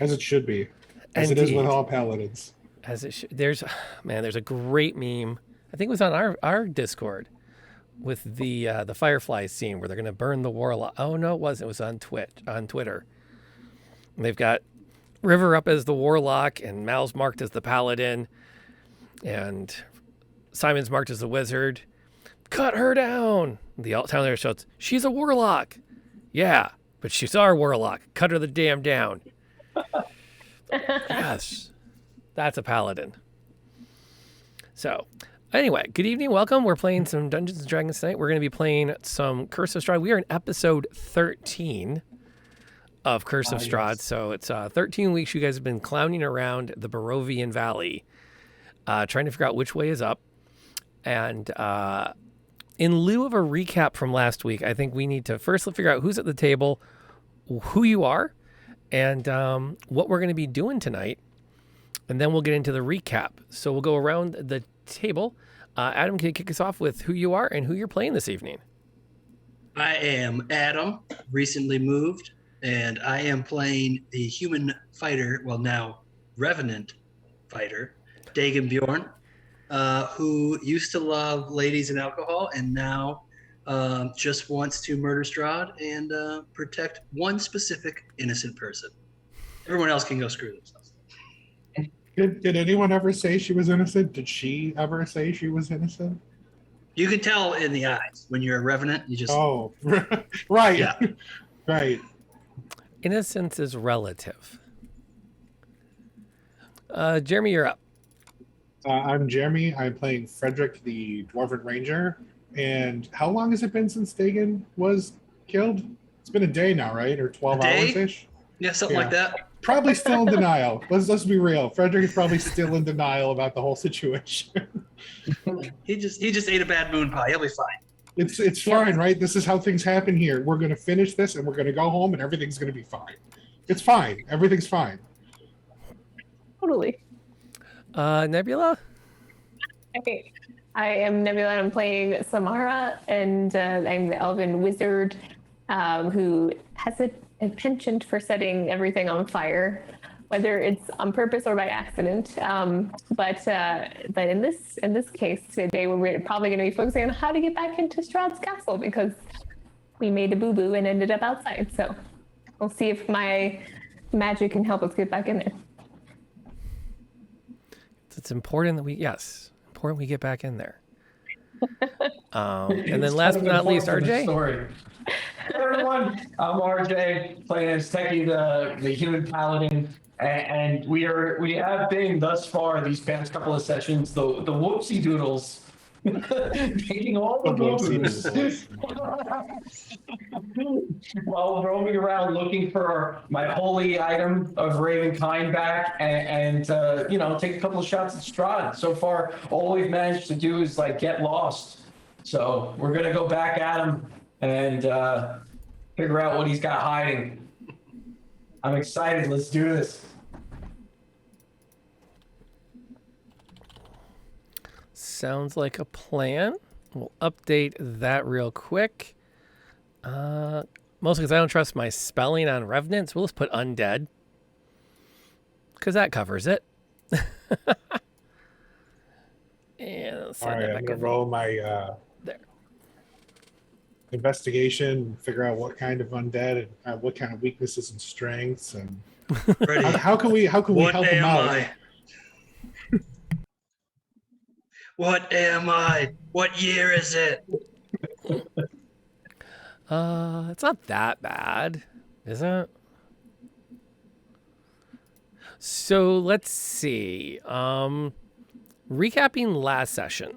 As it should be, as it is with Indeed. all paladins. There's a great meme. I think it was on our Discord with the Firefly scene where they're going to burn the warlock. Oh no, it wasn't. It was on Twitter. And they've got River up as the warlock and Mal's marked as the paladin and Simon's marked as the wizard. Cut her down. The town leader shouts, "She's a warlock." Yeah, but she's our warlock. Cut her the damn down. Yes, that's a paladin. So, anyway, good evening, welcome. We're playing some Dungeons and Dragons tonight. We're going to be playing some Curse of Strahd. We are in episode 13 of Curse of Strahd. Yes. So it's 13 weeks you guys have been clowning around the Barovian Valley, trying to figure out which way is up. And in lieu of a recap from last week, I think we need to first figure out who's at the table, who you are, and what we're going to be doing tonight. And then we'll get into the recap. So we'll go around the table. Adam, can you kick us off with who you are and who you're playing this evening? I am Adam, recently moved, and I am playing the human fighter, well now Revenant fighter, Dagon Bjorn, who used to love ladies and alcohol and now just wants to murder Strahd and protect one specific innocent person. Everyone else can go screw themselves. Did anyone ever say she was innocent? Did she ever say she was innocent? You can tell in the eyes when you're a revenant. You just right, yeah. Right. Innocence is relative. Jeremy, you're up. I'm Jeremy. I'm playing Frederick, the Dwarven Ranger. And how long has it been since Dagon was killed? It's been a day now, right? Or 12 hours ish? Yeah, something like that. Probably still in denial. Let's be real. Frederick is probably still in denial about the whole situation. He just ate a bad moon pie. He'll be fine. It's fine, right? This is how things happen here. We're gonna finish this and we're gonna go home and everything's gonna be fine. It's fine. Everything's fine. Totally. Knebula? Okay. I am Knebula. I'm playing Samara, and I'm the elven wizard who has a penchant for setting everything on fire, whether it's on purpose or by accident. But in this case today, we're probably going to be focusing on how to get back into Strahd's castle because we made a boo-boo and ended up outside. So we'll see if my magic can help us get back in there. It's important that we get back in there. And then last but not least, RJ. Hey everyone, I'm RJ, playing as Teki, the human paladin, and we have been thus far these past couple of sessions the whoopsie doodles, taking all the moves while roaming around looking for my holy item of Ravenkind back, and take a couple of shots at Strahd. So far, all we've managed to do is get lost. So we're gonna go back at him and figure out what he's got hiding. I'm excited. Let's do this. Sounds like a plan. We'll update that real quick. Mostly because I don't trust my spelling on Revenants. We'll just put undead. Because that covers it. And all right, I'm going to roll my investigation, figure out what kind of undead and what kind of weaknesses and strengths, and how can we help them out? What am I? What year is it? It's not that bad, is it? So let's see. Recapping last session,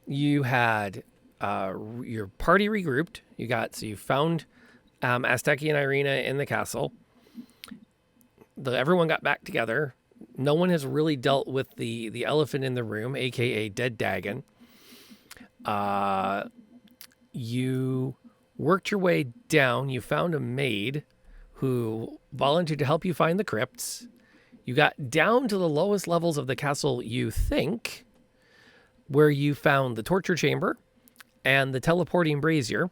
you had your party regrouped. You found Asteki and Irina in the castle. Everyone got back together. No one has really dealt with the elephant in the room, aka Dead Dagon. You worked your way down. You found a maid who volunteered to help you find the crypts. You got down to the lowest levels of the castle, you think, where you found the torture chamber and the teleporting brazier.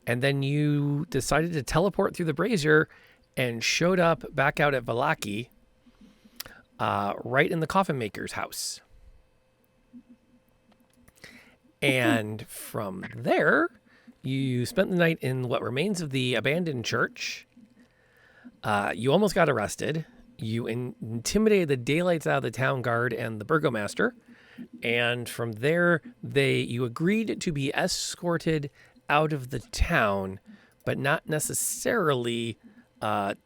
And then you decided to teleport through the brazier and showed up back out at Vallaki, right in the coffin maker's house. And from there, you spent the night in what remains of the abandoned church. You almost got arrested. You intimidated the daylights out of the town guard and the burgomaster. And from there, you agreed to be escorted out of the town, but not necessarily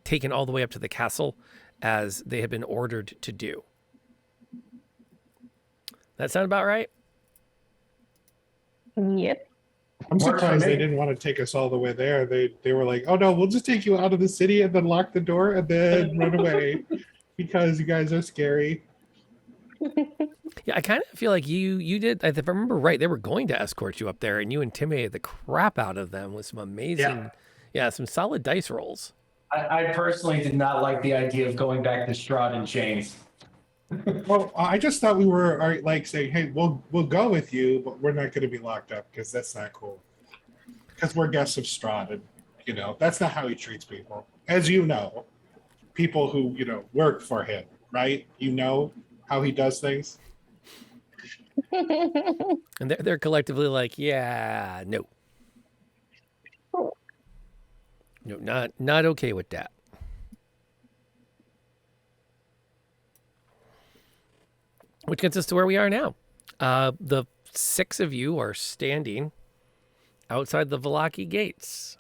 taken all the way up to the castle as they had been ordered to do. That sound about right? Yep. I'm Works for surprised they me. didn't want to take us all the way there. They were like, oh no, we'll just take you out of the city and then lock the door and then run away because you guys are scary. Yeah, I kind of feel like you did. If I remember right, they were going to escort you up there, and you intimidated the crap out of them with some amazing, some solid dice rolls. I personally did not like the idea of going back to Strahd in chains. Well, I just thought we were like saying, hey, we'll go with you, but we're not going to be locked up because that's not cool. Because we're guests of Strahd, and that's not how he treats people. As you know, people who work for him, right? You know how he does things. And they're collectively like, yeah, no, not okay with that. Which gets us to where we are now. The 6 of you are standing outside the Vallaki gates.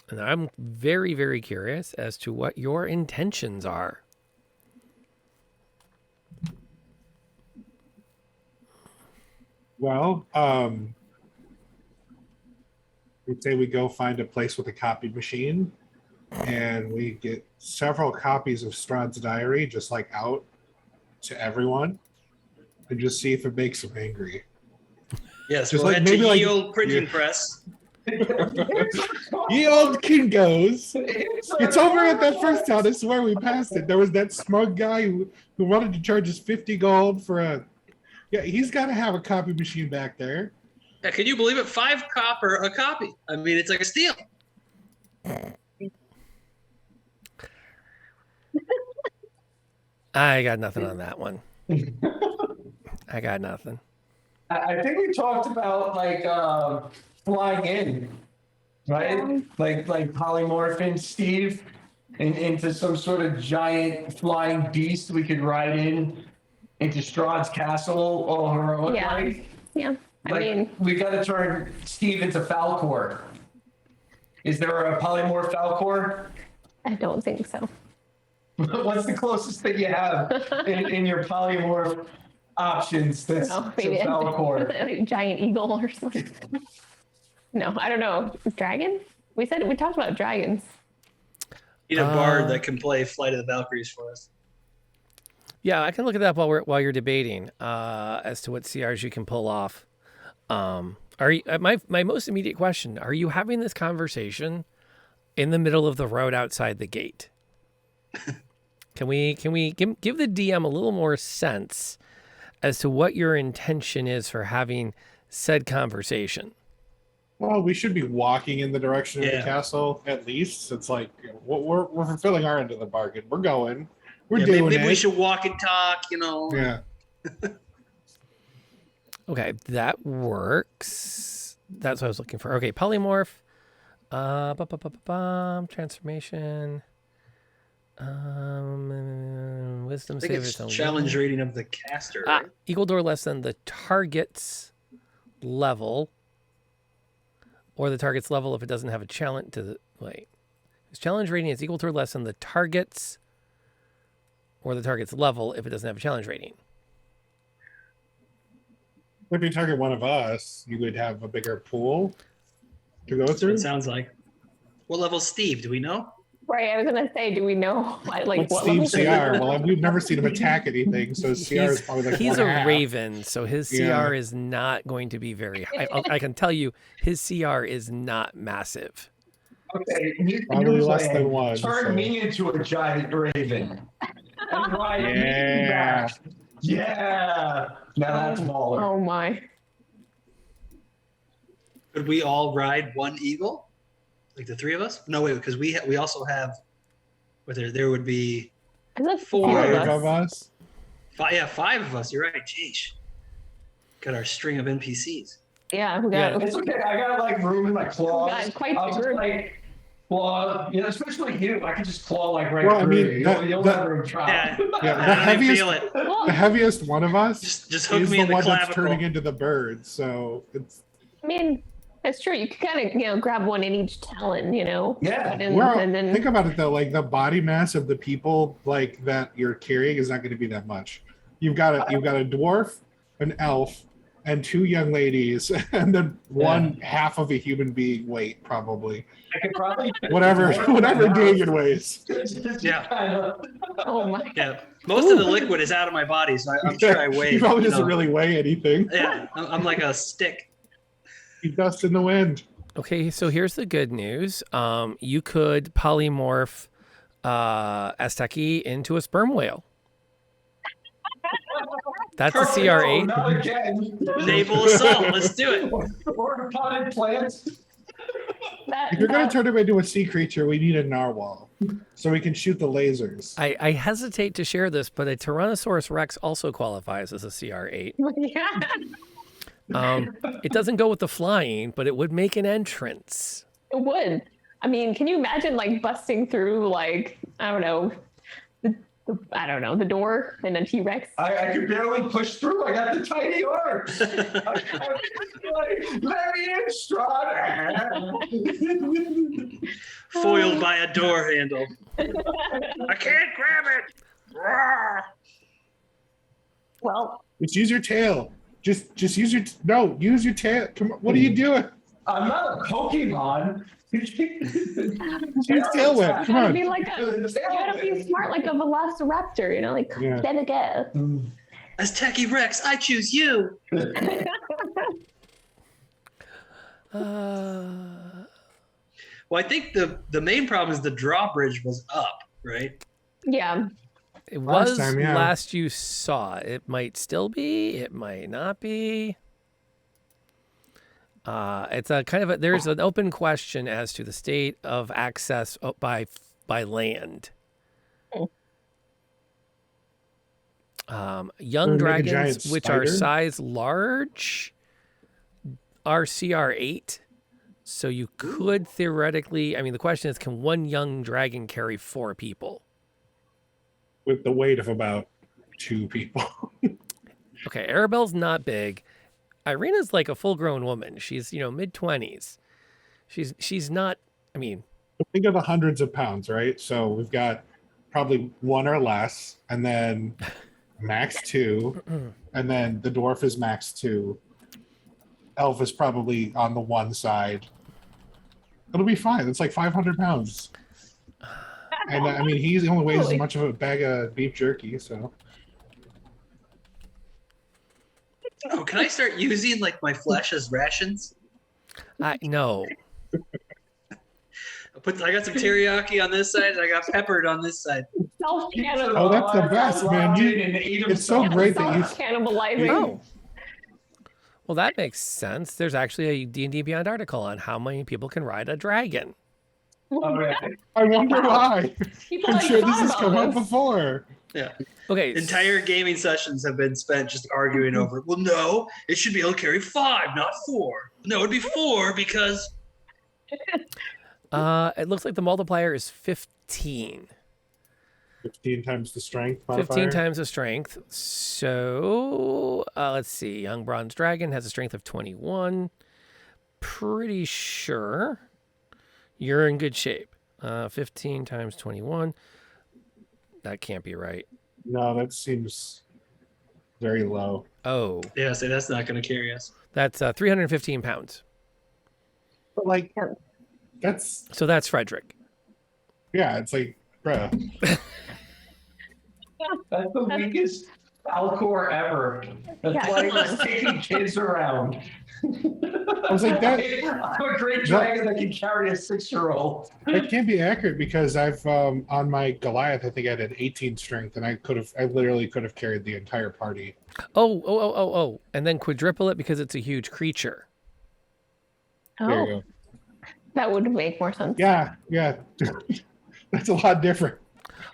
And I'm very, very curious as to what your intentions are. Well, we'd say we go find a place with a copy machine, and we get several copies of Strahd's diary, just like out to everyone, and just see if it makes them angry. Yes, Just we'll like head to maybe like- Ye Old Printing Press. Ye old Kingo's. It's over at that first town. I swear we passed it. There was that smug guy who wanted to charge us 50 gold for a. Yeah, he's got to have a copy machine back there. Yeah, can you believe it? 5 copper a copy. I mean, it's like a steal. I got nothing on that one. I got nothing. I think we talked about flying in, right? Like polymorphing Steve into some sort of giant flying beast we could ride into Strahd's castle all heroic. Yeah. Like. Yeah. I mean, We got to turn Steve into Falcor. Is there a polymorph Falcor? I don't think so. What's the closest thing you have in your polymorph options that's to Maybe Falcor? a giant eagle or something. No, I don't know. Dragon? We talked about dragons. Need a bard that can play Flight of the Valkyries for us. Yeah, I can look at that while you're debating as to what CRs you can pull off. Are you, my most immediate question, are you having this conversation in the middle of the road outside the gate? Can we give the DM a little more sense as to what your intention is for having said conversation? Well, we should be walking in the direction of the castle at least. It's like we're fulfilling our end of the bargain. We're going. We're doing maybe it. we should walk and talk. Yeah. Okay, that works. That's what I was looking for. Okay, polymorph, transformation, wisdom I think save. it's challenge rating of the caster. Ah, Right? equal to or less than the target's level, or the target's level if it doesn't have a challenge to the wait. Its challenge rating is equal to or less than the target's or the target's level if it doesn't have a challenge rating. If you target one of us, you would have a bigger pool to go That's what through. it sounds like. What level's Steve? Do we know? Right. I was gonna say, do we know What's what Steve's level? CR? Well, we've never seen him attack anything, so his CR is probably like He's 1.5. a raven, so his CR Yeah. is not going to be very high. I can tell you, his CR is not massive. Okay, Probably here's less what I than am. one, Turn so. me into a giant raven. And ride me Yeah. back. Yeah. Now that's baller. Oh my. Could we all ride one eagle? Like the three of us? No, wait, because we also have. But there would be There's a few Four of Five of us. us. five. Yeah, five of us. You're right. Jeez. Got our string of NPCs. Yeah, we Yeah. got. It's okay. I got like room in my claws. Guys, quite I'll the just group. like claw, especially you. I could just claw like right Well, I through mean, you. that- You'll that- never try. Yeah, Yeah, I the don't even heaviest- feel it. Well, The heaviest one of us Just hook is me the in the one that's clavicle. turning into the bird. So it's I mean, that's true. You could kind of, grab one in each talon, Yeah. and, Well, and then think about it though. Like the body mass of the people like that you're carrying is not going to be that much. You've got a dwarf, an elf, and two young ladies, and then one half of a human being weight probably. I could probably Whatever Dagan weighs. Yeah. Kinda. oh my, Yeah, most of the liquid is out of my body, so I'm sure I weigh. He probably you doesn't know. really weigh anything. Yeah, I'm like a stick. He's dust in the wind. Okay, so here's the good news. You could polymorph Asteki into a sperm whale. That's a Perfect. No, CR8. not again. Naval assault. Let's do it. Or potted plants. that, If you're going that- to turn him into a sea creature, we need a narwhal so we can shoot the lasers. I hesitate to share this, but a Tyrannosaurus Rex also qualifies as a CR8. yeah, It doesn't go with the flying, but it would make an entrance. it would. I mean, can you imagine like busting through like I don't know, the door and a T-Rex? I could barely push through. I got the tiny arms. Let me in, Strahd. Foiled by a door handle. I can't grab it. Roar. Well, Just use your tail. Just use your use your tail. Come on, what are you doing? I'm not a Pokemon. Use tail whip. Come gotta on. be like you gotta be smart like a velociraptor, like Yeah. let it go. As Techie Rex, I choose you. Well, I think the main problem is the drawbridge was up, right? Yeah, It Last was time, yeah. last you saw. It might still be. It might not be. It's a kind of there's an open question as to the state of access by land. Young Or make a dragons, giant which are spider? size large, are CR8. So you could theoretically, I mean, the question is, can one young dragon carry 4 people? With the weight of about 2 people. Okay, Arabelle's not big. Irina's like a full-grown woman. She's, mid-20s. She's not, I mean, Think of the hundreds of pounds, right? So we've got probably 1 or less, and then max 2, and then the dwarf is max 2. Elf is probably on the one side. It'll be fine. It's like 500 pounds. And I mean, he only weighs as much of a bag of beef jerky, so. Oh, can I start using like my flesh as rations? no. I got some teriyaki on this side, and I got peppered on this side. self-cannibalizing. Oh, that's the best, man. It's so great that you. Self-cannibalizing. Oh. Well, that makes sense. There's actually a D&D Beyond article on how many people can ride a dragon. I wonder why. People I'm like sure this thought has about come up this. before. Yeah. Okay. Entire gaming sessions have been spent just arguing over. Well, no, it should be able to carry 5, not 4. No, it'd be 4 because. It looks like the multiplier is 15. 15 times the strength modifier. 15 times the strength. So, let's see. Young Bronze Dragon has a strength of 21. Pretty sure you're in good shape. 15 times 21. That can't be right. No, that seems very low. Oh, Yeah, so that's not going to carry us. that's 315 pounds. But like, Yeah. that's So that's Frederick. yeah. It's like, bruh. That's the weakest Alcor ever. That's Yeah, like come on. just taking kids around. I was like, that I'm a great dragon that can carry a 6-year-old. that can't be accurate because I've on my Goliath, I think I had an 18 strength, and I literally could have carried the entire party. Oh. And then quadruple it because it's a huge creature. There you Oh, go. That would make more sense. Yeah. That's a lot different.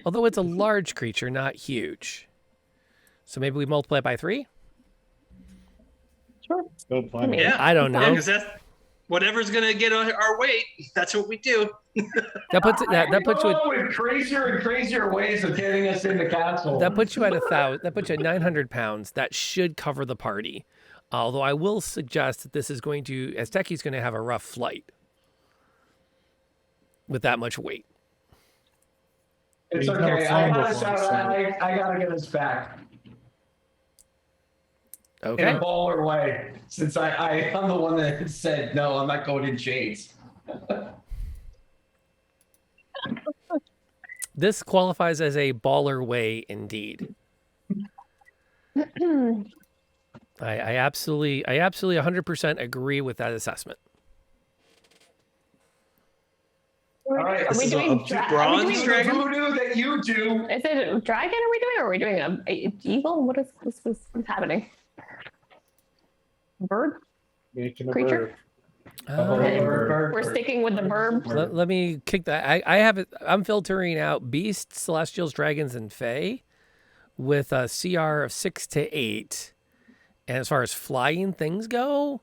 Although it's a large creature, not huge. So maybe we multiply it by 3? Sure. Still plenty. Yeah. I don't Yeah, know. 'cause that's whatever's gonna get our weight. That's what we do. That puts it, that puts you at, with crazier and crazier ways of getting us in the castle. that puts you at 1,000. That puts you at 900 pounds. That should cover the party. Although I will suggest that this is going to, Asteki's going to have a rough flight with that much weight. It's He's never okay. flown I gotta, before, so- I gotta get us back in Okay. a baller way. Since I'm the one that said no, I'm not going in chains. This qualifies as a baller way indeed. I absolutely 100% agree with that assessment. All right, Are This we is doing a bronze are we doing, dragon? Voodoo that you do. Is it a dragon? Are we doing, or are we doing a evil? What's happening? Bird? Making a Creature? bird. We're sticking with the verb. Let me kick that. I have it. I'm filtering out beasts, celestials, dragons, and fae with a CR of 6 to 8. And as far as flying things go,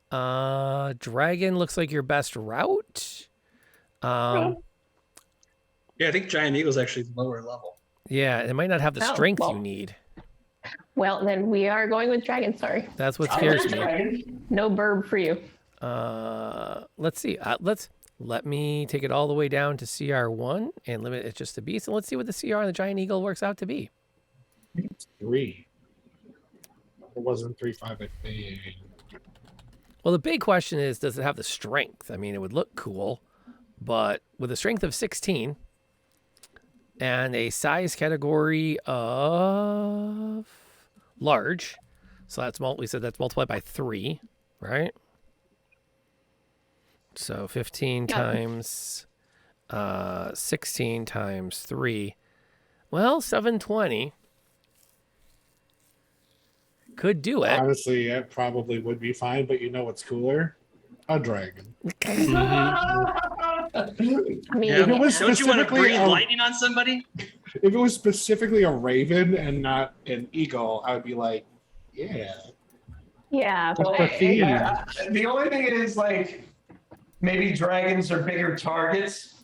dragon looks like your best route. Yeah, I think giant eagle's actually lower level. Yeah, it might not have the Oh, strength well. you need. Well, then we are going with dragon. Sorry, That's what scares me. Dragon. no verb for you. Let's see. Let me take it all the way down to CR1 and limit it just to beast. And let's see what the CR on the giant eagle works out to be. It's 3. It wasn't 3, 5, I think. Well, the big question is, does it have the strength? I mean, it would look cool, but with a strength of 16 and a size category of large, so that's we said that's multiplied by 3, right? So 15 Yeah. times 16 times 3. Well, 720 could do it. Honestly, it probably would be fine, but you know what's cooler? A dragon. I mean, Yeah, it was don't you want to specifically breathe a- lightning on somebody? If it was specifically a raven and not an eagle, I would be like, yeah. yeah. Just but for theme. The only thing is, like, maybe dragons are bigger targets,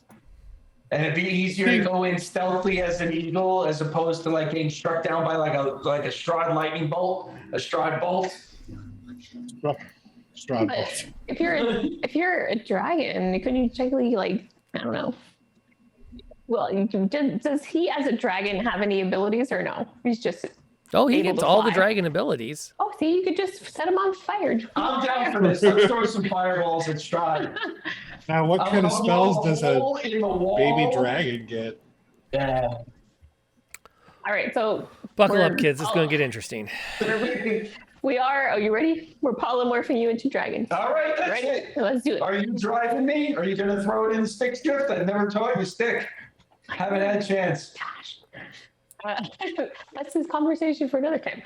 and it'd be easier to go in stealthily as an eagle as opposed to like getting struck down by like a Strahd lightning bolt, a Strahd bolt. Strahd But bolt. if you're a dragon, couldn't you technically, like, I don't know. Well, does he as a dragon have any abilities or no? He's just Oh, he able gets to all the fly. dragon abilities. oh, see, you could just set him on fire. I'm down for this. Let's throw some fireballs at Strahd. Now, what kind of spells does a hole in the wall. baby dragon get? Yeah. All right, so Buckle We're- up, kids. It's going to get interesting. we are you ready? We're polymorphing you into dragon. All right, that's Ready? it. Let's do it. Are you driving me? Are you going to throw it in stick shift? I've never taught you stick. Haven't had a chance. Gosh. That's this conversation for another time.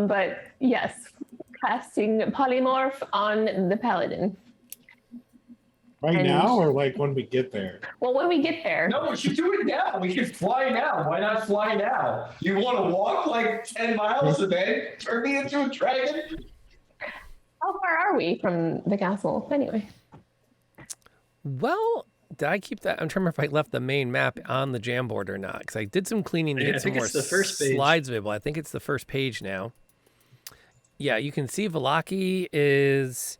But yes, casting polymorph on the paladin. Right And- now, or like when we get there? Well, when we get there, No, we should do it now. We should fly now. Why not fly now? You want to walk like 10 miles a day? Turn me into a dragon? how far are we from the castle anyway? Well, did I keep that? I'm trying to remember if I left the main map on the Jamboard or not, because I did some cleaning to Yeah, get I some think more it's the first page. slides available. I think it's the first page now. Yeah, you can see Valaki is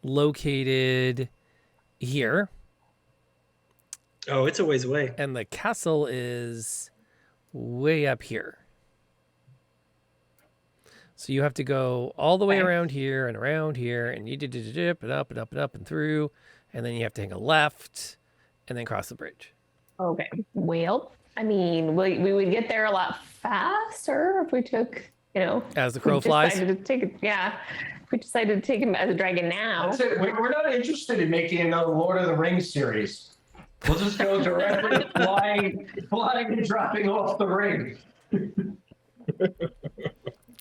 located here, Oh, it's a ways away. and the castle is way up here. So you have to go all the way Okay. around here, and you dip and up and up and up and through, and then you have to take a left, and then cross the bridge. Okay. Well, I mean, we would get there a lot faster if we took, As the if we crow flies. decided to take it. Yeah. If we decided to take him as a dragon now. That's it. We're not interested in making another Lord of the Rings series. We'll just go directly flying and dropping off the ring.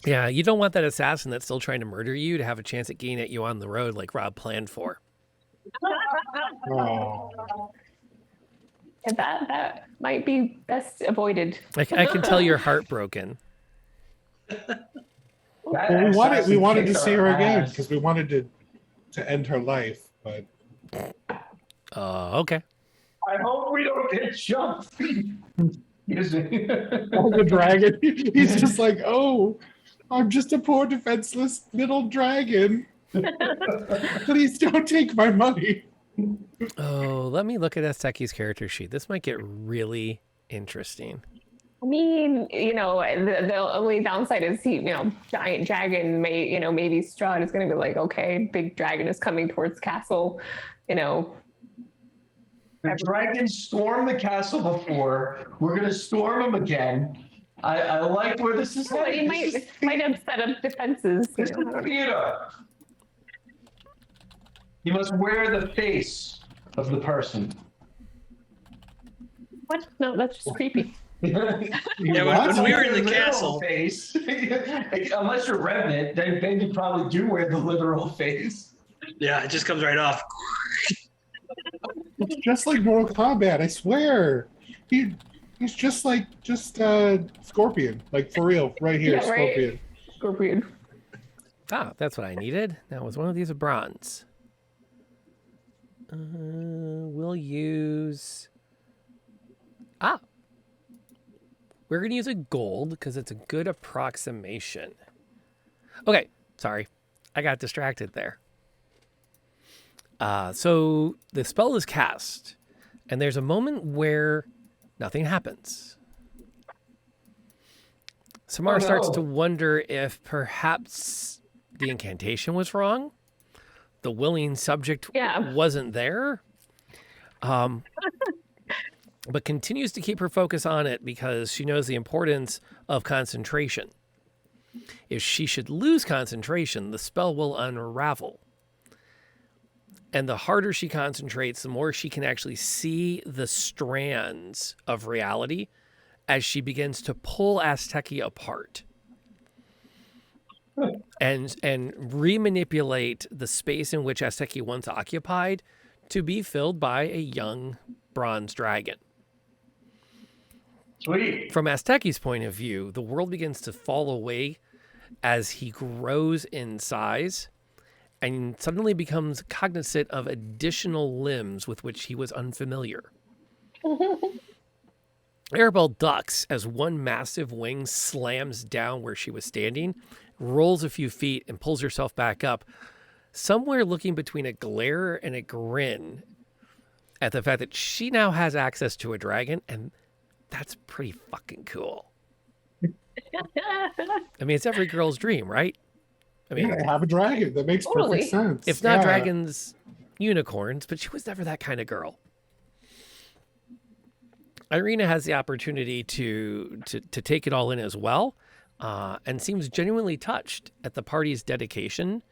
Yeah, you don't want that assassin that's still trying to murder you to have a chance at getting at you on the road like Rob planned for. Oh. And that might be best avoided. I can tell you're heartbroken. Well, we wanted to see her again ass. because we wanted to end her life, but Okay. I hope we don't get jumped. Excuse me. oh, the dragon. He's just like, oh, I'm just a poor defenseless little dragon. Please don't take my money. Oh, let me look at Asteki's character sheet. This might get really interesting. I mean, the only downside is giant dragon maybe Strahd is going to be like, okay, big dragon is coming towards castle, The dragons stormed the castle before. We're going to storm them again. I like where this is But he headed. might have set up defenses. This is theater. You must wear the face of the person. What? No, that's just creepy. Yeah, when we were in the Literal castle, face. Unless you're Revenant, then you probably do wear the literal face. yeah, it just comes right off. It's just like Mortal Kombat, I swear. He's just Scorpion, like for real, right here, Yeah, right. Scorpion. Scorpion. Ah, that's what I needed. Now, was one of these a bronze? We'll use... We're going to use a gold because it's a good approximation. Okay, sorry. I got distracted there. So the spell is cast, and there's a moment where nothing happens. Samara starts to wonder if perhaps the incantation was wrong. The willing subject wasn't there. But continues to keep her focus on it because she knows the importance of concentration. If she should lose concentration, the spell will unravel. And the harder she concentrates, the more she can actually see the strands of reality as she begins to pull Asteki apart. And remanipulate the space in which Asteki once occupied to be filled by a young bronze dragon. Sweet. From Asteki's point of view, the world begins to fall away as he grows in size and suddenly becomes cognizant of additional limbs with which he was unfamiliar. Arabelle ducks as one massive wing slams down where she was standing, rolls a few feet, and pulls herself back up, somewhere looking between a glare and a grin at the fact that she now has access to a dragon, and that's pretty fucking cool. I mean, it's every girl's dream, right? I mean, Yeah, have a dragon. That makes Totally. perfect sense. if not Yeah. dragons, unicorns, but she was never that kind of girl. Irina has the opportunity to take it all in as well, and seems genuinely touched at the party's dedication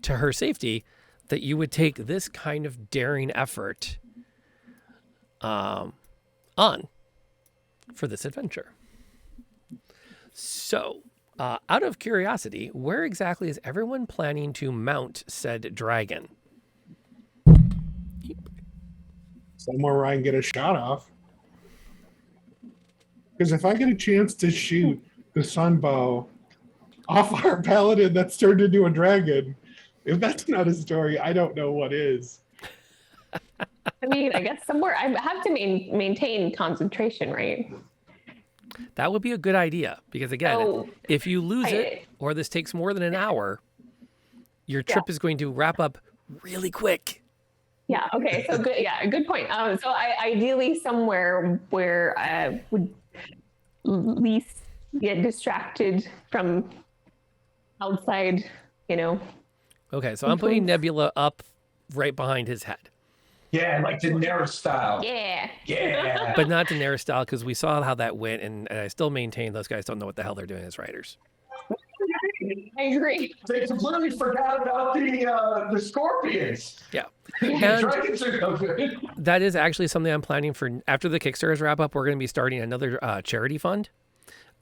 to her safety, that you would take this kind of daring effort on for this adventure. So, out of curiosity, where exactly is everyone planning to mount said dragon? Somewhere where I can get a shot off. Because if I get a chance to shoot the sunbow off our paladin that's turned into a dragon, if that's not a story, I don't know what is. I mean, I guess somewhere I have to maintain concentration, right? That would be a good idea because, again, Oh, if you lose it or this takes more than an hour, your trip is going to wrap up really quick. Yeah. Okay. So good. Yeah. Good point. So ideally somewhere where I would least get distracted from outside, Okay, so I'm putting Knebula up right behind his head, Yeah, like Daenerys style. Yeah. Yeah. but not Daenerys style because we saw how that went, and I still maintain those guys don't know what the hell they're doing as writers. I agree. They completely forgot about the scorpions. Yeah. The And dragons are no good. that is actually something I'm planning for after the Kickstarters wrap up. We're going to be starting another charity fund.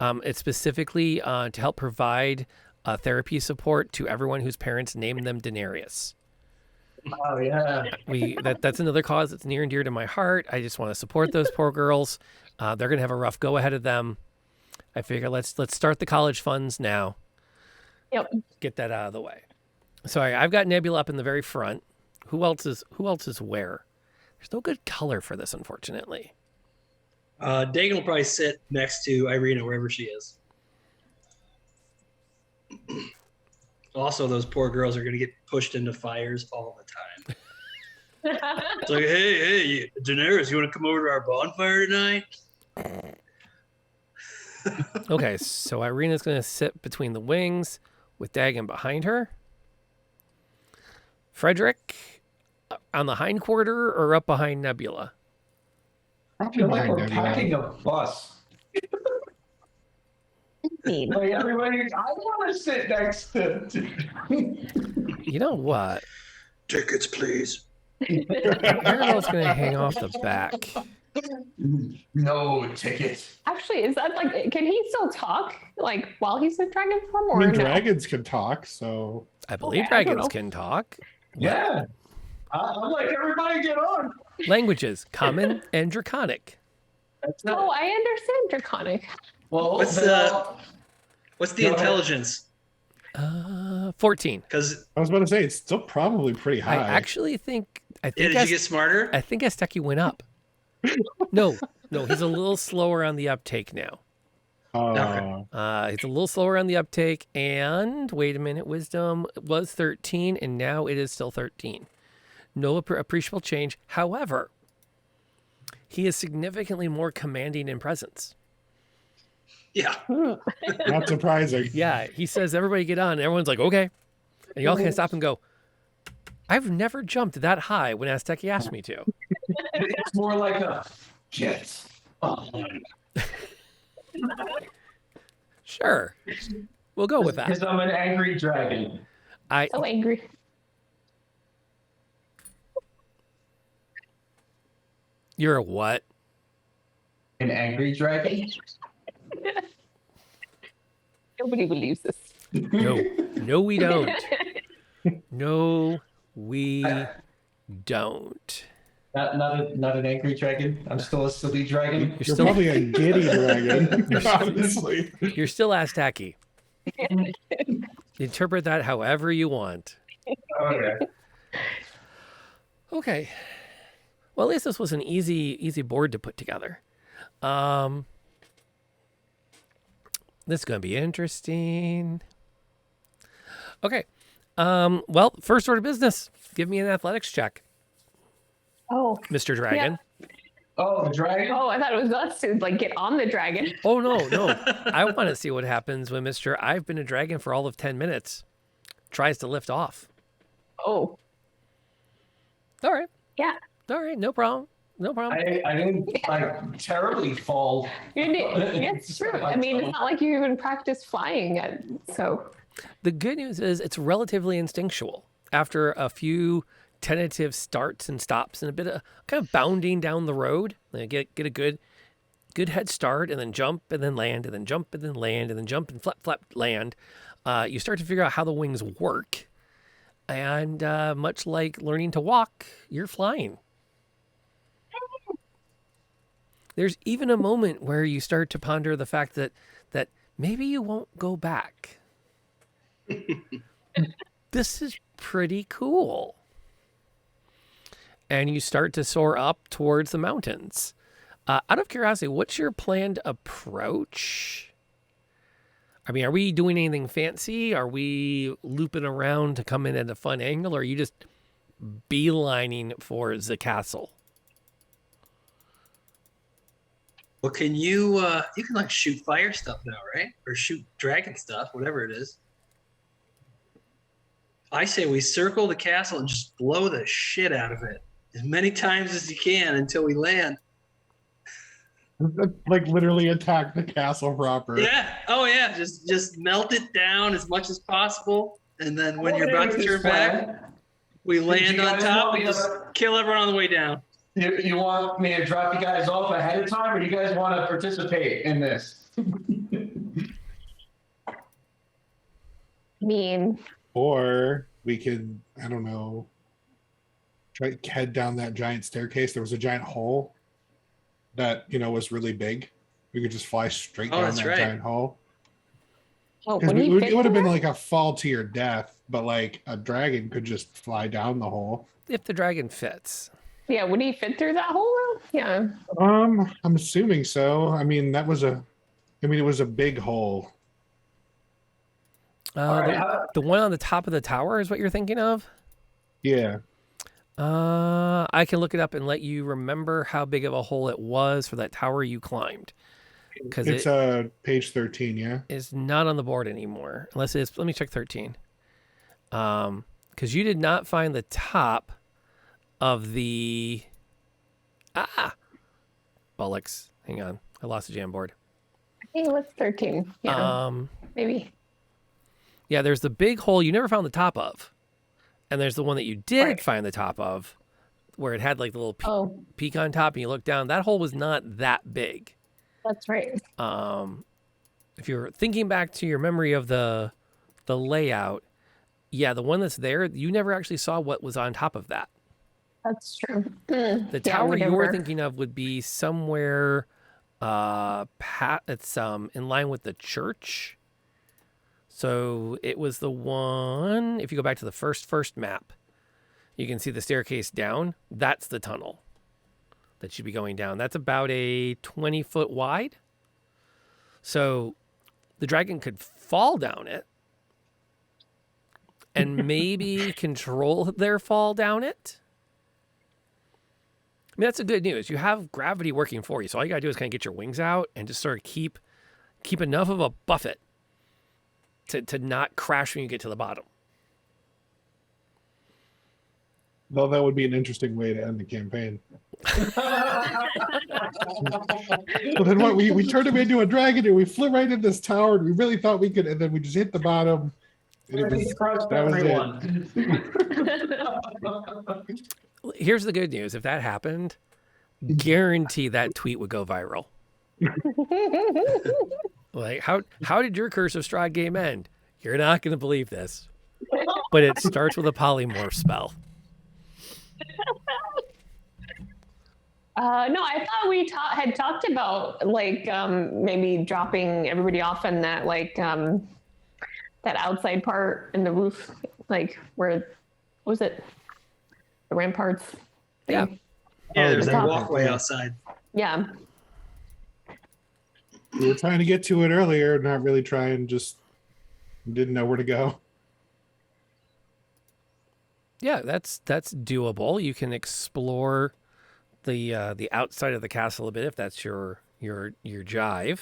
It's specifically to help provide therapy support to everyone whose parents named them Daenerys. Oh yeah. That's another cause that's near and dear to my heart. I just want to support those poor girls. They're gonna have a rough go ahead of them. I figure let's start the college funds now. Yep. Get that out of the way. So I've got Knebula up in the very front. Who else is where? There's no good color for this, unfortunately. Dagan will probably sit next to Irina wherever she is. Also, those poor girls are going to get pushed into fires all the time. It's like, hey, Daenerys, you want to come over to our bonfire tonight? Okay, so Irina's going to sit between the wings with Dagan behind her. Frederick on the hind quarter or up behind Knebula? I feel like we're Behind packing a bus. Like everybody, I want to sit next to. You know what? Tickets, please. Ariel's going to hang off the back. No tickets. Actually, is that like, can he still talk like while he's in dragon form, I or mean, no? dragons can talk, so I believe Okay, I don't dragons know. can talk. Yeah. I'm like, everybody get on. Languages, common and draconic. That's it. Oh, I understand draconic. Well, What's then What's the Go ahead. intelligence? 14. Because I was about to say it's still probably pretty high. I actually think did you get smarter? I think Asteki went up. No, he's a little slower on the uptake now. He's a little slower on the uptake, and wait a minute, wisdom was 13, and now it is still 13. No appreciable change. However, he is significantly more commanding in presence. Yeah. Not surprising. Yeah, he says, everybody get on. And everyone's like, okay. And y'all can stop and go, I've never jumped that high when Asteki asked me to. it's more like a yes. Oh. Sure. We'll go with that. Because I'm an angry dragon. So angry. You're a what? An angry dragon? Nobody believes this. No, we don't. No, we don't. Not an angry dragon. I'm still a silly dragon. You're probably a giddy dragon, honestly. You're still Asteki. Interpret that however you want. Okay. Okay. Well, at least this was an easy board to put together. This is going to be interesting. Okay. Well, first order of business. Give me an athletics check, Oh. Mr. Dragon. Oh, the dragon? Oh, I thought it was us to like get on the dragon. Oh, no. I want to see what happens when Mr. I've been a dragon for all of 10 minutes tries to lift off. Oh. All right. Yeah. All right. No problem. I didn't like terribly fall. It's true. I mean, it's not like you even practice flying yet. So The good news is it's relatively instinctual. After a few tentative starts and stops and a bit of kind of bounding down the road, get a good head start and then jump and then land and then jump and then land and then jump and flap land. You start to figure out how the wings work. And much like learning to walk, you're flying. There's even a moment where you start to ponder the fact that maybe you won't go back. This is pretty cool. And you start to soar up towards the mountains. Out of curiosity, what's your planned approach? I mean, are we doing anything fancy? Are we looping around to come in at a fun angle? Or are you just beelining for the castle? Well, can you can like shoot fire stuff now, right? Or shoot dragon stuff, whatever it is. I say we circle the castle and just blow the shit out of it as many times as you can until we land. Like literally attack the castle proper. Yeah. Oh yeah. Just melt it down as much as possible, and then when you're about to turn back, we land on top and just kill everyone on the way down. You want me to drop you guys off ahead of time, or do you guys want to participate in this? mean, Or we could, I don't know, try to head down that giant staircase. There was a giant hole that, was really big. We could just fly straight Oh, down that's that right. giant hole. oh, Because would he fit it would have through been there? like a fall to your death, but like a dragon could just fly down the hole. If the dragon fits. Yeah, would he fit through that hole though? Yeah. I'm assuming so. I mean, it was a big hole. All right, The one on the top of the tower is what you're thinking of? Yeah. I can look it up and let you remember how big of a hole it was for that tower you climbed. Because It's page 13, yeah. is not on the board anymore. Unless it's, let me check 13. Because you did not find the top of the... Bollocks. Hang on. I lost the jam board. I think it was 13. Yeah, maybe. Yeah, there's the big hole you never found the top of. And there's the one that you did Right. find the top of, where it had like the little Oh, peak on top, and you look down. That hole was not that big. that's right. If you're thinking back to your memory of the layout, yeah, the one that's there, you never actually saw what was on top of that. That's true. The tower you were thinking of would be somewhere it's in line with the church. So it was the one, if you go back to the first map, you can see the staircase down. That's the tunnel that you'd be going down. That's about a 20-foot wide. So the dragon could fall down it and maybe control their fall down it. I mean, that's the good news. You have gravity working for you. So all you got to do is kind of get your wings out and just sort of keep enough of a buffet to not crash when you get to the bottom. Though that would be an interesting way to end the campaign. But then what? We turned him into a dragon and we flew right into this tower and we really thought we could, and then we just hit the bottom. And it was, that was it. Here's the good news. If that happened, guarantee that tweet would go viral. Like, how did your Curse of Strahd game end? You're not going to believe this. But it starts with a polymorph spell. No, I thought we had talked about like maybe dropping everybody off in that like that outside part in the roof, like where what was it? The ramparts. Yeah. thing. Yeah, there's the that top. walkway outside. Yeah. We were trying to get to it earlier, not really trying, just didn't know where to go. Yeah, that's doable. You can explore the outside of the castle a bit if that's your jive.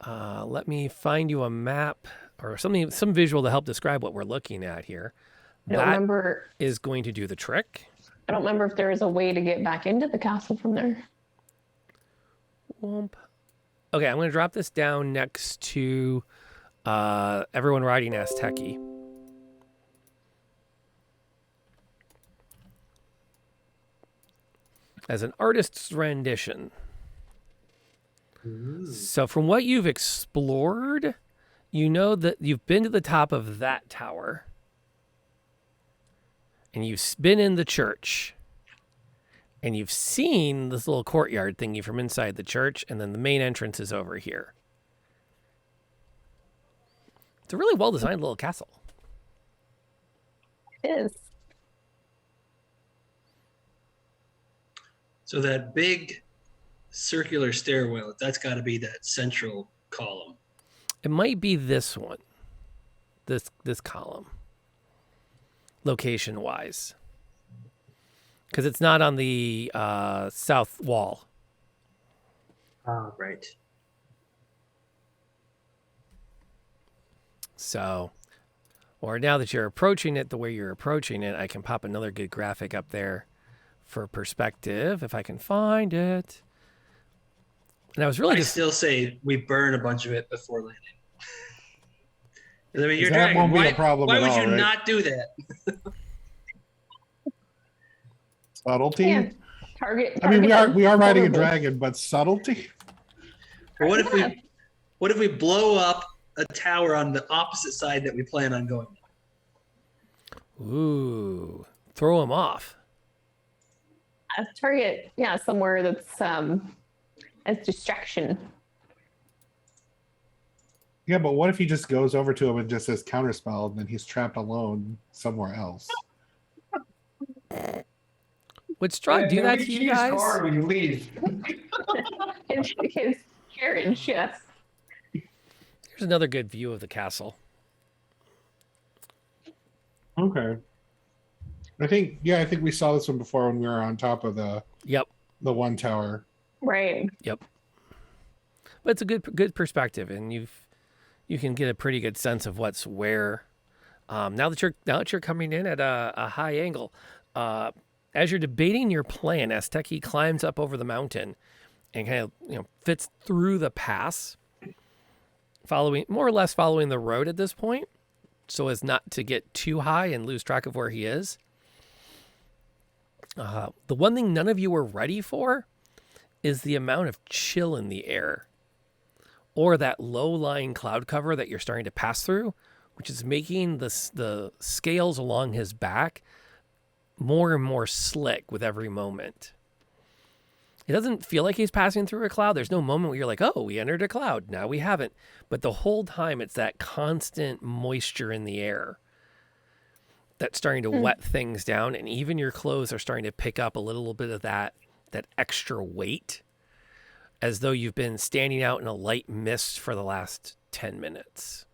Let me find you a map or some visual to help describe what we're looking at here. I don't remember. Is going to do the trick. I don't remember if there is a way to get back into the castle from there. Womp. Okay, I'm going to drop this down next to everyone riding Asteki. As an artist's rendition. Ooh. So from what you've explored, you know that you've been to the top of that tower. And you've been in the church. And you've seen this little courtyard thingy from inside the church, and then the main entrance is over here. It's a really well-designed little castle. It is. So that big circular stairwell, that's got to be that central column. It might be this one. This column. Location-wise. Because it's not on the south wall. Oh, right. So, or now that you're approaching it the way you're approaching it, I can pop another good graphic up there for perspective, if I can find it. And I was really I just... still say we burn a bunch of it before landing. I mean, you're That dragon. won't be Why, a problem why at would all, you right? not do that? Subtlety? Yeah. Target. I mean, we are riding a horrible. dragon, but subtlety? Or what if we blow up a tower on the opposite side that we plan on going. Ooh, throw him off. A target, yeah, somewhere that's as distraction. Yeah, but what if he just goes over to him and just says counterspell, and then he's trapped alone somewhere else? Would Strahd do that to we you use guys? guard when you leave. His carriage, yes. Here's another good view of the castle. Okay. I think we saw this one before when we were on top of the Yep. one tower. Right. Yep. But it's a good perspective, and you can get a pretty good sense of what's where. Now that you're coming in at a high angle, as you're debating your plan, Asteki climbs up over the mountain and kind of fits through the pass, more or less following the road at this point, so as not to get too high and lose track of where he is. The one thing none of you are ready for is the amount of chill in the air, or that low-lying cloud cover that you're starting to pass through, which is making the scales along his back more and more slick with every moment. It doesn't feel like he's passing through a cloud. There's no moment where you're like, oh, we entered a cloud. Now we haven't. But the whole time, it's that constant moisture in the air that's starting to wet things down, and even your clothes are starting to pick up a little bit of that extra weight, as though you've been standing out in a light mist for the last 10 minutes.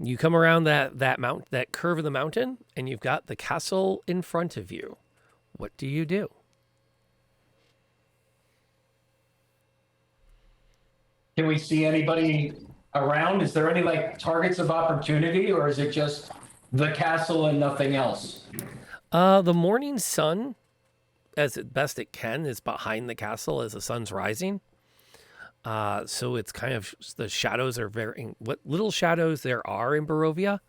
You come around that curve of the mountain, and you've got the castle in front of you. What do you do? Can we see anybody around? Is there any targets of opportunity, or is it just the castle and nothing else? The morning sun, as best it can, is behind the castle as the sun's rising. So it's kind of, the shadows are what little shadows there are in Barovia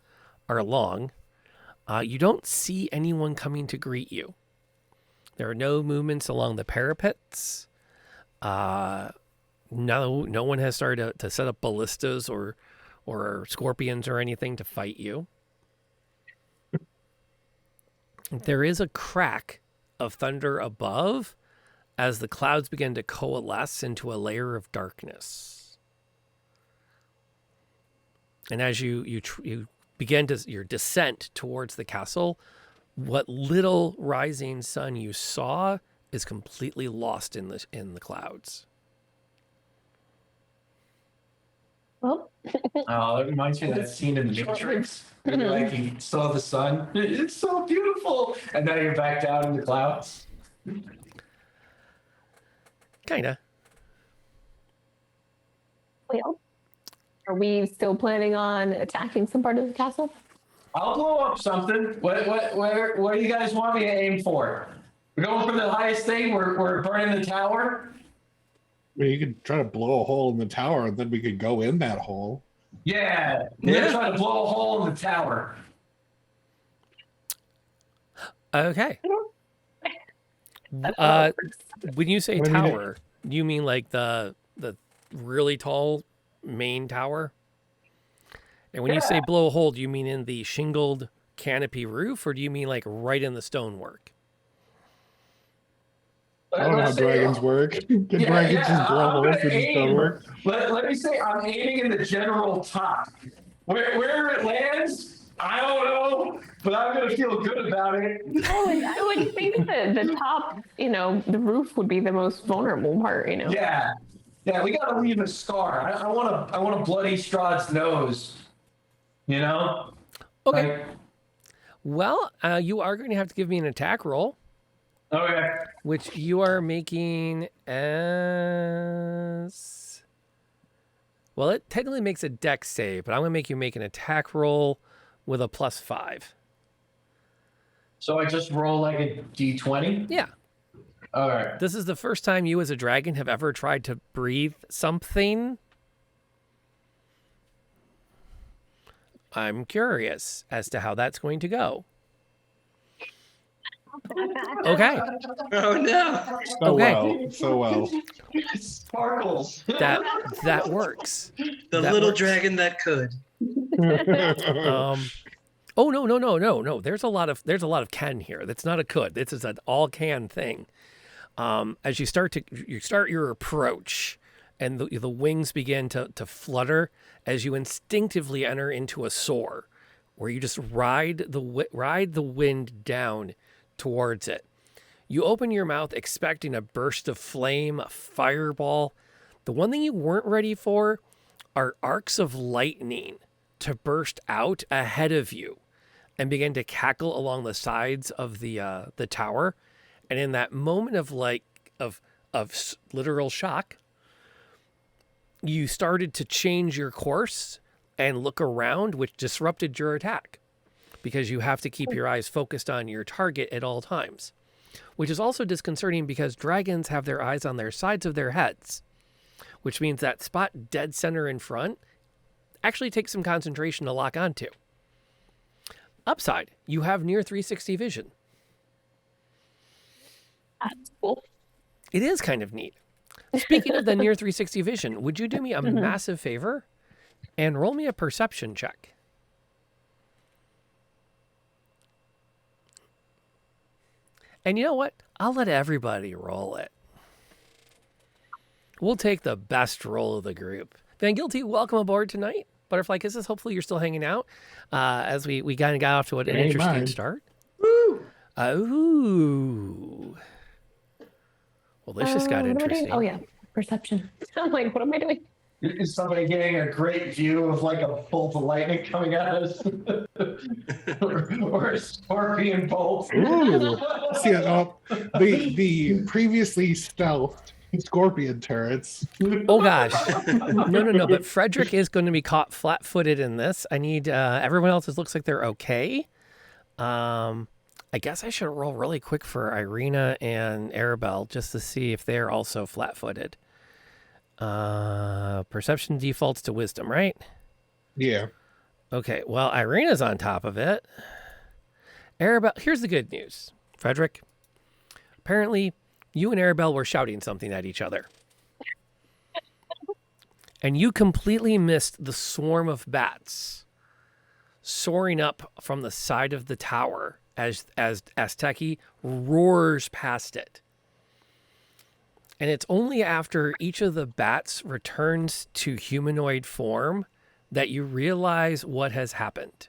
are long. You don't see anyone coming to greet you. There are no movements along the parapets. No one has started to set up ballistas or scorpions or anything to fight you. There is a crack of thunder above as the clouds begin to coalesce into a layer of darkness. And as you begin your descent towards the castle, what little rising sun you saw is completely lost in the clouds. Well, Oh, that reminds me of that scene in The Matrix. Where you saw the sun. It's so beautiful. And now you're back down in the clouds. Kinda. well, are we still planning on attacking some part of the castle? I'll blow up something. What do you guys want me to aim for? We're going for the highest thing. We're burning the tower. Well, you could try to blow a hole in the tower, and then we could go in that hole. Yeah. They're trying to blow a hole in the tower. Okay. That's how it works. When you say What do you mean? tower, do you mean like the really tall main tower? And when you say blow a hole, do you mean in the shingled canopy roof, or do you mean like right in the stonework? I don't know how dragons work. Can dragons just blow holes in the stonework? Let me say, I'm aiming in the general top. Where it lands, I don't know, but I'm gonna feel good about it. I would think that the top, the roof would be the most vulnerable part, Yeah, we gotta leave a scar. I want to bloody Strahd's nose. Okay. Well, you are going to have to give me an attack roll, Okay. which you are making as... Well, it technically makes a dex save, but I'm going to make you make an attack roll with a +5. So I just roll like a d20? Yeah. All right. This is the first time you as a dragon have ever tried to breathe something. I'm curious as to how that's going to go. Okay, Oh no! So Okay. well. So well. Sparkles. that works. The That little works. dragon that could. Oh no. There's a lot of can here. That's not a could. This is an all can thing. As you start your approach, and the wings begin to flutter as you instinctively enter into a soar, where you just ride the wind down towards it. You open your mouth expecting a burst of flame, a fireball. The one thing you weren't ready for are arcs of lightning to burst out ahead of you and begin to cackle along the sides of the tower. And in that moment of literal shock, you started to change your course and look around, which disrupted your attack because you have to keep your eyes focused on your target at all times, which is also disconcerting because dragons have their eyes on their sides of their heads, which means that spot dead center in front actually takes some concentration to lock onto. Upside, you have near 360 vision. That's cool. It is kind of neat. Speaking of the near 360 vision, would you do me a massive favor and roll me a perception check? And you know what? I'll let everybody roll it. We'll take the best roll of the group. Van Guilty, welcome aboard tonight. Butterfly Kisses, hopefully you're still hanging out as we kind of got off to an interesting mind. start. Woo! Ooh. Well, this just got What am I doing? interesting. Oh yeah, perception. I'm like, what am I doing? Is somebody getting a great view of like a bolt of lightning coming at us? or a scorpion bolt? Ooh. See, the previously stealthed scorpion turrets. Oh gosh. No. But Frederick is going to be caught flat-footed in this. I need everyone else. It looks like they're okay. I guess I should roll really quick for Irina and Arabelle just to see if they're also flat-footed. Perception defaults to wisdom, right? Yeah. Okay. Well, Irina's on top of it. Arabelle, here's the good news, Frederick. Apparently, you and Arabelle were shouting something at each other. And you completely missed the swarm of bats soaring up from the side of the tower as Asteki roars past it. And it's only after each of the bats returns to humanoid form that you realize what has happened.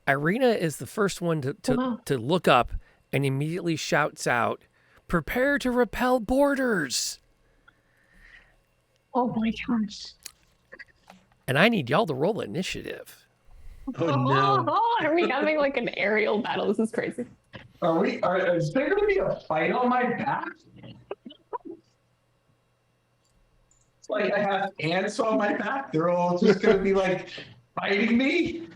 Irina is the first one to look up and immediately shouts out, "Prepare to repel boarders!" Oh my gosh. And I need y'all to roll initiative. Oh no! Are we having like an aerial battle? This is crazy. Is there going to be a fight on my back? It's like I have ants on my back. They're all just going to be like fighting me.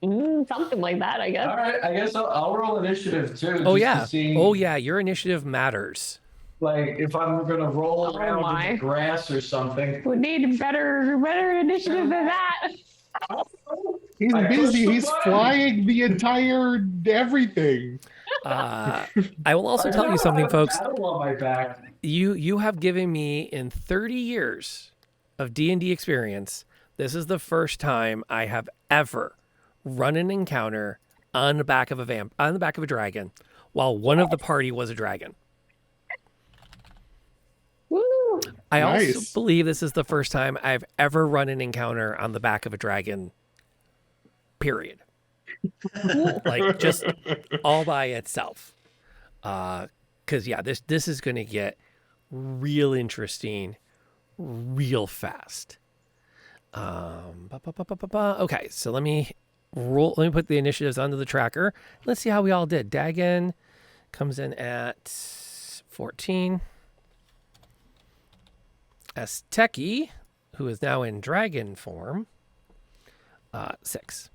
Something like that, I guess. All right, I guess I'll roll initiative too. Oh just yeah. to see, Oh yeah, your initiative matters. like if I'm going to roll around my. in the grass or something. We need better initiative than that. He's I busy. pushed the He's button. flying the entire everything. I will also tell you something, folks. Battle on my back. You have given me in 30 years of D&D experience, this is the first time I have ever run an encounter on the back of a dragon while one of the party was a dragon. Woo. I also Nice. believe this is the first time I've ever run an encounter on the back of a dragon, period. Like just all by itself. Because yeah, this is going to get real interesting real fast. Okay, so let me put the initiatives onto the tracker. Let's see how we all did. Dagon comes in at 14. Asteki, who is now in dragon form, 6.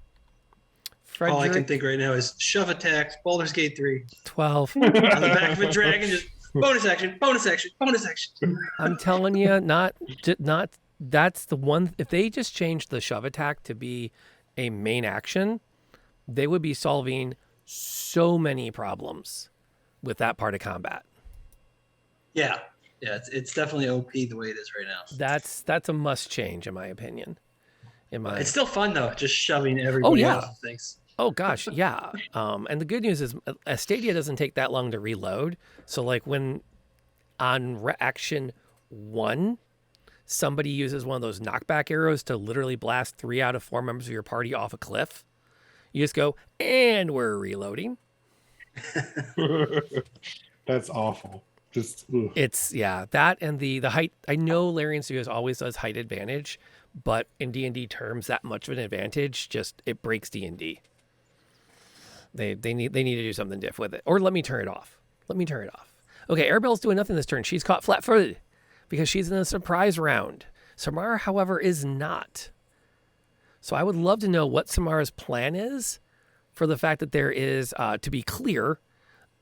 Frederick, All I can think right now is shove attacks, Baldur's Gate 3. 12. On the back of a dragon, just bonus action, bonus action, bonus action. I'm telling you, not that's the one. If they just changed the shove attack to be a main action, they would be solving so many problems with that part of combat. Yeah, it's definitely OP the way it is right now. That's a must change in my opinion. It's still fun though, just shoving everybody yeah. else and things. Oh gosh, yeah. And the good news is Stadia doesn't take that long to reload. So like when on action 1, somebody uses one of those knockback arrows to literally blast 3 out of 4 members of your party off a cliff, you just go, and we're reloading. That's awful. Just ugh. It's that and the height. I know Larian Studios always does height advantage, but in D&D terms, that much of an advantage it breaks D&D. They need to do something diff with it, or let me turn it off. Okay, Arabelle's doing nothing this turn. She's caught flat-footed because she's in a surprise round. Samara, however, is not. So I would love to know what Samara's plan is for the fact that there is, to be clear,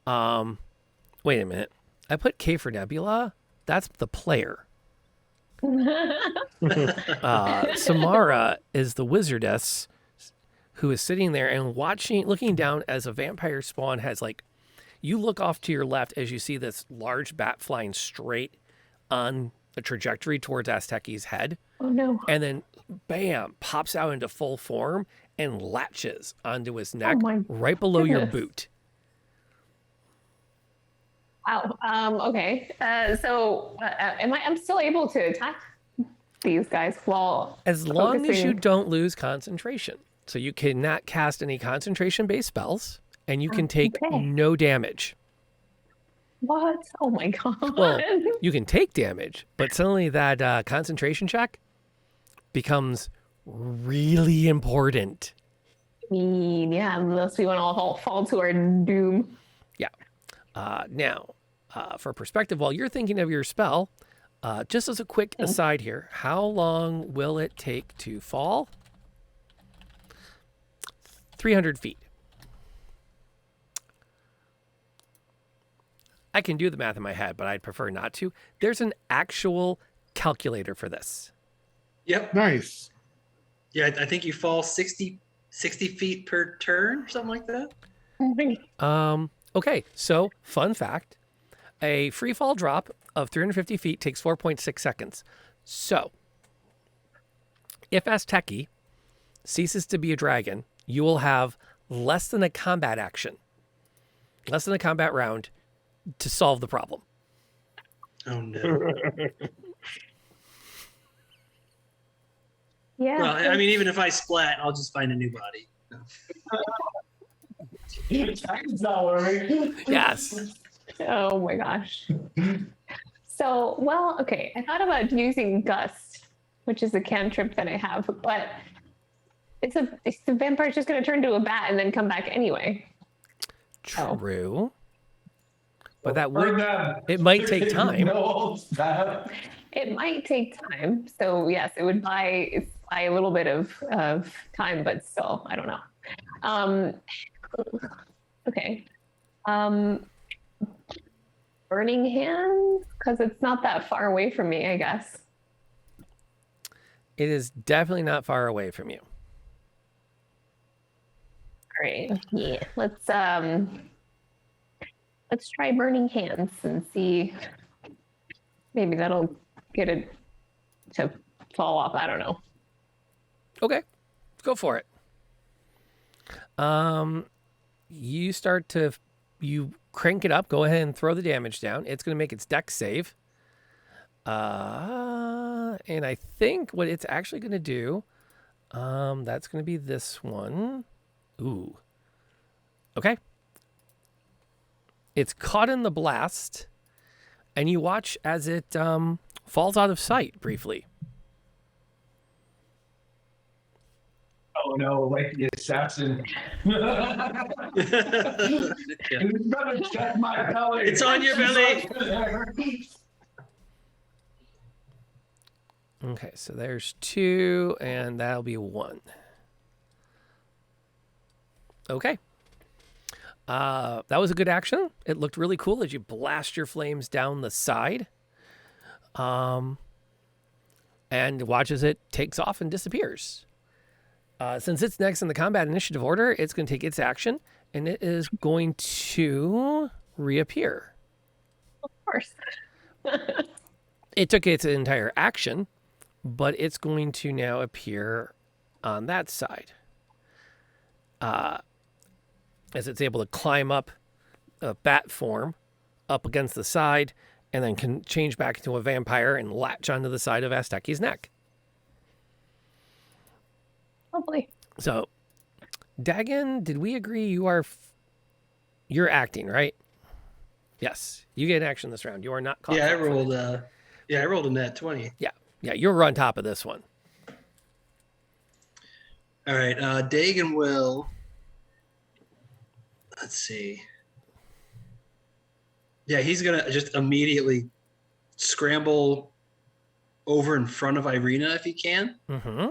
wait a minute. I put K for Knebula. That's the player. Samara is the wizardess who is sitting there and looking down as a vampire spawn has you look off to your left as you see this large bat flying straight on a trajectory towards Asteki's head. Oh no. And then bam, pops out into full form and latches onto his neck right below your boot. Wow. Okay. So I'm still able to attack these guys while as long as you focusing. don't lose concentration. So you cannot cast any concentration-based spells, and you can take no damage. What? Oh my god. Well, you can take damage, but suddenly that concentration check becomes really important. Yeah, unless we want to all fall to our doom. Yeah. Now, for perspective, while you're thinking of your spell, just as a quick aside here, how long will it take to fall? 300 feet. I can do the math in my head, but I'd prefer not to. There's an actual calculator for this. Yep. Nice. Yeah, I think you fall 60 feet per turn or something like that. Okay, so fun fact. A free fall drop of 350 feet takes 4.6 seconds. So, if Asteki ceases to be a dragon, you will have less than a combat action, less than a combat round to solve the problem. Oh no. Yeah. Well, I mean, even if I splat, I'll just find a new body. That's not worrying. Yes. Oh my gosh. So, well, okay. I thought about using Gust, which is a cantrip that I have, but the vampire's just going to turn to a bat and then come back anyway. True. But it might take time. It might take time. So yes, it would buy a little bit of time, but still, I don't know. Okay. Burning Hands, because it's not that far away from me, I guess. It is definitely not far away from you. All right. Yeah. Let's try Burning Hands and see. Maybe that'll get it to fall off. I don't know. Okay, go for it. You crank it up. Go ahead and throw the damage down. It's going to make its dex save. And I think what it's actually going to do, that's going to be this one. Ooh. Okay. It's caught in the blast, and you watch as it falls out of sight briefly. Oh no, like the assassin. Yeah. You better check my belly. It's on your belly. Okay, so there's 2, and that'll be 1. Okay. That was a good action. It looked really cool as you blast your flames down the side. And watch as it takes off and disappears. Since it's next in the combat initiative order, it's going to take its action and it is going to reappear. Of course. It took its entire action, but it's going to now appear on that side. As it's able to climb up a bat form up against the side, and then can change back into a vampire and latch onto the side of Asteki's neck. Lovely. So, Dagon, did we agree you're acting, right? Yes, you get action this round. You are not caught. Yeah, I flat-footed. rolled a nat 20. Yeah, you're on top of this one. All right, Dagon will. Let's see. Yeah, he's gonna just immediately scramble over in front of Irina if he can. Mm-hmm.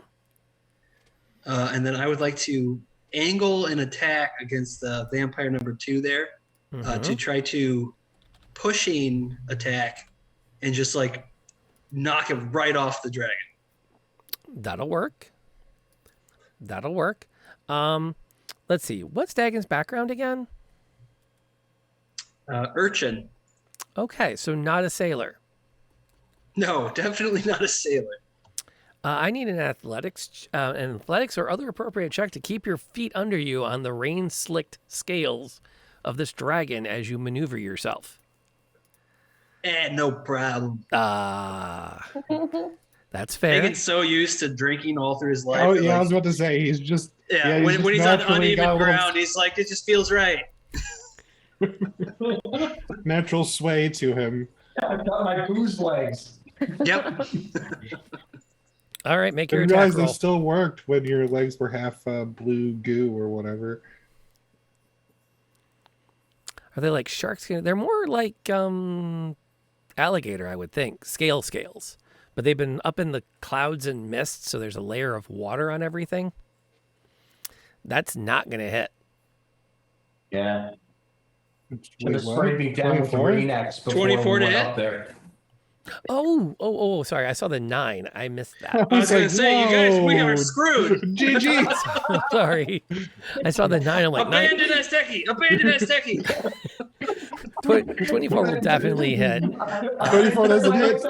And then I would like to angle an attack against the vampire number 2 there to try to pushing attack and just like knock him right off the dragon. That'll work. Let's see. What's Dagon's background again? Urchin. Okay, so not a sailor. No, definitely not a sailor. I need an athletics or other appropriate check to keep your feet under you on the rain-slicked scales of this dragon as you maneuver yourself. No problem. That's fair. Dagon's so used to drinking all through his life. Oh that, yeah, I like, was about to say he's just yeah, he's when just he's on naturally got uneven a little ground, he's like, it just feels right. natural sway to him. I've got my booze legs. Yep. All right, make I your didn't attack realize roll. they still worked when your legs were half blue goo or whatever. Are they like shark skin? They're more like alligator, I would think. Scales. But they've been up in the clouds and mists, so there's a layer of water on everything. That's not going to hit. Yeah. Should have Wait, what? sprayed me down with 24? Rain-X before 24 we to went hit? up there. Oh, sorry. I saw the 9. I missed that. I was going to say, you guys, we are whoa. screwed. GG. Sorry. I saw the 9. I'm like, 9. Abandon Asteki. Abandon Asteki. 24 will definitely hit. 24 doesn't hit.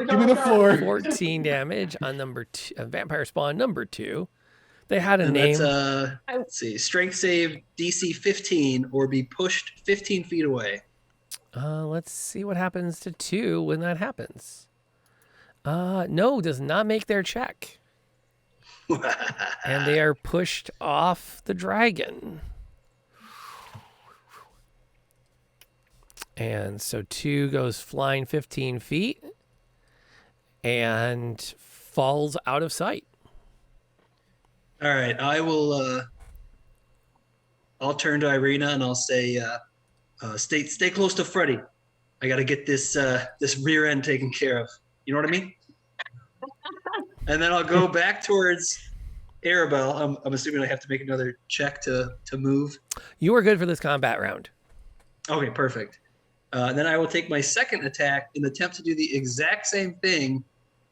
Give me the floor. 14 damage on number 2, vampire spawn number 2. They had a And name. that's, let's see, strength save DC 15 or be pushed 15 feet away. Let's see what happens to 2 when that happens. No, does not make their check. And they are pushed off the dragon. And so 2 goes flying 15 feet and falls out of sight. All right, I will. I'll turn to Irina and I'll say, "Stay close to Freddy. I got to get this rear end taken care of. You know what I mean?" And then I'll go back towards Arabelle. I'm assuming I have to make another check to move. You are good for this combat round. Okay, perfect. Then I will take my second attack and attempt to do the exact same thing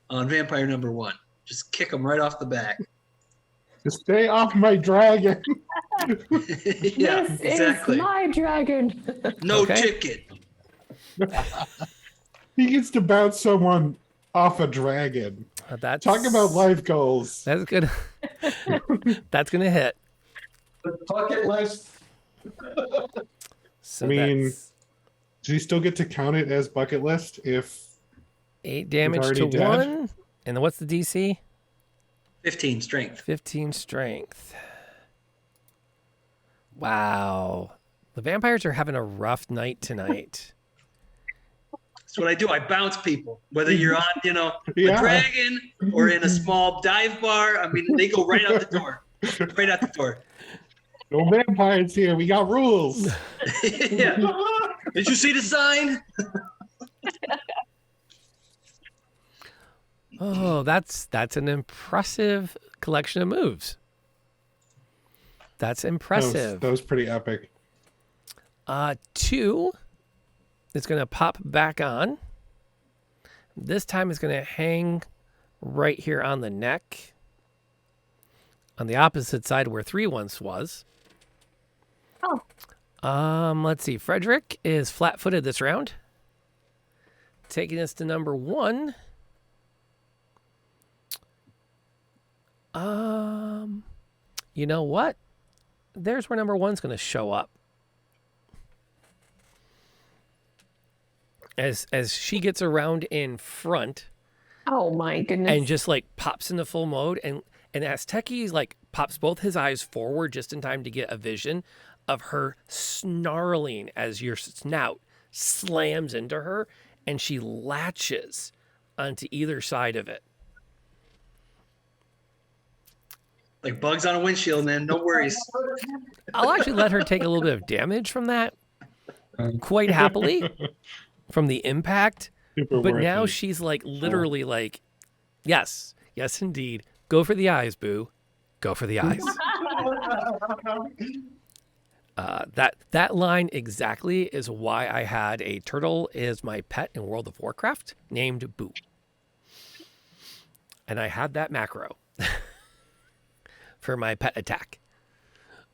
on vampire number 1. Just kick him right off the back. Stay off my dragon. Yeah, This exactly. is my dragon. No Okay. chicken. He gets to bounce someone off a dragon. That's Talk about life goals. That's good. That's gonna hit. The bucket list. So I mean, that's Do you still get to count it as bucket list if 8 damage to already dead? 1. And then what's the DC? 15 strength. 15 strength. Wow. The vampires are having a rough night tonight. That's what I do. I bounce people. Whether you're on, a Yeah. dragon or in a small dive bar. I mean, they go right out the door. Right out the door. no vampires here? We got rules. Yeah. Did you see the sign? Oh, that's an impressive collection of moves. That's impressive. That was pretty epic. 2 is going to pop back on. This time it's going to hang right here on the neck. On the opposite side where 3 once was. Oh. Let's see. Frederick is flat-footed this round. Taking us to number 1. You know what? There's where number 1's going to show up. As she gets around in front Oh my goodness. and just like pops into full mode, and Asteki like pops both his eyes forward just in time to get a vision of her snarling as your snout slams into her, and she latches onto either side of it. Like bugs on a windshield, man. No worries. I'll actually let her take a little bit of damage from that quite happily from the impact. Super But worth now it. she's like literally like, yes, indeed. Go for the eyes, boo. Go for the eyes. That line exactly is why I had a turtle as my pet in World of Warcraft named Boo. And I had that macro for my pet attack.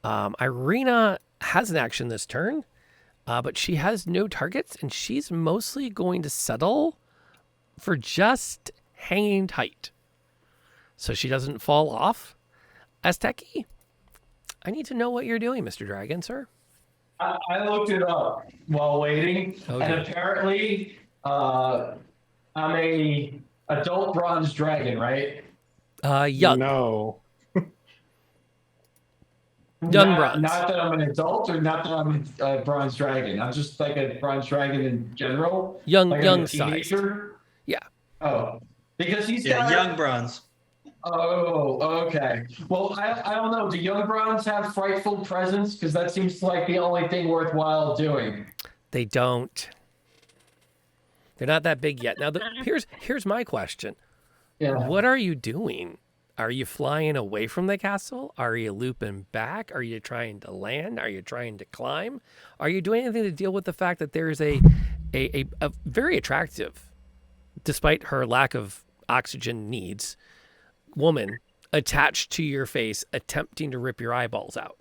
Irina has an action this turn, but she has no targets, and she's mostly going to settle for just hanging tight so she doesn't fall off. Asteki, I need to know what you're doing, Mr. Dragon, sir. I looked it up while waiting, Okay. and apparently, I'm a adult bronze dragon, right? Young. No. Young bronze. Not that I'm an adult, or not that I'm a bronze dragon. I'm just like a bronze dragon in general. Young like I'm a sized. teenager. Yeah. Oh, because he's Yeah, got young bronze. Oh, okay. Well, I don't know. Do young bronze have frightful presence? Because that seems like the only thing worthwhile doing. They don't. They're not that big yet. Now, here's my question. Yeah. What are you doing? Are you flying away from the castle? Are you looping back? Are you trying to land? Are you trying to climb? Are you doing anything to deal with the fact that there's a very attractive, despite her lack of oxygen needs, woman attached to your face attempting to rip your eyeballs out?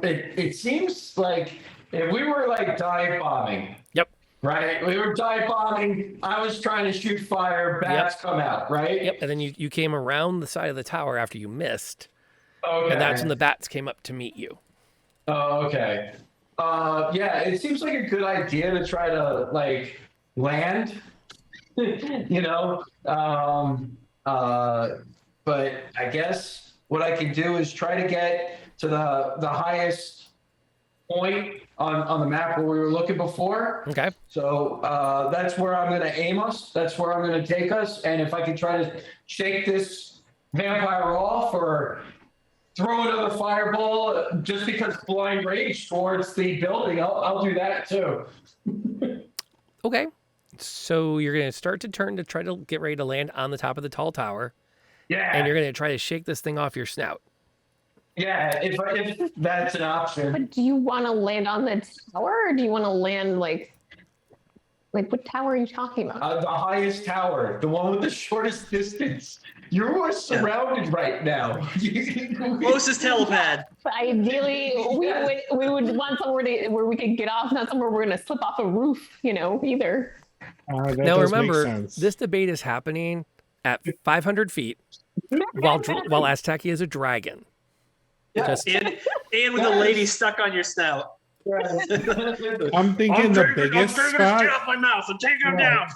It seems like if we were like dive bombing. Yep. Right? We were dive bombing. I was trying to shoot fire. Bats come out, right? Yep. And then you came around the side of the tower after you missed. Okay. And that's when the bats came up to meet you. Oh, okay. Yeah, it seems like a good idea to try to like land, you know. But I guess what I can do is try to get to the highest point on the map where we were looking before. Okay. So that's where I'm going to aim us. That's where I'm going to take us. And if I can try to shake this vampire off or throw another fireball just because blind rage towards the building, I'll do that too. Okay. So you're going to start to turn to try to get ready to land on the top of the tall tower. Yeah. And you're going to try to shake this thing off your snout. Yeah, if that's an option. But do you want to land on the tower, or do you want to land like what tower are you talking about? The highest tower, the one with the shortest distance. You're surrounded right now. Closest helipad. But ideally, we would want somewhere where we could get off, not somewhere we're going to slip off a roof, either. That Now does make remember, sense. this debate is happening at 500 feet while Asteki is a dragon. Yeah. Just- And with a lady stuck on your snout. I'm thinking the biggest I'm spot. off my mouth, so take him down.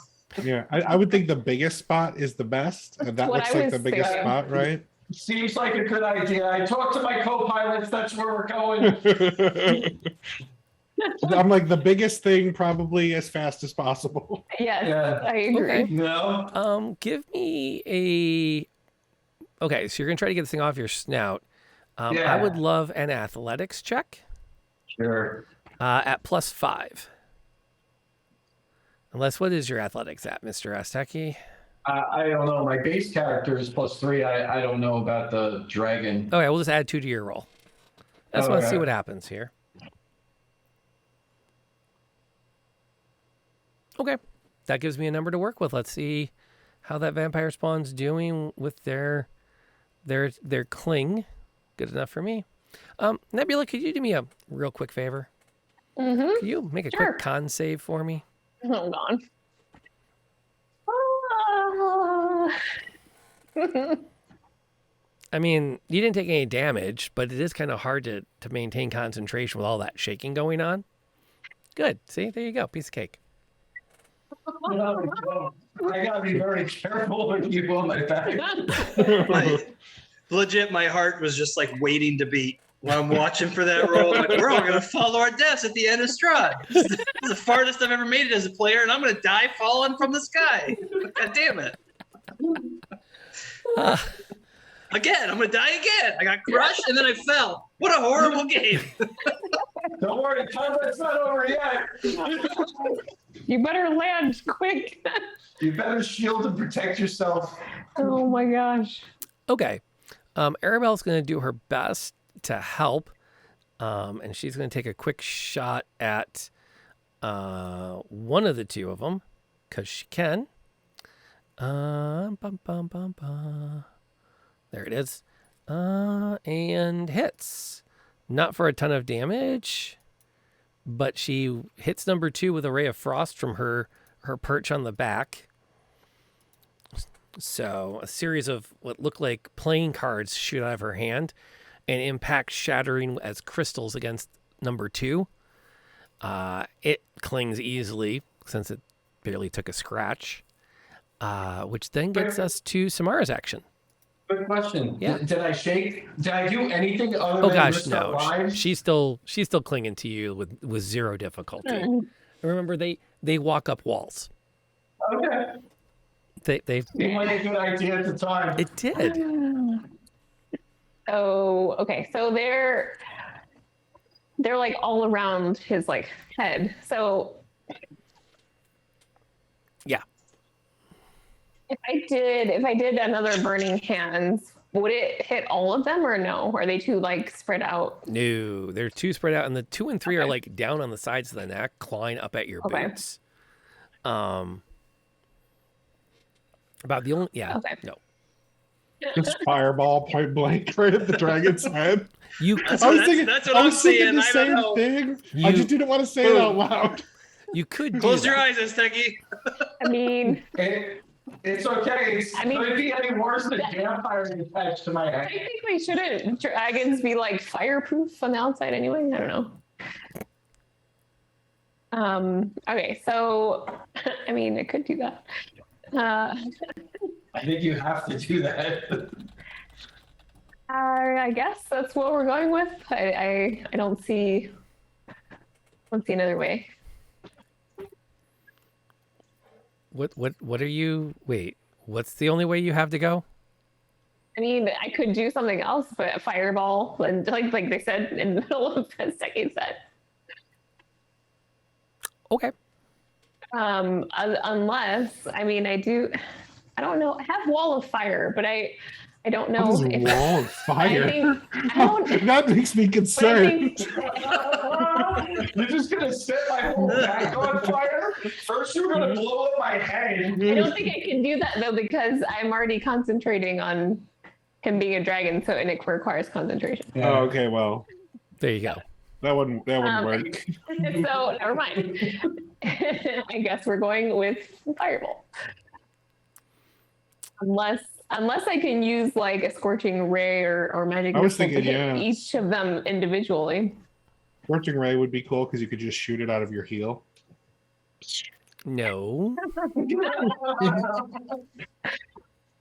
Yeah, I would think the biggest spot is the best. And that What looks I like the was biggest thinking. spot, right? Seems like a good idea. I talked to my co-pilots. That's where we're going. I'm like the biggest thing, probably as fast as possible. Yes, Yeah. I agree. Okay. No. Give me a. Okay, so you're gonna try to get this thing off your snout. I Yeah. would love an athletics check Sure. at +5. Unless, what is your athletics at, Mr. Asteki? I don't know. My base character is +3. I don't know about the dragon. Okay, we'll just add 2 to your roll. I just want to see Okay. what happens here. Okay, that gives me a number to work with. Let's see how that vampire spawn's doing with their cling. Good enough for me. Nebula, could you do me a real quick favor? Mm-hmm. Could you make a Sure. quick con save for me? Hold on. I mean, you didn't take any damage, but it is kind of hard to maintain concentration with all that shaking going on. Good. See, there you go. Piece of cake. I gotta be very careful when you on my back. Legit, my heart was just like waiting to beat while I'm watching for that roll. Like, we're all gonna follow our deaths at the end of Strahd. This is the farthest I've ever made it as a player, and I'm gonna die falling from the sky. God damn it! Again, I'm gonna die again. I got crushed and then I fell. What a horrible game! Don't worry, combat's not over yet. You better land quick. You better shield and protect yourself. Oh my gosh. Okay. Arabella's going to do her best to help, and she's going to take a quick shot at one of the two of them, because she can. There it is. And hits. Not for a ton of damage, but she hits number 2 with a ray of frost from her perch on the back. So a series of what look like playing cards shoot out of her hand and impact, shattering as crystals against number 2. It clings easily since it barely took a scratch, which then gets us to Samara's action. Good question. Yeah. Did I shake? Did I do anything other Oh than gosh, risk our no. lives? She's still clinging to you with 0 difficulty. Remember, they walk up walls. Okay. They Seemed like a good idea at the time. It did. Oh, okay. So they're like all around his like head. So Yeah. if I did another burning hands, would it hit all of them or no? Are they too like spread out? No, they're 2 spread out, and the 2 and 3 are like down on the sides of the neck, clawing up at your Okay. boots. About the only Okay. no. Just fireball point blank right at the dragon's head. You That's I was what, thinking, that's what I I'm was thinking seeing. the I same don't know. thing. You- I just didn't want to say it out loud. you could do Close your that. eyes, Azteki. I mean, It's okay. I mean- Could it be any worse than vampire attached to my head? technically, shouldn't dragons be like fireproof on the outside anyway? I don't know. Okay, so I mean, it could do that. I think you have to do that. I guess that's what we're going with. I don't see another way. What are you? Wait, what's the only way you have to go? I mean, I could do something else, but a fireball, and like they said in the middle of the second set. Okay. Unless, I mean, I don't know. I have wall of fire, but I don't know What is a if wall of I fire? think I don't. That makes me But I concerned. think, You're just gonna set my whole back on fire? First you're gonna blow up my head. I don't think I can do that though because I'm already concentrating on him being a dragon, so and it requires concentration. Oh, okay, well, There you go. that wouldn't work. So never mind. I guess we're going with fireball. Unless I can use like a scorching ray or magic I was missile to thinking, hit yeah. each of them individually. Scorching ray would be cool because you could just shoot it out of your heel. No.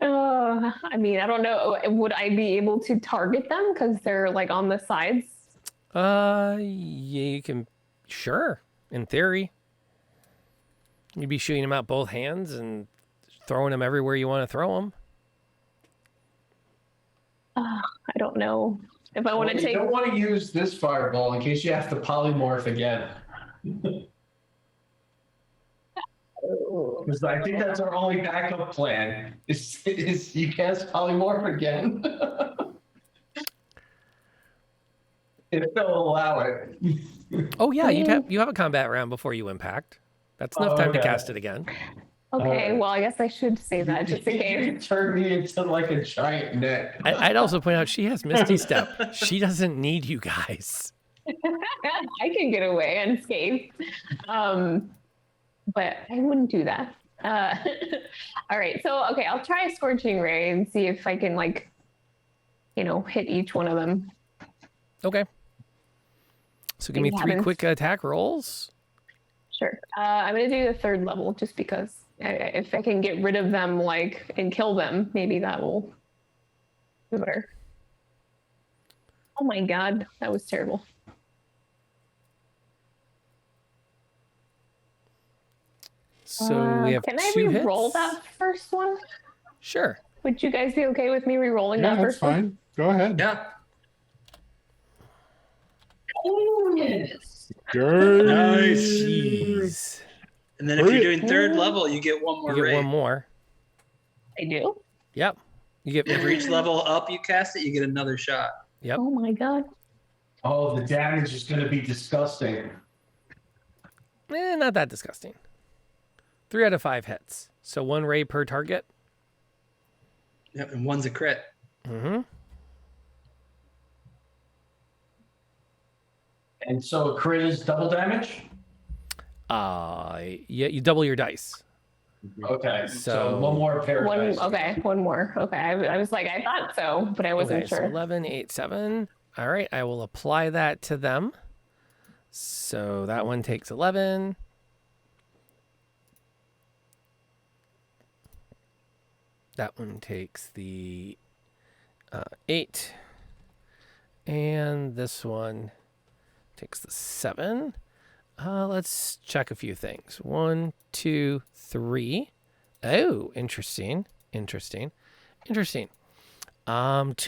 I mean, I don't know. Would I be able to target them because they're like on the sides? Yeah, you can. Sure, in theory, you'd be shooting them out both hands and throwing them everywhere you want to throw them. I don't know if I want to You take. don't want to use this fireball in case you have to polymorph again. Because I think that's our only backup plan. Is you can't polymorph again. If they'll allow it. Oh yeah, you have a combat round before you impact. That's enough time to Okay. cast it again. Okay, well, I guess I should say that just in You case. turned me into like a giant net. I'd also point out she has Misty Step. She doesn't need you guys. I can get away unscathed. But I wouldn't do that. All right, so okay, I'll try a scorching ray and see if I can like, hit each one of them. Okay. So give me Things 3 happen. quick attack rolls. Sure. I'm gonna do the 3rd level just because if I can get rid of them and kill them, maybe that will do better. Oh my god, that was terrible. So we have Can I 2 re-roll hits. that first one? Sure. Would you guys be okay with me re-rolling Yeah, that that's first one? fine. Go ahead. Yeah. Yes. Nice. Jeez. And then if you're doing 3rd level, you get one more You get ray. one more. I do? Yep. You get And for each level up you cast it, you get another shot. Yep. Oh my god. Oh, the damage is going to be disgusting. Not that disgusting. 3 out of 5 hits. So 1 ray per target. Yep, and one's a crit. Mm-hmm. And so a crit is double damage? Yeah, you double your dice. Okay, So- so one more pair of dice. One more. Okay, I was like, I thought so, but I wasn't Okay, so sure. 11, 8, 7. All right, I will apply that to them. So that one takes 11. That one takes the 8. And this one takes the 7. Let's check a few things. 1, 2, 3. Oh, interesting. 2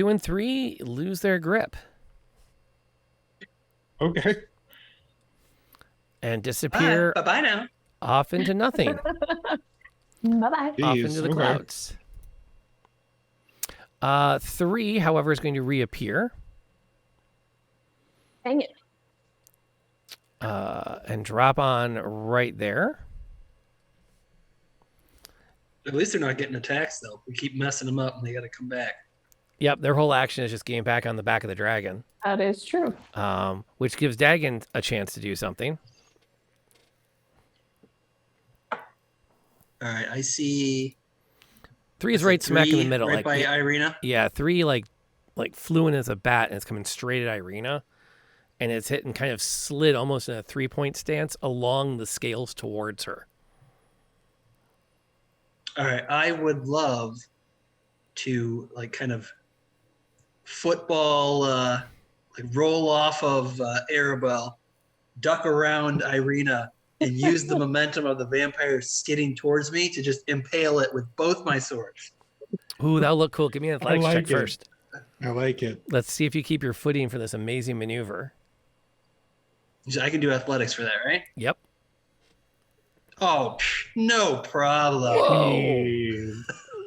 and 3 lose their grip Okay. and disappear Bye-bye now. off into nothing, Bye-bye. off Jeez, into the okay. clouds. 3, however, is going to reappear Dang it. and drop on right there. At least they're not getting attacks though. We keep messing them up and they gotta come back. Yep, their whole action is just getting back on the back of the dragon, That is true. which gives Dagon a chance to do something. All right, I see 3 is right smack in the 3 middle. right by the- Irina. Yeah, 3 like flew in as a bat and it's coming straight at Irina. And it's hit and kind of slid almost in a 3-point stance along the scales towards her. All right, I would love to kind of football, roll off of Arabelle, duck around Irina, and use the momentum of the vampire skidding towards me to just impale it with both my swords. Ooh, that'll look cool. Give me an athletics like check it. first. I like it. Let's see if you keep your footing for this amazing maneuver. I can do athletics for that, right? Yep. Oh, no problem. Whoa. Hey.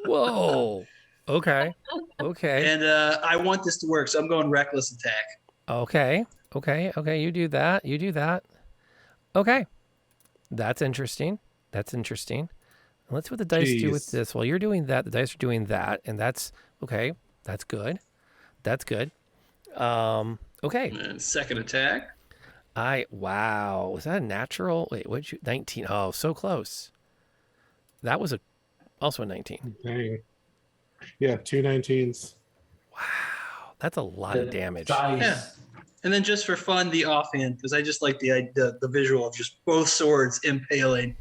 Whoa. Okay. And I want this to work, so I'm going reckless attack. Okay. You do that. Okay. That's interesting. Let's see what the dice do with Jeez. this. While you're doing that, the dice are doing that, and that's okay. That's good. Okay. And second attack. Wow. Was that a natural? Wait, what did you 19? Oh, so close. That was also a 19. Dang. Yeah, 2 19s. Wow. That's a lot of damage. Dice. Yeah. And then just for fun, the offhand, because I just like the visual of just both swords impaling.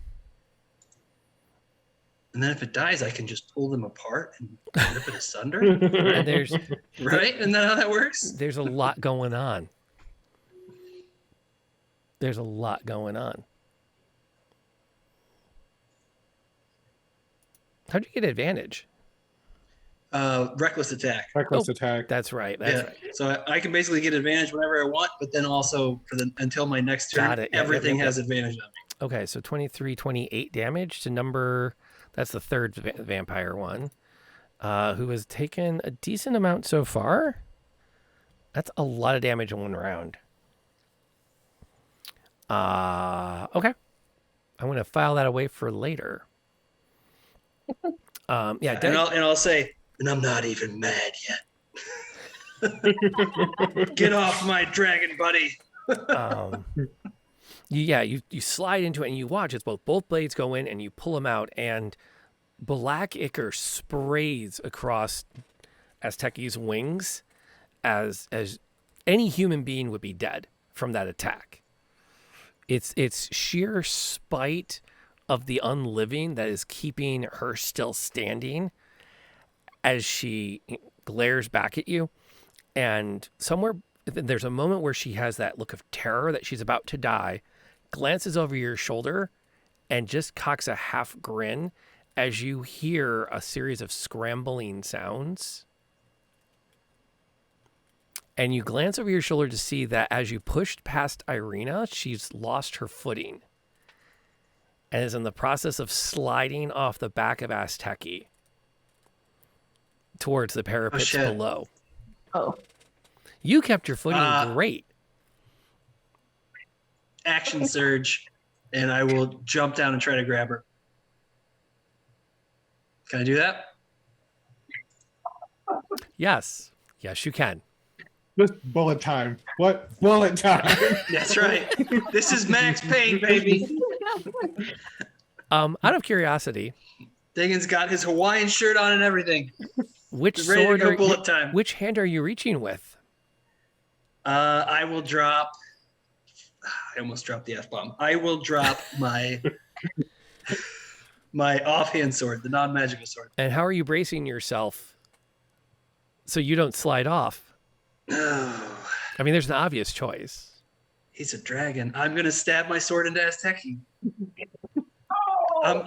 And then if it dies, I can just pull them apart and rip it asunder. And there's Right? Isn't that how that works? there's a lot going on. How'd you get advantage? Reckless attack. Reckless attack. That's right. So I can basically get advantage whenever I want, but then also until my next turn, Got it. Yeah, everything yep. has advantage on me. Okay, so 23, 28 damage to number. That's the third vampire one, who has taken a decent amount so far. That's a lot of damage in one round. Okay. I'm going to file that away for later. Yeah, and I'll say, and I'm not even mad yet. Get off my dragon, buddy. you slide into it and you watch as both blades go in and you pull them out, and black ichor sprays across Azteki's wings as any human being would be dead from that attack. It's sheer spite of the unliving that is keeping her still standing as she glares back at you. And somewhere there's a moment where she has that look of terror that she's about to die, glances over your shoulder, and just cocks a half grin as you hear a series of scrambling sounds. And you glance over your shoulder to see that as you pushed past Irina, she's lost her footing and is in the process of sliding off the back of Azteki towards the parapets below. Oh. You kept your footing great. Action surge, and I will jump down and try to grab her. Can I do that? Yes, you can. Just bullet time. What? Bullet time. That's right. This is max pain, baby. Out of curiosity, Dagan's got his Hawaiian shirt on and everything. Which He's ready to sword go bullet time. Which hand are you reaching with? I will drop. I almost dropped the F-bomb. I will drop my offhand sword, the non-magical sword. And how are you bracing yourself so you don't slide off? I mean, there's an obvious choice. He's a dragon. I'm gonna stab my sword into Azteki. I'm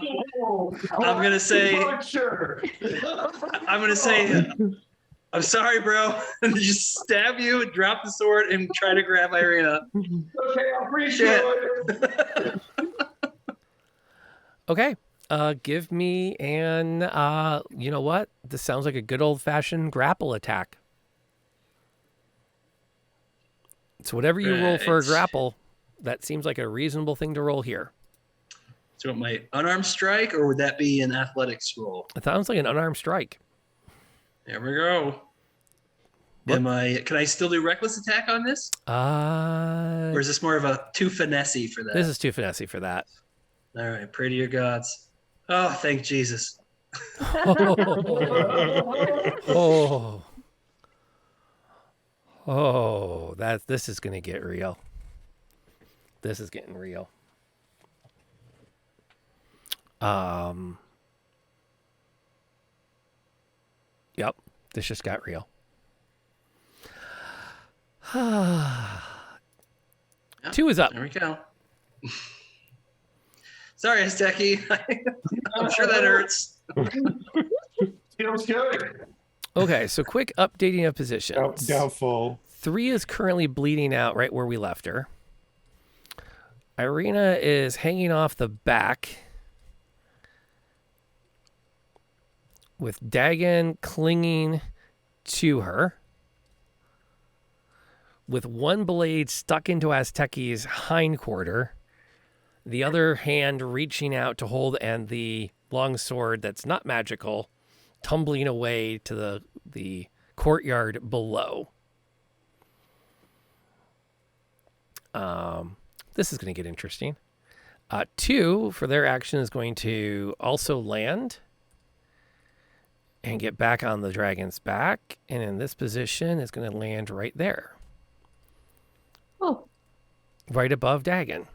gonna say. I'm gonna say. I'm sorry, bro. Just stab you, drop the sword, and try to grab Irina. Okay, I appreciate it. Okay. Give me an, you know what? This sounds like a good old-fashioned grapple attack. So whatever you roll for a grapple, that seems like a reasonable thing to roll here. So my unarmed strike, or would that be an athletics roll? It sounds like an unarmed strike. There we go. Can I still do reckless attack on this? Or is this more of a too finessey for that? This is too finessey for that. All right, pray to your gods. Oh, thank Jesus. This is gonna get real. This is getting real. Yep, this just got real. Two is up. There we go. Sorry, Azteki. I'm sure that hurts. Feels good. Okay, so quick updating of positions. Doubtful. 3 is currently bleeding out right where we left her. Irina is hanging off the back with Dagon clinging to her, with one blade stuck into Azteki's hindquarter, the other hand reaching out to hold, and the longsword that's not magical tumbling away to the courtyard below. This is going to get interesting. 2, for their action, is going to also land and get back on the dragon's back. And in this position, is going to land right there. Oh. Right above Dagon.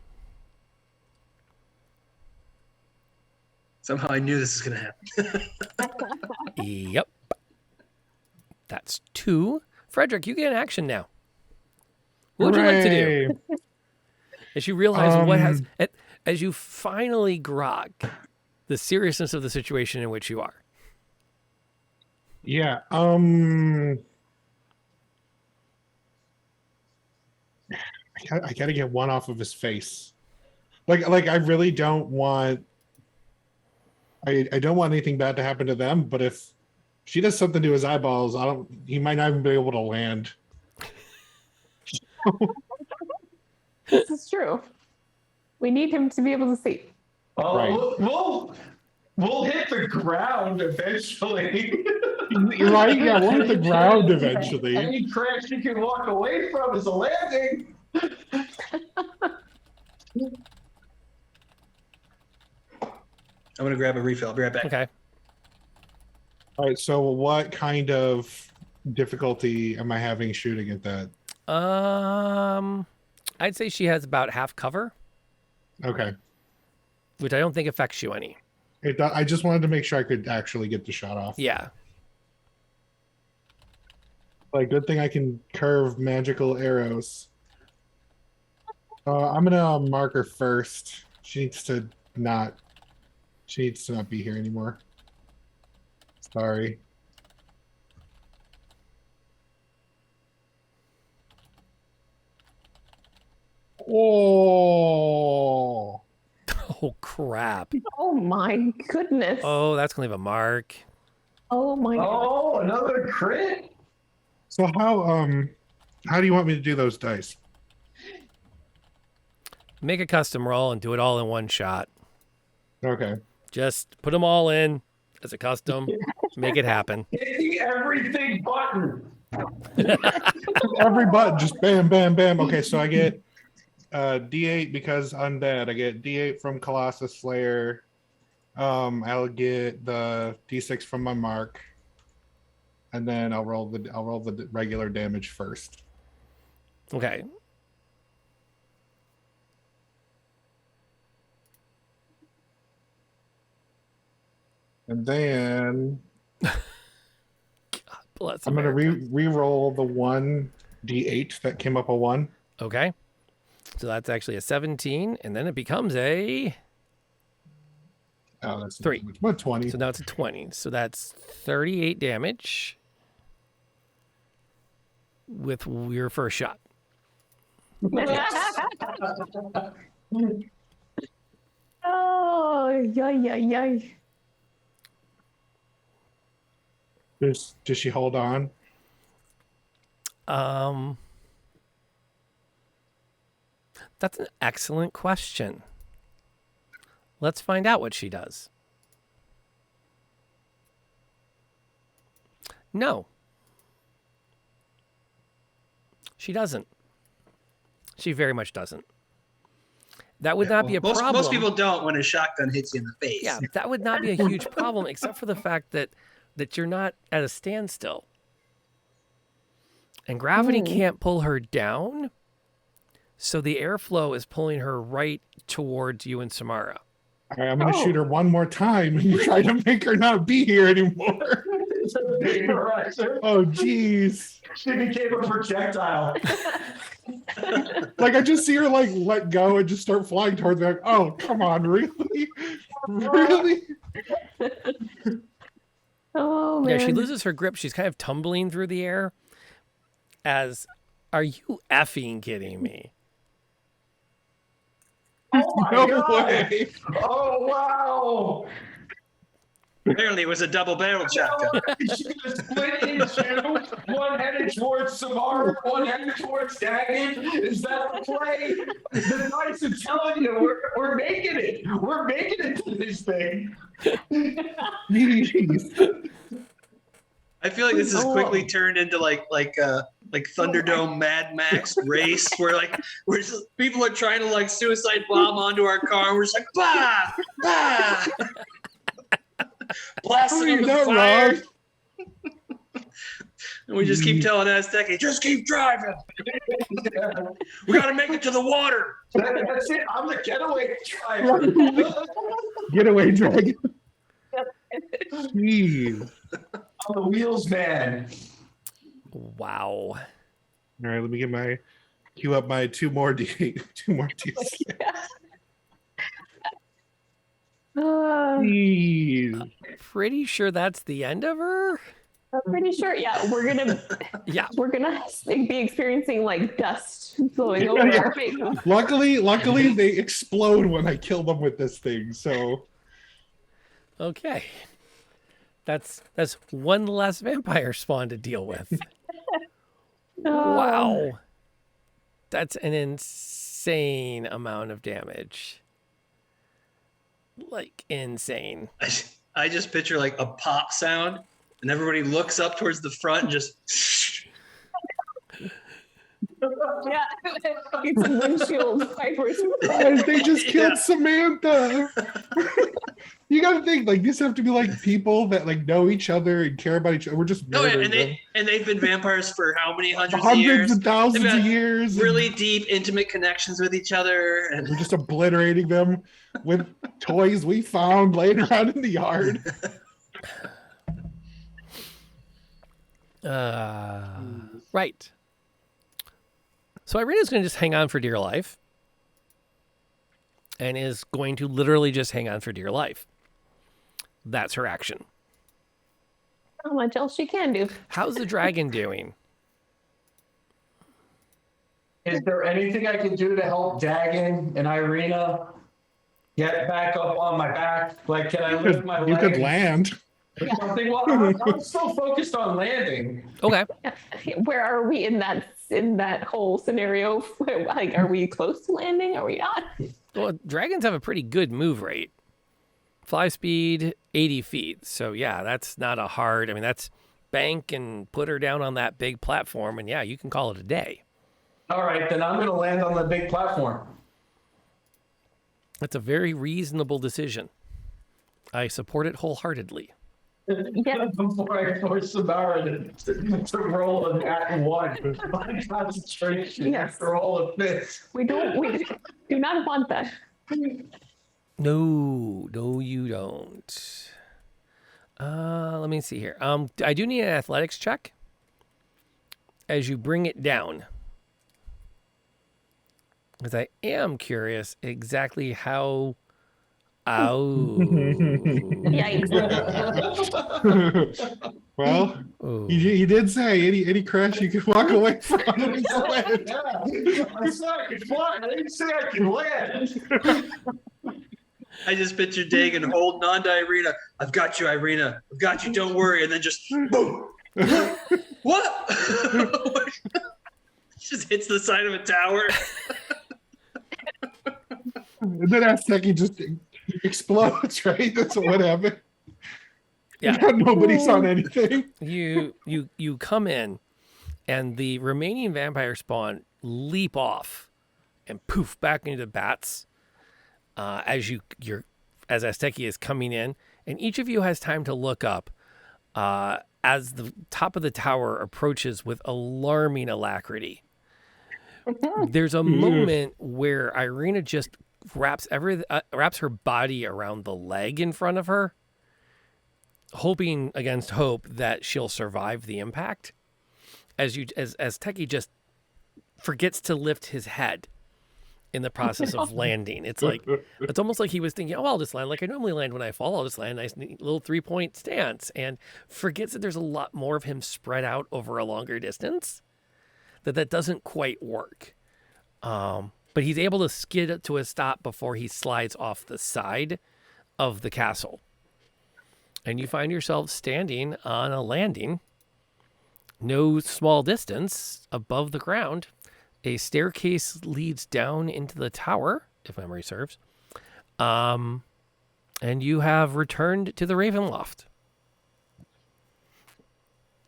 Somehow I knew this was going to happen. Yep. That's 2. Frederick, you get an action now. What would you like to do? As you realize as you finally grok the seriousness of the situation in which you are. Yeah. I gotta get one off of his face. Like I really don't want. I don't want anything bad to happen to them. But if she does something to his eyeballs, he might not even be able to land. This is true. We need him to be able to see. Oh, Right. we'll We'll hit the ground eventually. You're right. Yeah, we'll hit the ground eventually. Any crash you can walk away from is a landing. I'm gonna grab a refill. I'll be right back. Okay. All right. So, what kind of difficulty am I having shooting at that? I'd say she has about half cover, Okay. which I don't think affects you any. I just wanted to make sure I could actually get the shot off. Yeah. Like, good thing I can curve magical arrows. I'm gonna mark her first. She needs to not be here anymore. Sorry. Oh. Oh crap. Oh my goodness. Oh, that's gonna leave a mark. Oh my god. Oh, another crit. So how do you want me to do those dice? Make a custom roll and do it all in one shot. Okay. Just put them all in as a custom. Make it happen. Hit the everything button. Every button, just bam, bam, bam. Okay, so I get D8 because undead. I get D8 from Colossus Slayer. I'll get the D6 from my mark, and then I'll roll the regular damage first. Okay. And then Bless I'm gonna America. re-roll the one D8 that came up a 1. Okay. So that's actually a 17, and then it becomes a... Oh, that's 3. What 20? So now it's a 20. So that's 38 damage with your first shot. Oh, yay. Does she hold on? That's an excellent question. Let's find out what she does. No. She doesn't. She very much doesn't. That would not be a problem. Most people don't when a shotgun hits you in the face. Yeah, that would not be a huge problem, except for the fact that you're not at a standstill. And gravity can't pull her down, so the airflow is pulling her right towards you and Samara. All right, I'm gonna shoot her one more time and try to make her not be here anymore. Oh, jeez. She became a projectile. Like, I just see her like let go and just start flying towards me. Like, oh, come on, really? Really? Oh man. Yeah, she loses her grip. She's kind of tumbling through the air as, are you effing kidding me? Oh my No God. way. Oh wow. Apparently, it was a double-barreled shotgun. She's gonna split in two. One headed towards Samara, one headed towards Daggett. Is that the play? The dice are telling you we're making it. We're making it to this thing. Jeez. I feel like this has quickly turned into like Thunderdome Mad Max race, where people are trying to like suicide bomb onto our car. And we're just like bah, bah, blasting them with Not fire. wrong. And we just keep telling Azteki, just keep driving. We gotta make it to the water. That's it. I'm the getaway driver. Getaway dragon. Jeez. I'm the wheels man. Wow. All right, let me queue up my two more D6. Jeez. Pretty sure that's the end of her? I'm pretty sure. Yeah, we're gonna be experiencing like dust blowing over our faces. Luckily, they explode when I kill them with this thing. So Okay. That's one less vampire spawn to deal with. Wow. That's an insane amount of damage. like insane. I just picture like a pop sound, and everybody looks up towards the front and just. Yeah, it's windshield wipers. Guys, they just killed Yeah. Samantha. You gotta think, like, these have to be like people that like know each other and care about each other. We're just Oh, yeah, murdering them. and they've been vampires for how many hundreds of Hundreds years? of thousands They've of got years. and Really deep, intimate connections with each other, and We're just obliterating them with toys we found laying around in the yard. Right. So Irina's going to just hang on for dear life. And is going to literally just hang on for dear life. That's her action. How much else she can do? How's the dragon doing? Is there anything I can do to help Dagon and Irina get back up on my back? Like, can I lift my You leg? could land. or something? Well, I'm still focused on landing. Okay. Where are we in that whole scenario? Like, are we close to landing? Are we not? Well, dragons have a pretty good move rate. Fly speed, 80 feet. So, yeah, that's not a hard... I mean, that's bank and put her down on that big platform, and, yeah, you can call it a day. All right, then I'm going to land on the big platform. That's a very reasonable decision. I support it wholeheartedly. Yeah. Before I force Samara to roll a nat 1. My concentration Yes. after all of this. We do not want that. No, you don't. Let me see here. I do need an athletics check as you bring it down. Because I am curious exactly how... Oh. Yikes. Well, Oh. he did say any crash you could walk away from. Is land. I said I could fly. I didn't say I could land. I just picture Dagon holding on to Irina. I've got you, Irina. I've got you. Don't worry. And then just boom. What? Just hits the side of a tower. And then Azteki just explodes, right? That's what happened. Yeah. Nobody saw anything. You come in, and the remaining vampire spawn leap off and poof back into the bats as Azteki is coming in, and each of you has time to look up as the top of the tower approaches with alarming alacrity. There's a moment where Irina just wraps her body around the leg in front of her, hoping against hope that she'll survive the impact. As Teki just forgets to lift his head in the process of landing. It's almost like he was thinking, oh, I'll just land like I normally land when I fall. I'll just land a nice little 3-point stance, and forgets that there's a lot more of him spread out over a longer distance. That doesn't quite work. But he's able to skid to a stop before he slides off the side of the castle. And you find yourself standing on a landing, no small distance above the ground. A staircase leads down into the tower, if memory serves. And you have returned to the Ravenloft.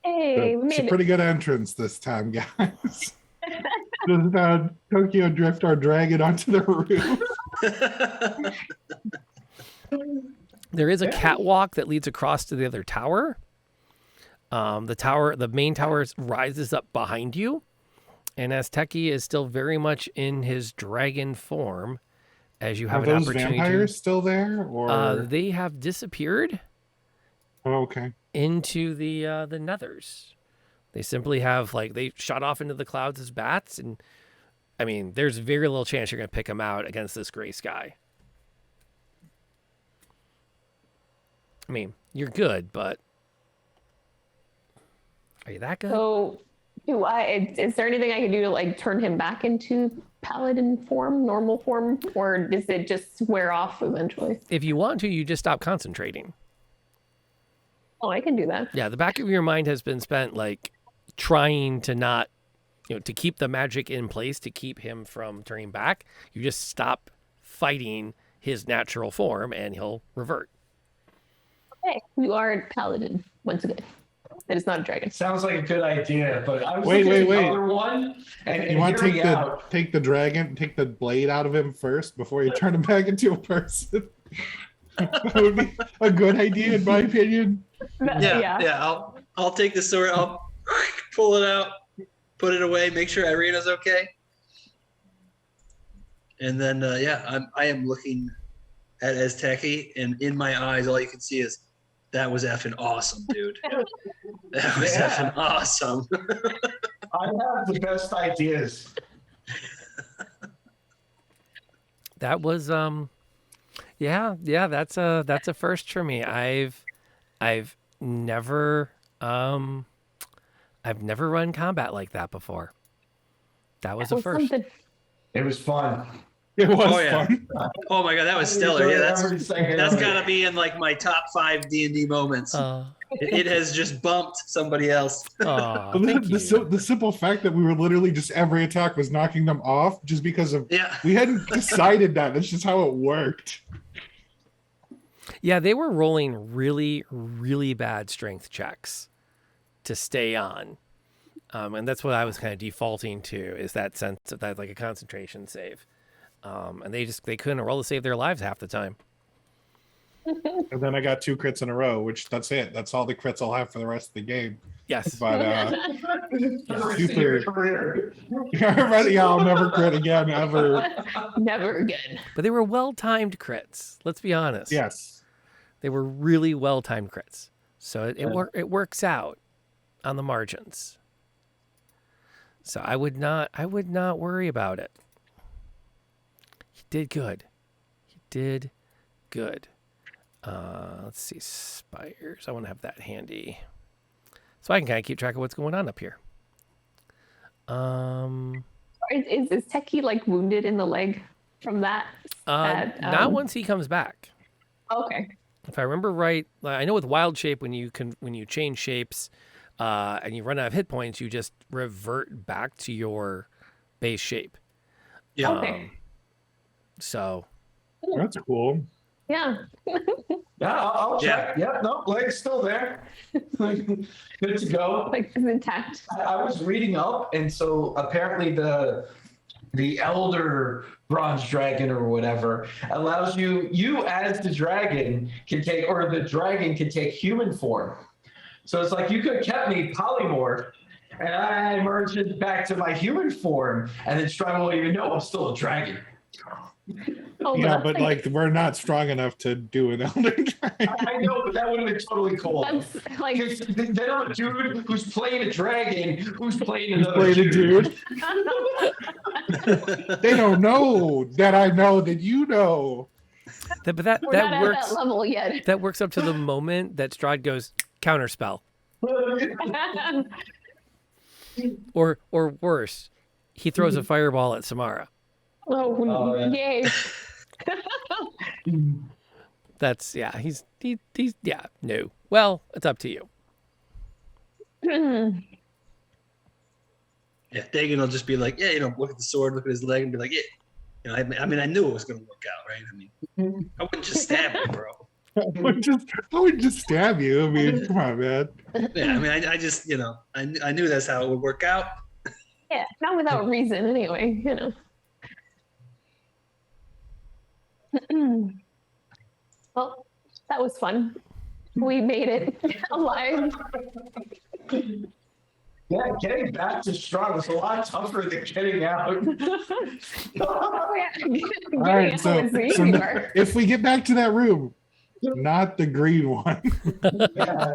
Hey, we It's a made pretty good entrance this time, guys. Just Tokyo drift our dragon onto the roof. There is a catwalk that leads across to the other tower. The main tower rises up behind you. And Azteki is still very much in his dragon form, as you have Are an those opportunity. vampires still there, or They have disappeared oh, okay? into the nethers. They simply have they shot off into the clouds as bats, and I mean, there's very little chance you're going to pick them out against this gray sky. I mean, you're good, but are you that good? So, is there anything I can do to turn him back into paladin form, normal form, or does it just wear off eventually? If you want to, you just stop concentrating. Oh, I can do that. Yeah, the back of your mind has been spent trying to not, to keep the magic in place to keep him from turning back. You just stop fighting his natural form, and he'll revert. Okay, you are a paladin once again. That is not a dragon. Sounds like a good idea, but I was Wait, looking wait, at wait. the other one, and You want to hear me out. take the dragon, take the blade out of him first before you turn him back into a person. That would be a good idea, in my opinion. Yeah. I'll take the sword. I'll pull it out, put it away, make sure Irina's okay, and then I am looking at Azteki, and in my eyes, all you can see is that was effing awesome, dude. That was effing awesome. I have the best ideas. That was that's a first for me. I've never run combat like that before. That was a first. Something. It was fun. It was fun. fun. Oh my god, that was stellar. Yeah, that's that's gotta be in like my top 5 D&D moments. It has just bumped somebody else. The simple fact that we were literally just every attack was knocking them off just because of we hadn't decided that. That's just how it worked. Yeah, they were rolling really, really bad strength checks to stay on. And that's what I was kind of defaulting to, is that sense of that, like a concentration save. And they couldn't roll to save their lives half the time. And then I got 2 crits in a row, which that's it. That's all the crits I'll have for the rest of the game. Yes. But super. I'll never crit again, ever. Never again. But they were well-timed crits. Let's be honest. Yes. They were really well-timed crits. So it works out on the margins. So I would not worry about it. He did good. Let's see, spires. I want to have that handy, so I can kind of keep track of what's going on up here. Is Teki like wounded in the leg from that? Not once he comes back. Okay. If I remember right, I know with wild shape, when you change shapes, and you run out of hit points, you just revert back to your base shape. Yeah. Okay. So That's cool. Yeah. Yeah, I'll check. Yeah, no, leg's still there. Good to go. Like it's intact. I was reading up, and so apparently the elder bronze dragon or whatever allows you as the dragon can take, or the dragon can take human form. So it's like you could have kept me polymorph, and I merged it back to my human form, and then Strahd won't even know I'm still a dragon. Oh, Yeah, but like we're not strong enough to do an elder dragon. I know, but that would have been totally cool. that's like Then I'm a dude who's playing a dragon, who's playing another Played a dude. They don't know that I know that you know. but that we're not works. at that level yet. That works up to the moment that Strahd goes counterspell, or worse, he throws a fireball at Samara. Oh, yeah. yay. That's he's no. Well, it's up to you. Yeah, Dagan will just be like, look at the sword, look at his leg, and be like, I knew it was going to work out, right? I mean, I wouldn't just stab you, bro. I would just stab you. I mean, come on, man. Yeah, I mean, I just, I knew that's how it would work out. Yeah, not without reason anyway, Well, that was fun. We made it alive. Yeah, getting back to Strahd was a lot tougher than getting out. Oh, yeah. All right, so Part. if we get back to that room, not the green one. Yeah,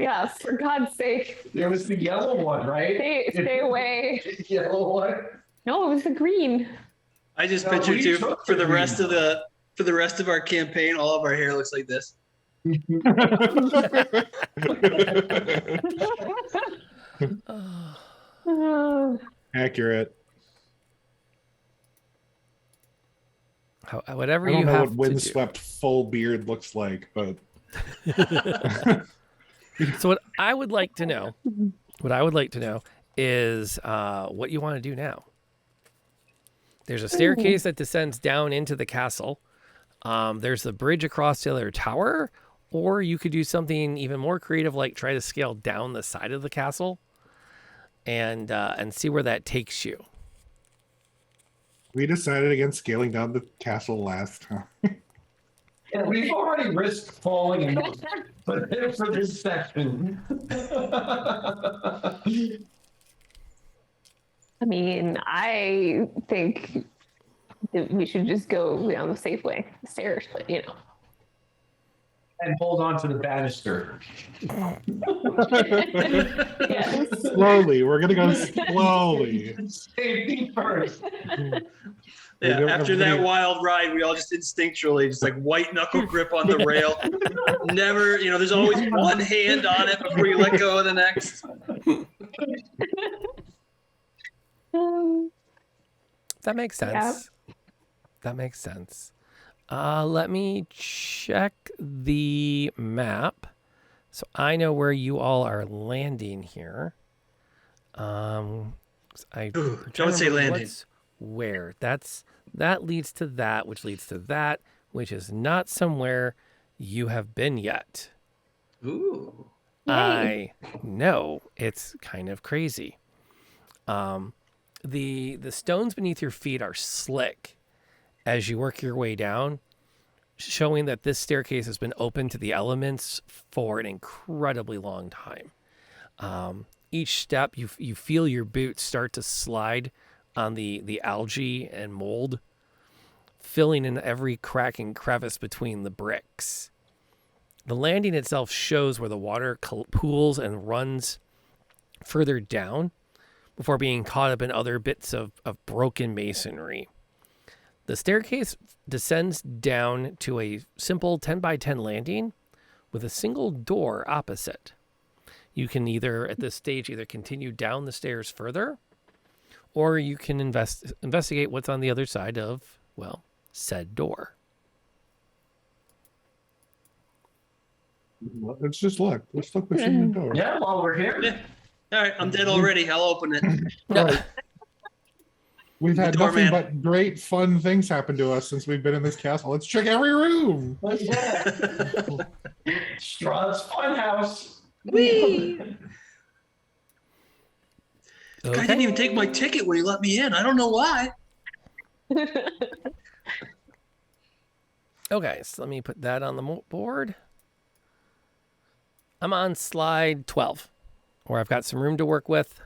Yeah, for God's sake, there was the yellow one, right? stay away. Yellow one. No, it was the green. I just No, pictured we too took for the the rest of our campaign, all of our hair looks like this. Accurate. Whatever I don't you know have what to do. windswept full beard looks like, but So what I would like to know is what you want to do now. There's a staircase that descends down into the castle. There's the bridge across the other tower, or you could do something even more creative, like try to scale down the side of the castle and see where that takes you. We decided against scaling down the castle last time. Yeah, we've already risked falling enough for this section. I mean, I think that we should just go down the safe way, the stairs, but you know. And hold on to the banister. Yes. Slowly. We're going to go slowly. Safety first. Yeah, after that wild ride, we all just instinctually just like white knuckle grip on the rail. Never, there's always one hand on it before you let go of the next. That makes sense. Yeah. That makes sense. Let me check the map so I know where you all are landing here. Don't say landing. Where? That leads to that, which leads to that, which is not somewhere you have been yet. Ooh. I know, it's kind of crazy. The stones beneath your feet are slick as you work your way down, showing that this staircase has been open to the elements for an incredibly long time. Each step, you feel your boots start to slide on the algae and mold, filling in every crack and crevice between the bricks. The landing itself shows where the water pools and runs further down before being caught up in other bits of broken masonry. The staircase descends down to a simple 10 by 10 landing with a single door opposite. You can at this stage, continue down the stairs further, or you can investigate what's on the other side of, said door. Let's just look. Let's look what's in the door. Yeah, while we're here. Yeah. All right, I'm dead already. I'll open it. All right. We've had Doorman. nothing but great fun things happen to us since we've been in this castle. Let's check every room. Strahd's Funhouse. Whee! Okay. Guy didn't even take my ticket when he let me in. I don't know why. Okay, so let me put that on the board. I'm on slide 12, where I've got some room to work with.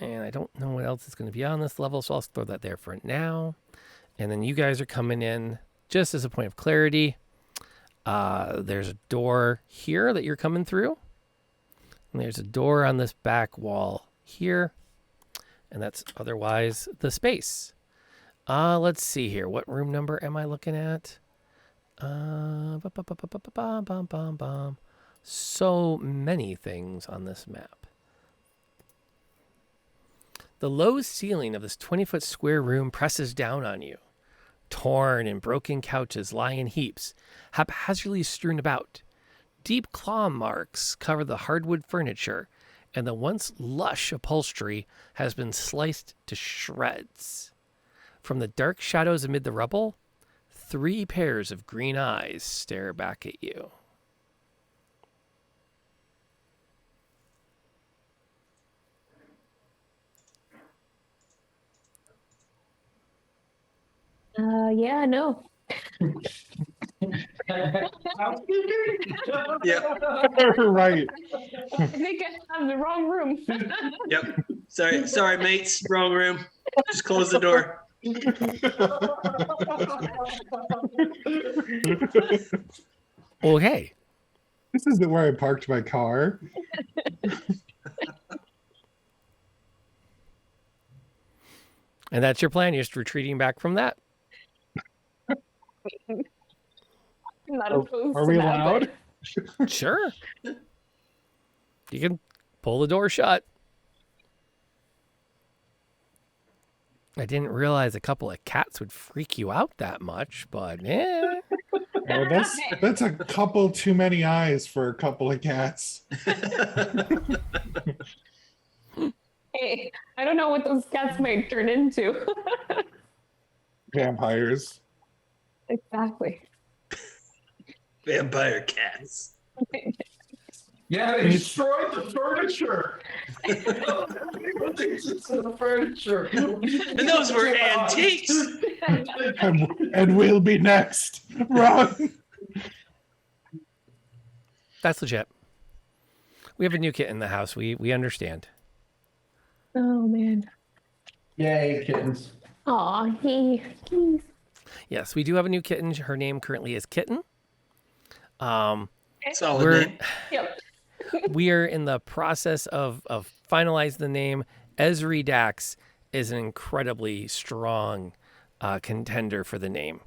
And I don't know what else is going to be on this level, so I'll throw that there for now. And then you guys are coming in just as a point of clarity. There's a door here that you're coming through. And there's a door on this back wall here. And that's otherwise the space. Let's see here. What room number am I looking at? So many things on this map. The low ceiling of this 20-foot square room presses down on you. Torn and broken couches lie in heaps, haphazardly strewn about. Deep claw marks cover the hardwood furniture, and the once lush upholstery has been sliced to shreds. From the dark shadows amid the rubble, 3 pairs of green eyes stare back at you. Yeah, no. Yep. Right. I think I have the wrong room. Yep. Sorry, mates. Wrong room. Just close the door. Okay. This isn't where I parked my car. And that's your plan? You're just retreating back from that? I'm not opposed Are to we that, allowed? Sure. You can pull the door shut. I didn't realize a couple of cats would freak you out that much, but Oh, that's a couple too many eyes for a couple of cats. Hey, I don't know what those cats might turn into. Vampires. Exactly. Vampire cats. Yeah, they destroyed the furniture. The furniture. And those were antiques. And we'll be next. Run. That's legit. We have a new kitten in the house. We understand. Oh man. Yay, kittens. Aw, he's. Yes, we do have a new kitten. Her name currently is Kitten. Solid We're- name. Yep. We are in the process of finalizing the name. Esri Dax is an incredibly strong contender for the name.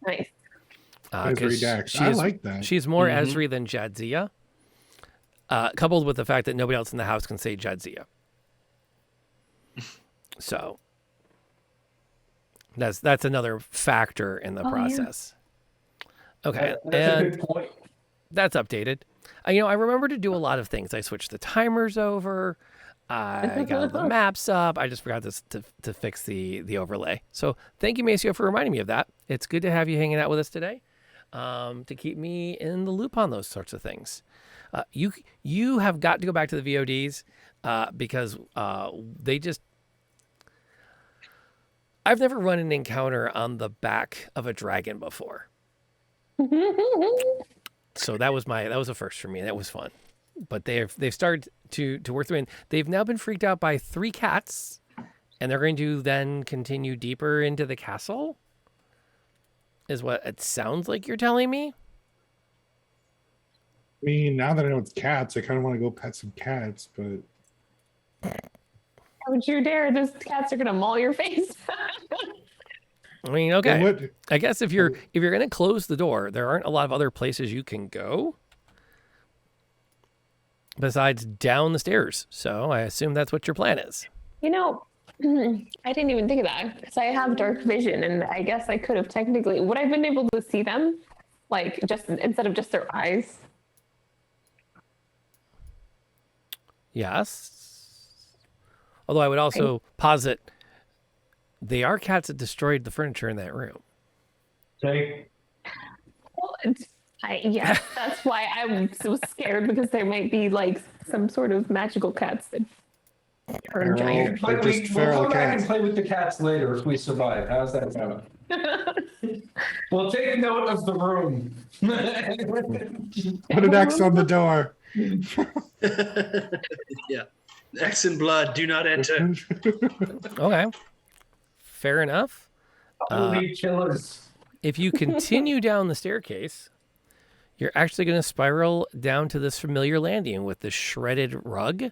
Nice. 'Cause Esri Dax. she I is- like that. She's more Mhm. Esri than Jadzia, coupled with the fact that nobody else in the house can say Jadzia. So that's another factor in the Oh, yeah. process. Okay, That's a and good point. that's updated. I remember to do a lot of things. I switched the timers over. I got the maps up. I just forgot to fix the overlay. So thank you, Maceo, for reminding me of that. It's good to have you hanging out with us today, to keep me in the loop on those sorts of things. You have got to go back to the VODs because they just. I've never run an encounter on the back of a dragon before. So that was a first for me. That was fun. But they've started to work through, and they've now been freaked out by 3 cats, and they're going to then continue deeper into the castle, is what it sounds like you're telling me. I mean, now that I know it's cats, I kind of want to go pet some cats, but How would you dare? Those cats are gonna maul your face. I mean, okay. what? I guess if you're going to close the door, there aren't a lot of other places you can go besides down the stairs. So I assume that's what your plan is. You know, I didn't even think of that because I have dark vision, and I guess I could have technically. Would I have been able to see them, like just instead of just their eyes? Yes. Although I would also posit they are cats that destroyed the furniture in that room. Take. Well, yeah, that's why I was scared because there might be like some sort of magical cats that turn Feral. giant. They're just We'll feral come back cats. and play with the cats later if we survive. How's that sound? We'll take note of the room. Put an X on the door. Yeah. X in blood, do not enter. Okay. Fair enough. Holy killers. If you continue down the staircase, you're actually going to spiral down to this familiar landing with the shredded rug,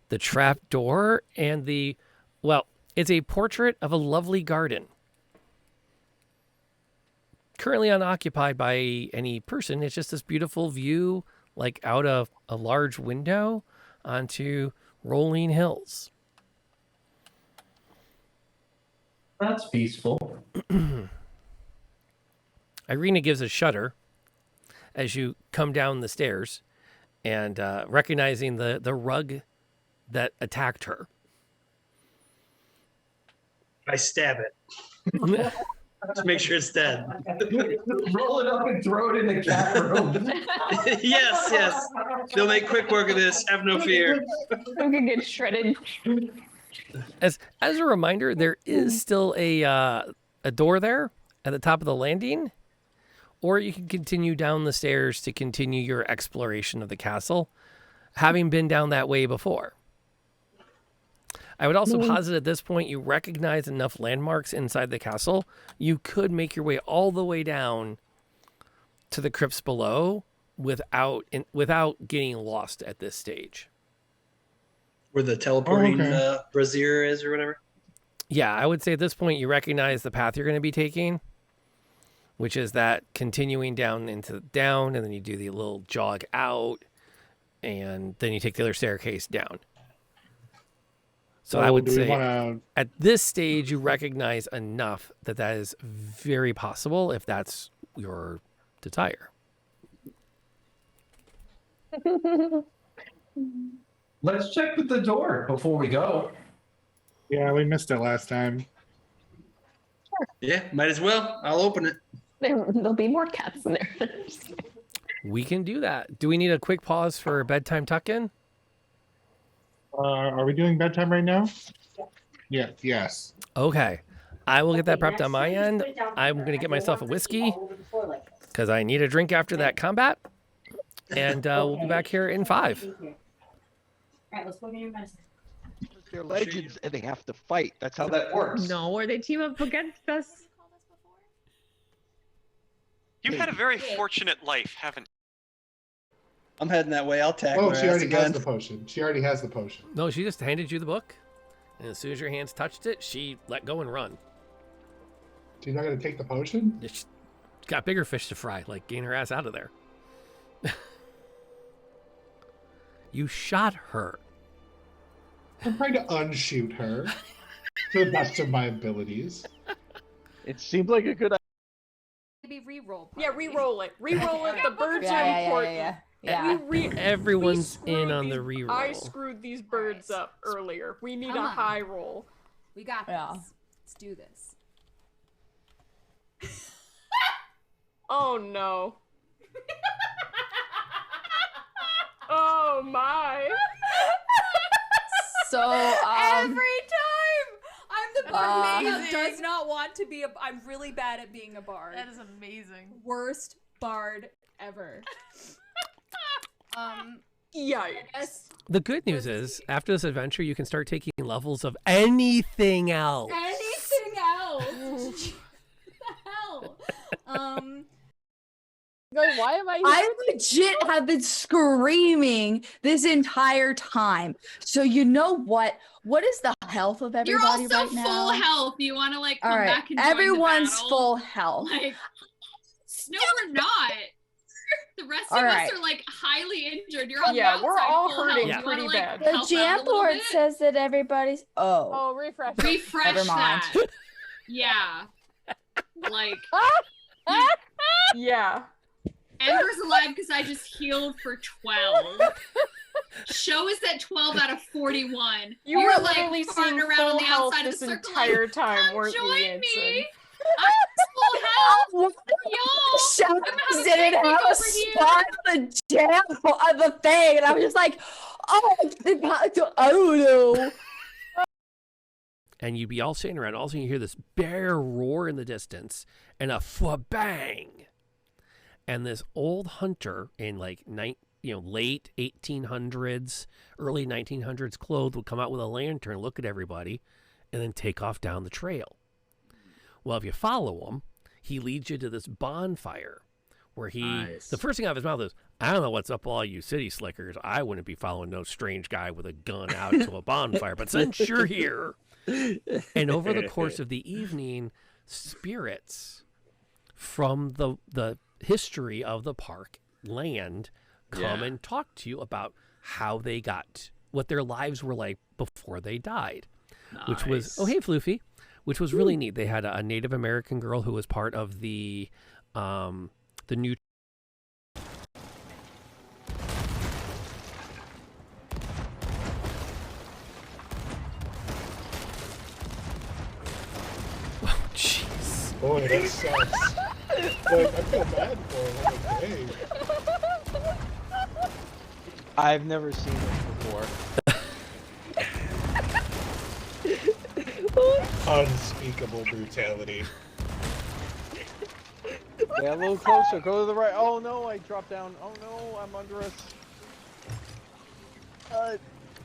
the trap door, and it's a portrait of a lovely garden. Currently unoccupied by any person. It's just this beautiful view, like out of a large window onto rolling hills. That's peaceful. Irina gives a shudder as you come down the stairs and recognizing the rug that attacked her. I stab it. To make sure it's dead. Roll it up and throw it in the cat room. Yes. They'll make quick work of this. Have no fear. I'm gonna get shredded. As a reminder, there is still a door there at the top of the landing, or you can continue down the stairs to continue your exploration of the castle, having been down that way before. I would also posit at this point you recognize enough landmarks inside the castle. You could make your way all the way down to the crypts below without getting lost at this stage. Where the teleporting okay. brazier is or whatever. Yeah, I would say at this point you recognize the path you're going to be taking, which is that continuing down, and then you do the little jog out, and then you take the other staircase down. So I would do we say wanna... at this stage you recognize enough that is very possible if that's your desire. let's check with the door before we go. Yeah, we missed it last time. Yeah, might as well. I'll open it. There'll be more cats in there. We can do that. Do we need a quick pause for bedtime tuck-in? Are we doing bedtime right now? Yeah. Yes. Okay. I will get that prepped on my end. I'm going to get myself a whiskey because I need a drink after that combat. And we'll be back here in 5. All right, let's go get your medicine. They're legends and they have to fight. That's how How that works. No, or they team up against us. You've had a very fortunate life, haven't I'm heading that way. I'll tackle Oh, her she ass already has again. the potion. She already has the potion. No, she just handed you the book. And as soon as your hands touched it, she let go and run. She's not going to take the potion? She's got bigger fish to fry. Like, gain her ass out of there. You shot her. I'm trying to unshoot her to the best of my abilities. It seemed like a good idea. Maybe re-roll. Yeah, re-roll it. Re-roll it. The birds Yeah, are yeah, important. yeah, yeah. We Everyone's we in screwed on the these- reroll. I screwed these birds up earlier. We need Come a on. high roll. We got this. Yeah. Let's do this. Oh no. Oh my. So, Every time! I'm the bard that Amazing. does not want to be a. I'm really bad at being a bard. that is amazing. Worst bard ever. Yikes. Yes. The good news is, after this adventure, you can start taking levels of anything else. Anything else? What the hell? Guys, why am I? I legit have been screaming this entire time. So you know what? What is the health of You're everybody also right now? full health. You want to like come All right, back and join everyone's the battle? full health. Like, no, we're not. The rest All of right. us are like highly injured. You're on Yeah, the we're outside all full hurting health. You pretty wanna, bad. like, The help out a jam little board bit? says that everybody's. Oh, Oh, refresh. Refresh Never mind. that. Yeah. Like Yeah. Ember's alive because I just healed for 12. Show us that 12 out of 41. You You're were like literally farting seeing around full on the health outside of this the circle. entire Like, time, come weren't you, join Anson? me. I'm full health. Y'all. Shadows I'm having didn't picnic have a over spot on the jam of the thing, and I was just like, oh, I don't know. And you'd be all sitting around. All of a sudden, you hear this bear roar in the distance and a bang. And this old hunter in like late 1800s, early 1900s clothes would come out with a lantern, look at everybody, and then take off down the trail. Well, if you follow him, he leads you to this bonfire where the first thing out of his mouth is, I don't know what's up with all you city slickers. I wouldn't be following no strange guy with a gun out to a bonfire, but since you're here. And over the course of the evening, spirits from the history of the park land come and talk to you about how they got, what their lives were like before they died. Which was, oh, hey, Floofy, which was really neat. They had a Native American girl who was part of the new. Oh, jeez. Boy, that sucks. Like, I feel bad for him. Like, hey. I've never seen this before. Unspeakable brutality. Yeah, a little closer. Go to the right. Oh no, I dropped down. Oh no, I'm under us.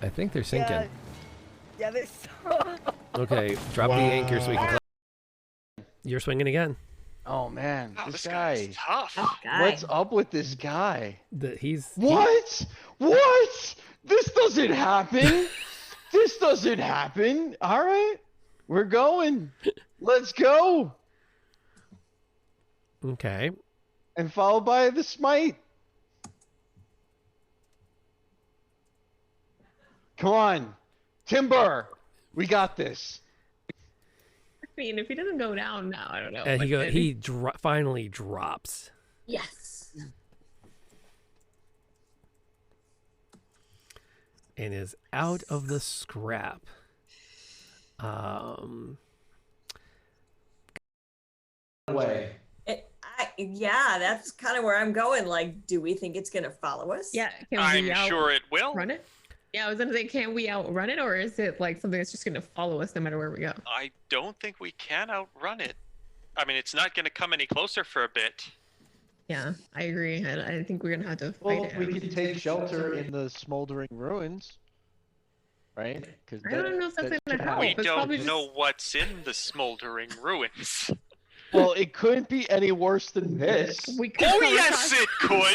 I think they're sinking. Yeah, they. Okay, drop the anchor so we can. You're swinging again. Oh man, Oh, this this guy. guy's tough. What's up with this guy? He's What? What? This doesn't happen. This doesn't happen. All right, we're going. Let's go. Okay. And followed by the smite. Come on, Timber. We got this. I mean, if he doesn't go down now, I don't know. And but he finally drops. Yes. and is out of the scrap. Way. Yeah, that's kind of where I'm going. Like, do we think it's gonna follow us? Yeah, can I'm we sure it will. outrun it? Yeah, I was gonna say, can we outrun it, or is it like something that's just gonna follow us no matter where we go? I don't think we can outrun it. I mean, it's not going to come any closer for a bit. Yeah, I agree. I think we're gonna have to fight Well, it. we out. could take shelter in the smoldering ruins, right? Because I don't know if that's gonna help. We It's don't probably know just- what's in the smoldering ruins. Well, it couldn't be any worse than this. We could Oh come yes, across- it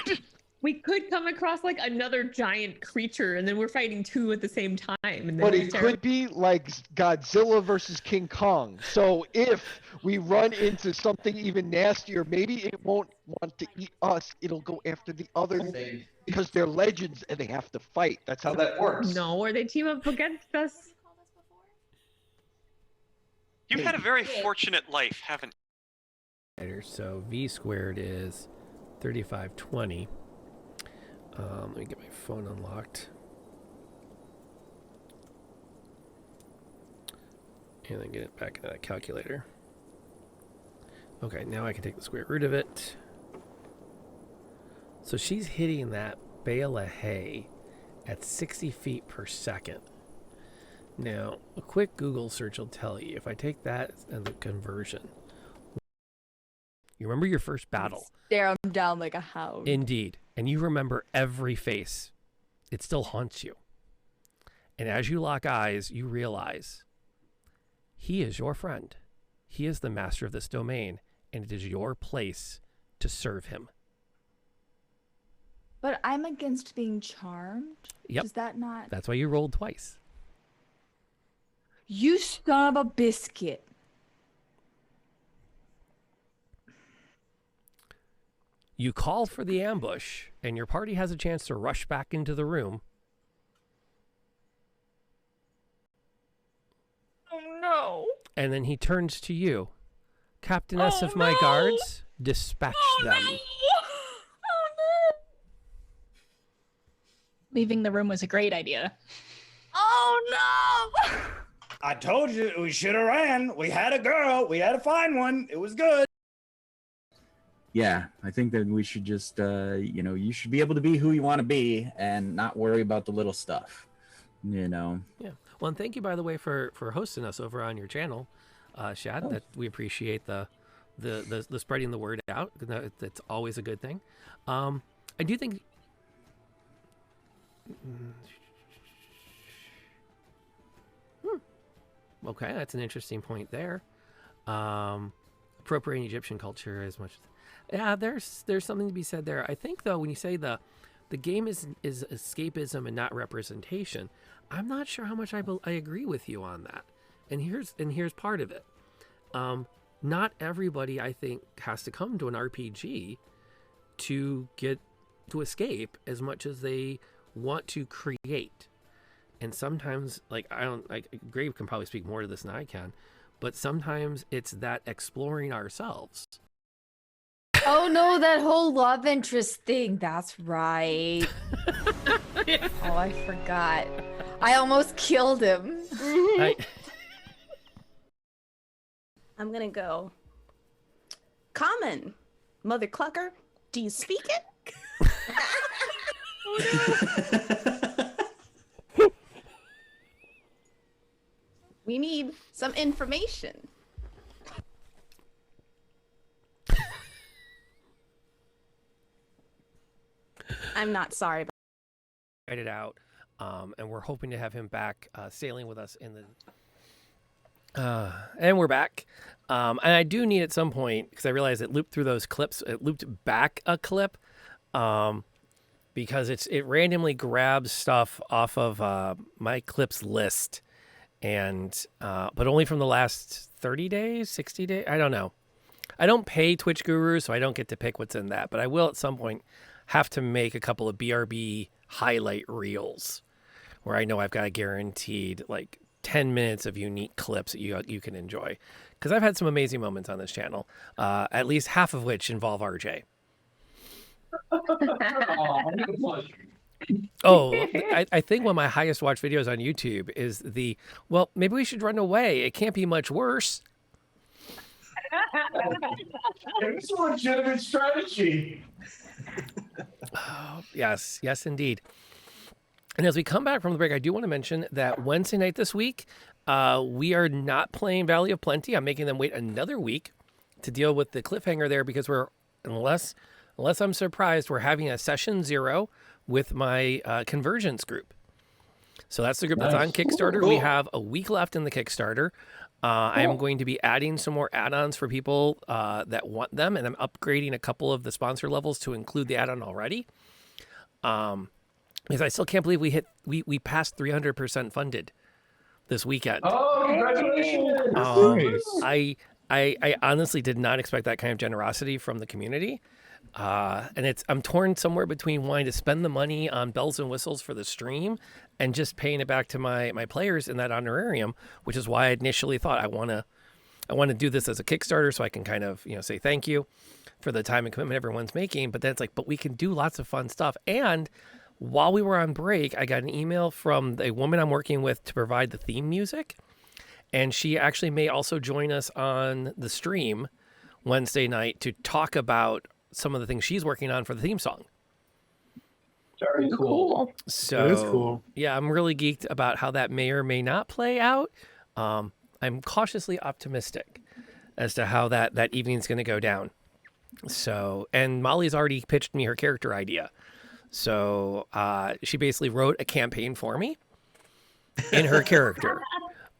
could. We could come across like another giant creature, and then we're fighting two at the same time. And then But it's it terrible. could be like Godzilla versus King Kong. So if we run into something even nastier, maybe it won't want to eat us. It'll go after the other thing because they're legends and they have to fight. That's how that works. No, or they team up against us. You've had a very fortunate life, haven't you? So V squared is 3520. Let me get my phone unlocked. And then get it back into that calculator. Okay, now I can take the square root of it. So she's hitting that bale of hay at 60 feet per second. Now, a quick Google search will tell you, if I take that as the conversion, you remember your first battle. Stare him down like a hound. Indeed. And you remember every face. It still haunts you. And as you lock eyes, you realize he is your friend. He is the master of this domain, and it is your place to serve him. But I'm against being charmed. Yep. Is that not? That's why you rolled twice. You son of a biscuit. You call for the ambush, and your party has a chance to rush back into the room. Oh no. And then he turns to you. Captainess of my guards, dispatch them. Leaving the room was a great idea. Oh no! I told you we should have ran. We had a girl. We had to find one. It was good. Yeah, I think that we should just, you should be able to be who you want to be and not worry about the little stuff, Yeah. Well, and thank you, by the way, for hosting us over on your channel, Shad. That we appreciate the spreading the word out. That's always a good thing. I do think. Okay, that's an interesting point there. Appropriating Egyptian culture as much. Yeah, there's something to be said there. I think though, when you say the game is escapism and not representation, I'm not sure how much I agree with you on that. And here's part of it. Not everybody, I think, has to come to an RPG to escape as much as they want to create. And sometimes, Grave can probably speak more to this than I can, but sometimes it's that exploring ourselves. Oh no, that whole love interest thing. That's right. Oh, I forgot. I almost killed him. I'm gonna go. Common, Mother Clucker, do you speak it? We need some information. I'm not sorry about It out, and we're hoping to have him back sailing with us in the. And we're back, and I do need at some point, because I realized it looped through those clips. It looped back a clip, because it randomly grabs stuff off of my clips list, and but only from the last 30 days, 60 days. I don't know. I don't pay Twitch Guru, so I don't get to pick what's in that. But I will at some point have to make a couple of BRB highlight reels where I know I've got a guaranteed 10 minutes of unique clips that you can enjoy. Because I've had some amazing moments on this channel, at least half of which involve RJ. Oh, I think one of my highest watched videos on YouTube is well, maybe we should run away. It can't be much worse. It's a legitimate strategy. Oh, yes, indeed. And as we come back from the break, I do want to mention that Wednesday night this week, we are not playing Valley of Plenty. I'm making them wait another week to deal with the cliffhanger there because unless I'm surprised, we're having a session 0 with my conversions group. So that's the group that's on Kickstarter. Cool. We have a week left in the Kickstarter. I am going to be adding some more add-ons for people that want them, and I'm upgrading a couple of the sponsor levels to include the add-on already. Because I still can't believe we passed 300% funded this weekend. Oh, congratulations! I honestly did not expect that kind of generosity from the community. And I'm torn somewhere between wanting to spend the money on bells and whistles for the stream and just paying it back to my players in that honorarium, which is why I initially thought I want to do this as a Kickstarter so I can kind of, say thank you for the time and commitment everyone's making. But then it's like, but we can do lots of fun stuff. And while we were on break, I got an email from a woman I'm working with to provide the theme music. And she actually may also join us on the stream Wednesday night to talk about some of the things she's working on for the theme song. Very cool. So that is cool. Yeah, I'm really geeked about how that may or may not play out. I'm cautiously optimistic as to how that evening's going to go down. So, and Molly's already pitched me her character idea. So she basically wrote a campaign for me in her character.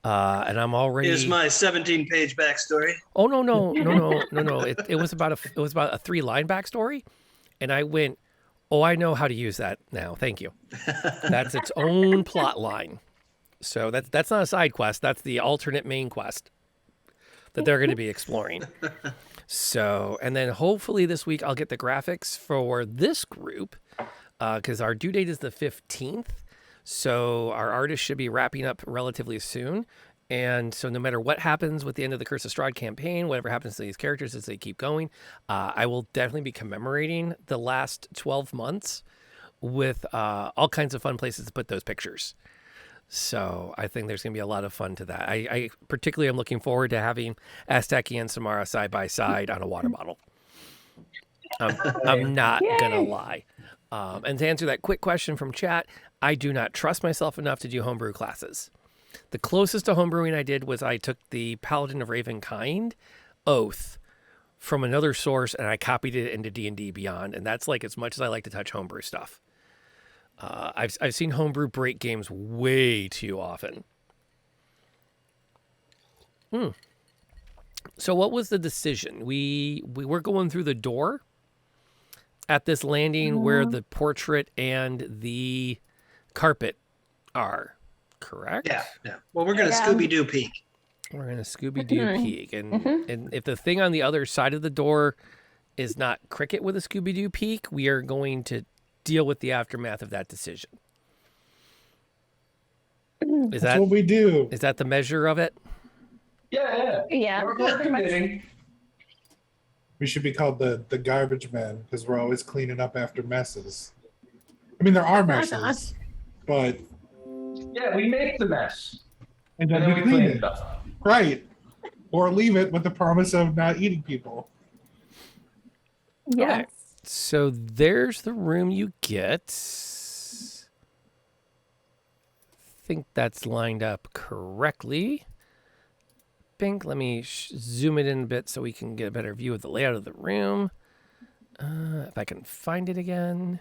And I'm already. Here's my 17-page backstory. Oh no! It was about a 3-line backstory, and I went, "Oh, I know how to use that now. Thank you." That's its own plot line. So that's not a side quest. That's the alternate main quest that they're going to be exploring. So, and then hopefully this week I'll get the graphics for this group because our due date is the 15th. So our artist should be wrapping up relatively soon. And so no matter what happens with the end of the Curse of Strahd campaign, whatever happens to these characters as they keep going, I will definitely be commemorating the last 12 months with all kinds of fun places to put those pictures. So I think there's going to be a lot of fun to that. I particularly am looking forward to having Asteki and Samara side by side on a water bottle. I'm not going to lie. And to answer that quick question from chat, I do not trust myself enough to do homebrew classes. The closest to homebrewing I did was I took the Paladin of Ravenkind oath from another source and I copied it into D&D Beyond. And that's like as much as I like to touch homebrew stuff. I've seen homebrew break games way too often. So what was the decision? We were going through the door at this landing where the portrait and the carpet are, correct? Yeah. Well, we're going to Scooby-Doo peek. We're going to Scooby-Doo peek. And if the thing on the other side of the door is not cricket with a Scooby-Doo peek, we are going to deal with the aftermath of that decision. That's what we do. Is that the measure of it? Yeah. We're committing. We should be called the garbage men because we're always cleaning up after messes. I mean, there are messes, but yeah, we make the mess and then we clean it up, right? Or leave it with the promise of not eating people. Yes. Okay. So there's the room you get. I think that's lined up correctly. Pink, let me zoom it in a bit so we can get a better view of the layout of the room. If I can find it again.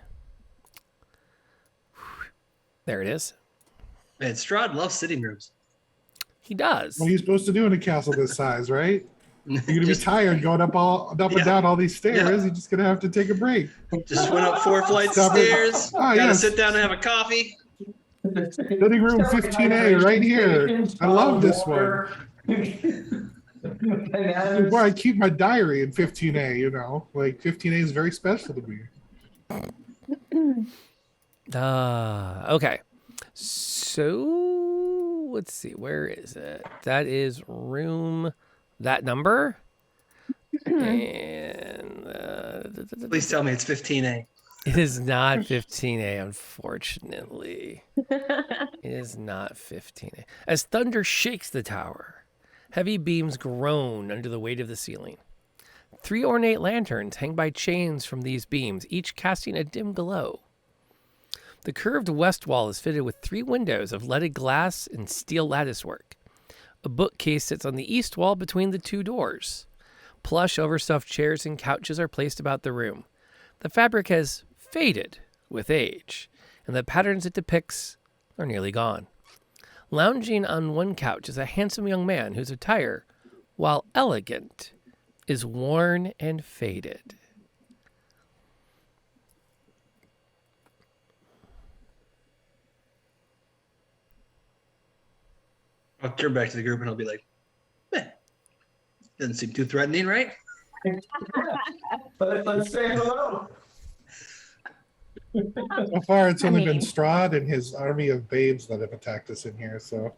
There it is. Man, Strahd loves sitting rooms. He does. What are you supposed to do in a castle this size, right? You're gonna be tired going up and down all these stairs. Yeah. You're just gonna have to take a break. Just went up 4 flights of stairs. Gotta sit down and have a coffee. Sitting room 15A right here. I love this one. This is where I keep my diary in 15A, you know. Like 15A is very special to me. Okay. So let's see. Where is it? That is room, that number. And please tell me it's 15A. It is not 15A, unfortunately. It is not 15A. As thunder shakes the tower, heavy beams groan under the weight of the ceiling. 3 ornate lanterns hang by chains from these beams, each casting a dim glow. The curved west wall is fitted with 3 windows of leaded glass and steel latticework. A bookcase sits on the east wall between the 2 doors. Plush, overstuffed chairs and couches are placed about the room. The fabric has faded with age, and the patterns it depicts are nearly gone. Lounging on one couch is a handsome young man whose attire, while elegant, is worn and faded. I'll turn back to the group and I'll be like, doesn't seem too threatening, right? Let's say hello. So far, it's only been Strahd and his army of babes that have attacked us in here. So,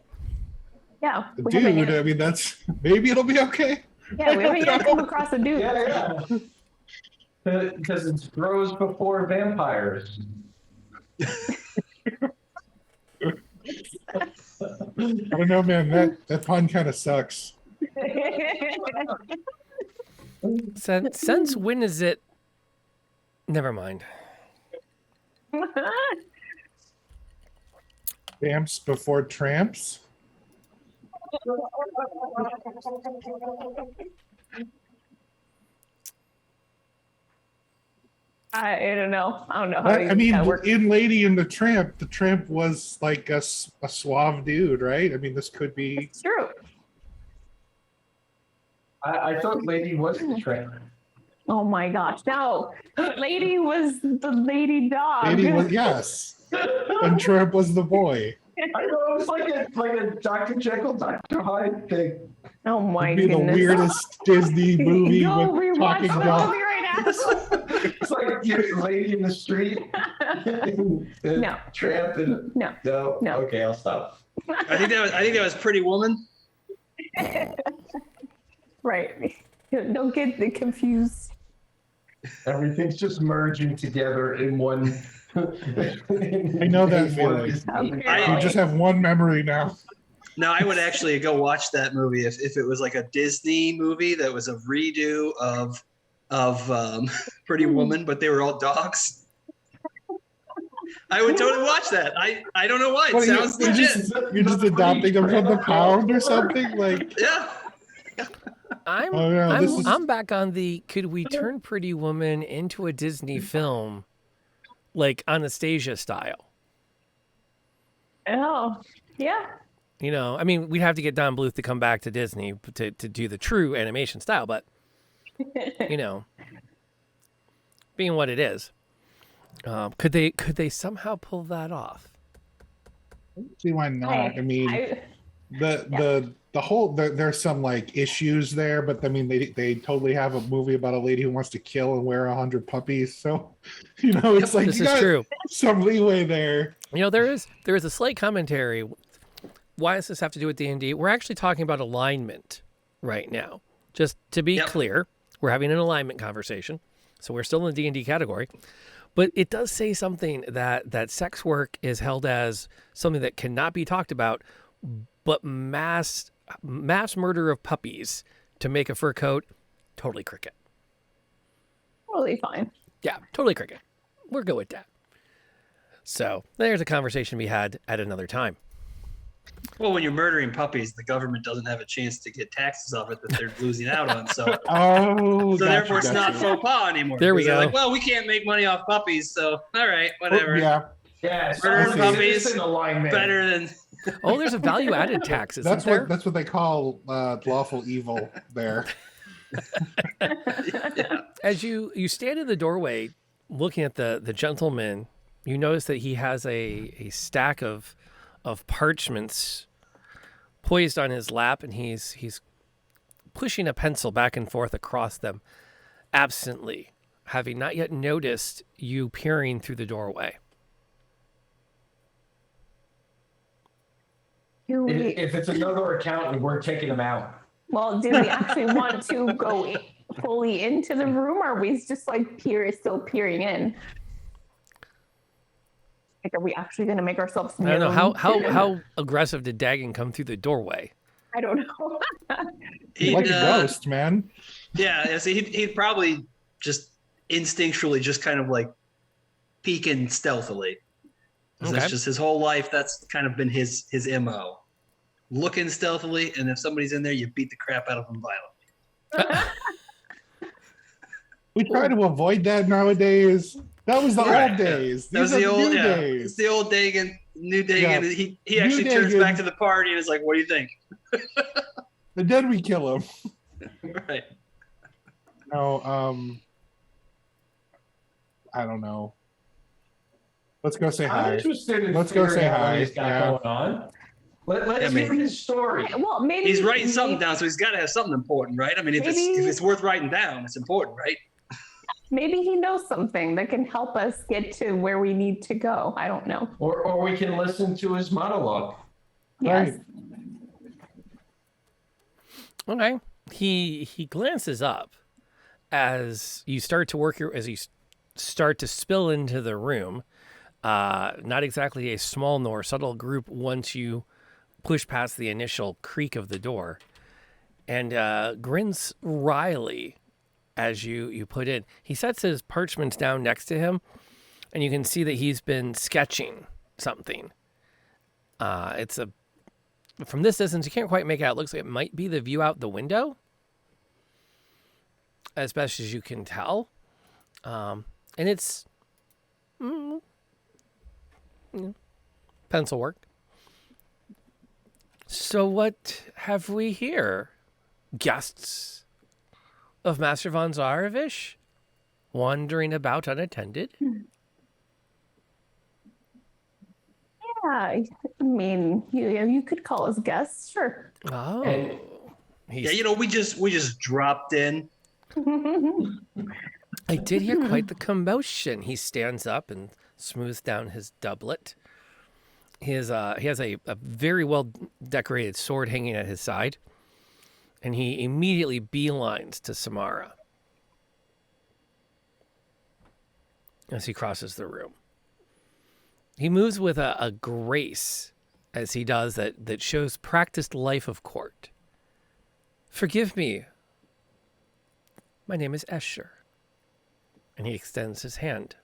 Yeah. dude, I mean, that's maybe it'll be okay. Yeah, we haven't yet come across a dude. Yeah. Because it grows before vampires. I don't know, man. That pun kind of sucks. Since when is it? Never mind. Vamps before tramps. I don't know. I don't know how I mean, that works. in Lady and the Tramp was like a suave dude, right? I mean, this could be. It's true. I thought Lady was the tramp. Oh my gosh, no. Lady was the lady dog. Lady was, yes. And Tramp was the boy. I know, it's like a Dr. Jekyll, Dr. Hyde thing. Oh my It'd be goodness. the weirdest Disney movie Go with rewatch talking the dogs. movie right now. It's like you're Lady in the Street. No. Tramp and No. No. Okay, I'll stop. I think that was Pretty Woman. Right. Don't get confused. Everything's just merging together in one. I know that feeling. You just have one memory now. No, I would actually go watch that movie if it was like a Disney movie that was a redo of Pretty Woman, but they were all dogs. I would totally watch that. I don't know why. It sounds legit. You're just adopting them from the pound or something? Like, yeah. I'm back on the could we turn Pretty Woman into a Disney film like Anastasia style? Oh, yeah. You know, I mean, we'd have to get Don Bluth to come back to Disney to do the true animation style, but you know, being what it is, could they somehow pull that off? See why not? I mean, the whole there's some like issues there, but I mean they totally have a movie about a lady who wants to kill and wear 100 puppies. So, you know, it's like this you is got true. Some leeway there. You know, there is a slight commentary. Why does this have to do with D&D? We're actually talking about alignment right now. Just to be clear, we're having an alignment conversation, so we're still in the D&D category. But it does say something that sex work is held as something that cannot be talked about, but mass murder of puppies to make a fur coat, totally cricket. Totally fine. Yeah, totally cricket. We're good with that. So there's a conversation to be had at another time. Well, when you're murdering puppies, the government doesn't have a chance to get taxes off it that they're losing out on. So, therefore, it's not faux pas anymore. There we They're go. like, well, we can't make money off puppies, so all right, whatever. Yeah. Murdering puppies It's an alignment. better than. Oh, there's a value-added tax, isn't That's there? what they call lawful evil there. As you stand in the doorway, looking at the gentleman, you notice that he has a stack of parchments poised on his lap, and he's pushing a pencil back and forth across them absently, having not yet noticed you peering through the doorway. If it's another account, we're taking them out. Well, do we actually want to go fully into the room, or are we just like still peering in? Like, are we actually going to make ourselves I don't know known? how aggressive did Dagon come through the doorway? I don't know. Like a ghost, man. Yeah, so he'd probably just instinctually just kind of like peeking stealthily. 'Cause Okay. That's just his whole life. That's kind of been his MO. Looking stealthily, and if somebody's in there, you beat the crap out of them violently. We try to avoid that nowadays. That was the Right, old yeah. days. That was These the are old, new yeah. days. It's the old Dagon, new Dagon. Yeah. He New actually turns Dagon. back to the party and is like, "What do you think?" And then we kill him. Right. No, I don't know. Let's go say I'm hi. interested in Let's go say figuring out what hi. he's got Yeah. going on. Let's I mean- hear his story. Well, maybe He's writing something down, so he's got to have something important, right? I mean, if Maybe- it's worth writing down, it's important, right? Maybe he knows something that can help us get to where we need to go. I don't know. Or we can listen to his monologue. Yes. Okay. He glances up as you start to start to spill into the room. Not exactly a small nor subtle group once you push past the initial creak of the door, and grins wryly as you put in. He sets his parchments down next to him, and you can see that he's been sketching something. From this distance, you can't quite make it out. It looks like it might be the view out the window, as best as you can tell. And it's pencil work. So what have we here? Guests of Master von Zarovich wandering about unattended? Yeah, I mean, you could call us guests, sure. Oh, Yeah, we just dropped in. I did hear quite the commotion. He stands up and smooths down his doublet. He has a very well decorated sword hanging at his side, and he immediately beelines to Samara as he crosses the room. He moves with a grace as he does that shows practiced life of court. Forgive me. My name is Escher. And he extends his hand.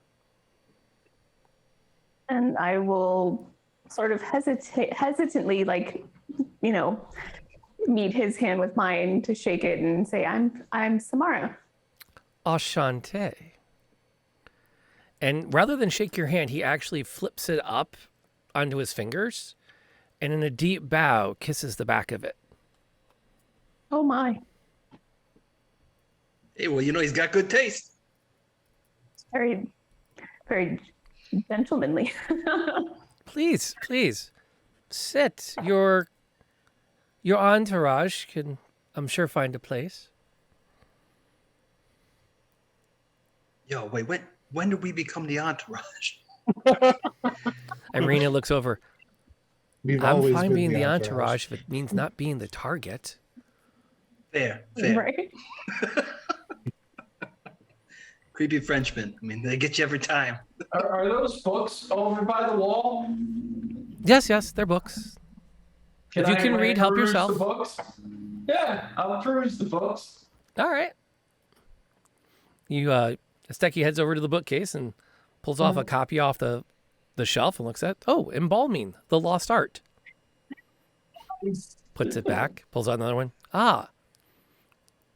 And I will sort of hesitantly, meet his hand with mine to shake it and say, I'm Samara. Enchanté. And rather than shake your hand, he actually flips it up onto his fingers and in a deep bow kisses the back of it. Oh my. Hey, well, he's got good taste. It's very, very gentlemanly. Please sit. Your entourage can, I'm sure, find a place. Yo, wait, when did we become the entourage? Irina looks over. We've I'm always fine been being the entourage. entourage if it means not being the target. Fair. Right? Creepy Frenchmen. I mean, they get you every time. Are those books over by the wall? Yes, they're books. If you can read, help peruse yourself. The books? Yeah, I'll peruse the books. All right. Asteki heads over to the bookcase and pulls off a copy off the shelf and looks at, Embalming, the Lost Art. Puts it back, pulls out another one.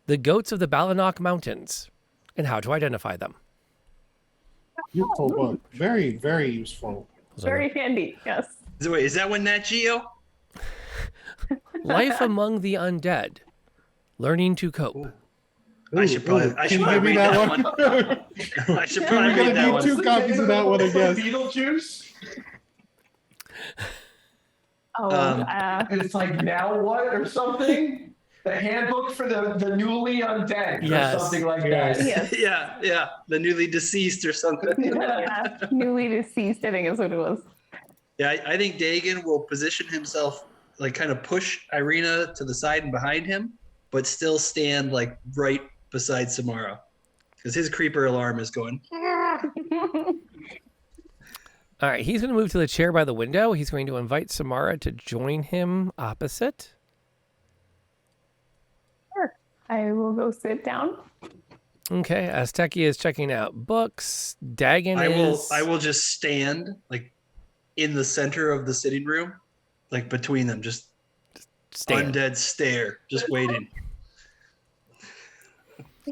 The Goats of the Balanok Mountains and How to Identify Them. Useful book. Very, very useful. Very handy, yes. Is that one Nat Geo? Life Among the Undead. Learning to Cope. I should probably Can you give me read that one. one? I should We're probably gonna read that need one. 2 copies of that one, I guess. Beetlejuice? Oh, It's like Now What or something? The handbook for the newly undead Yes. or something like Yes. that. yes. Yeah, the newly deceased or something. Yeah, newly deceased, I think is what it was. Yeah, I think Dagon will position himself, like kind of push Irina to the side and behind him, but still stand like right beside Samara. Because his creeper alarm is going. All right, he's going to move to the chair by the window. He's going to invite Samara to join him opposite. Sure. I will go sit down. Okay, Asteki is checking out books. Dagon is... I will just stand like in the center of the sitting room, like between them, just stand. Undead stare, just waiting. I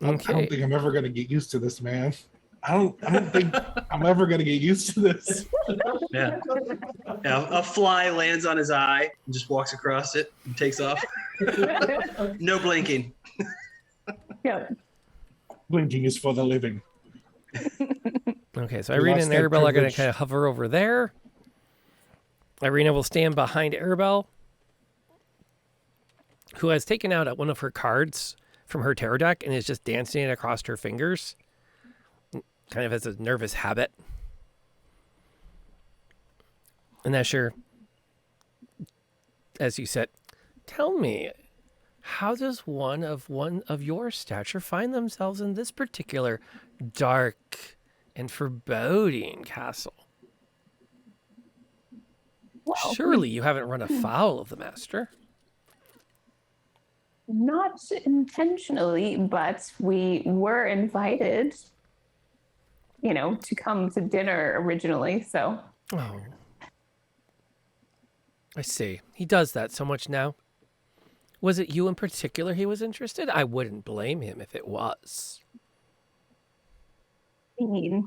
don't think I'm ever gonna get used to this, man. I don't think I'm ever gonna get used to this. Yeah. A fly lands on his eye and just walks across it and takes off. No blinking. Yeah. Blinking is for the living. Okay, so Irina and Arabelle are going to kind of hover over there. Irina will stand behind Arabelle, who has taken out one of her cards from her tarot deck and is just dancing it across her fingers. Kind of as a nervous habit. And Escher, as you said, tell me, how does one of your stature find themselves in this particular dark and foreboding castle? Well, surely you haven't run afoul of the master. Not intentionally, but we were invited, to come to dinner originally, so. Oh. I see. He does that so much now. Was it you in particular he was interested? I wouldn't blame him if it was. I mean,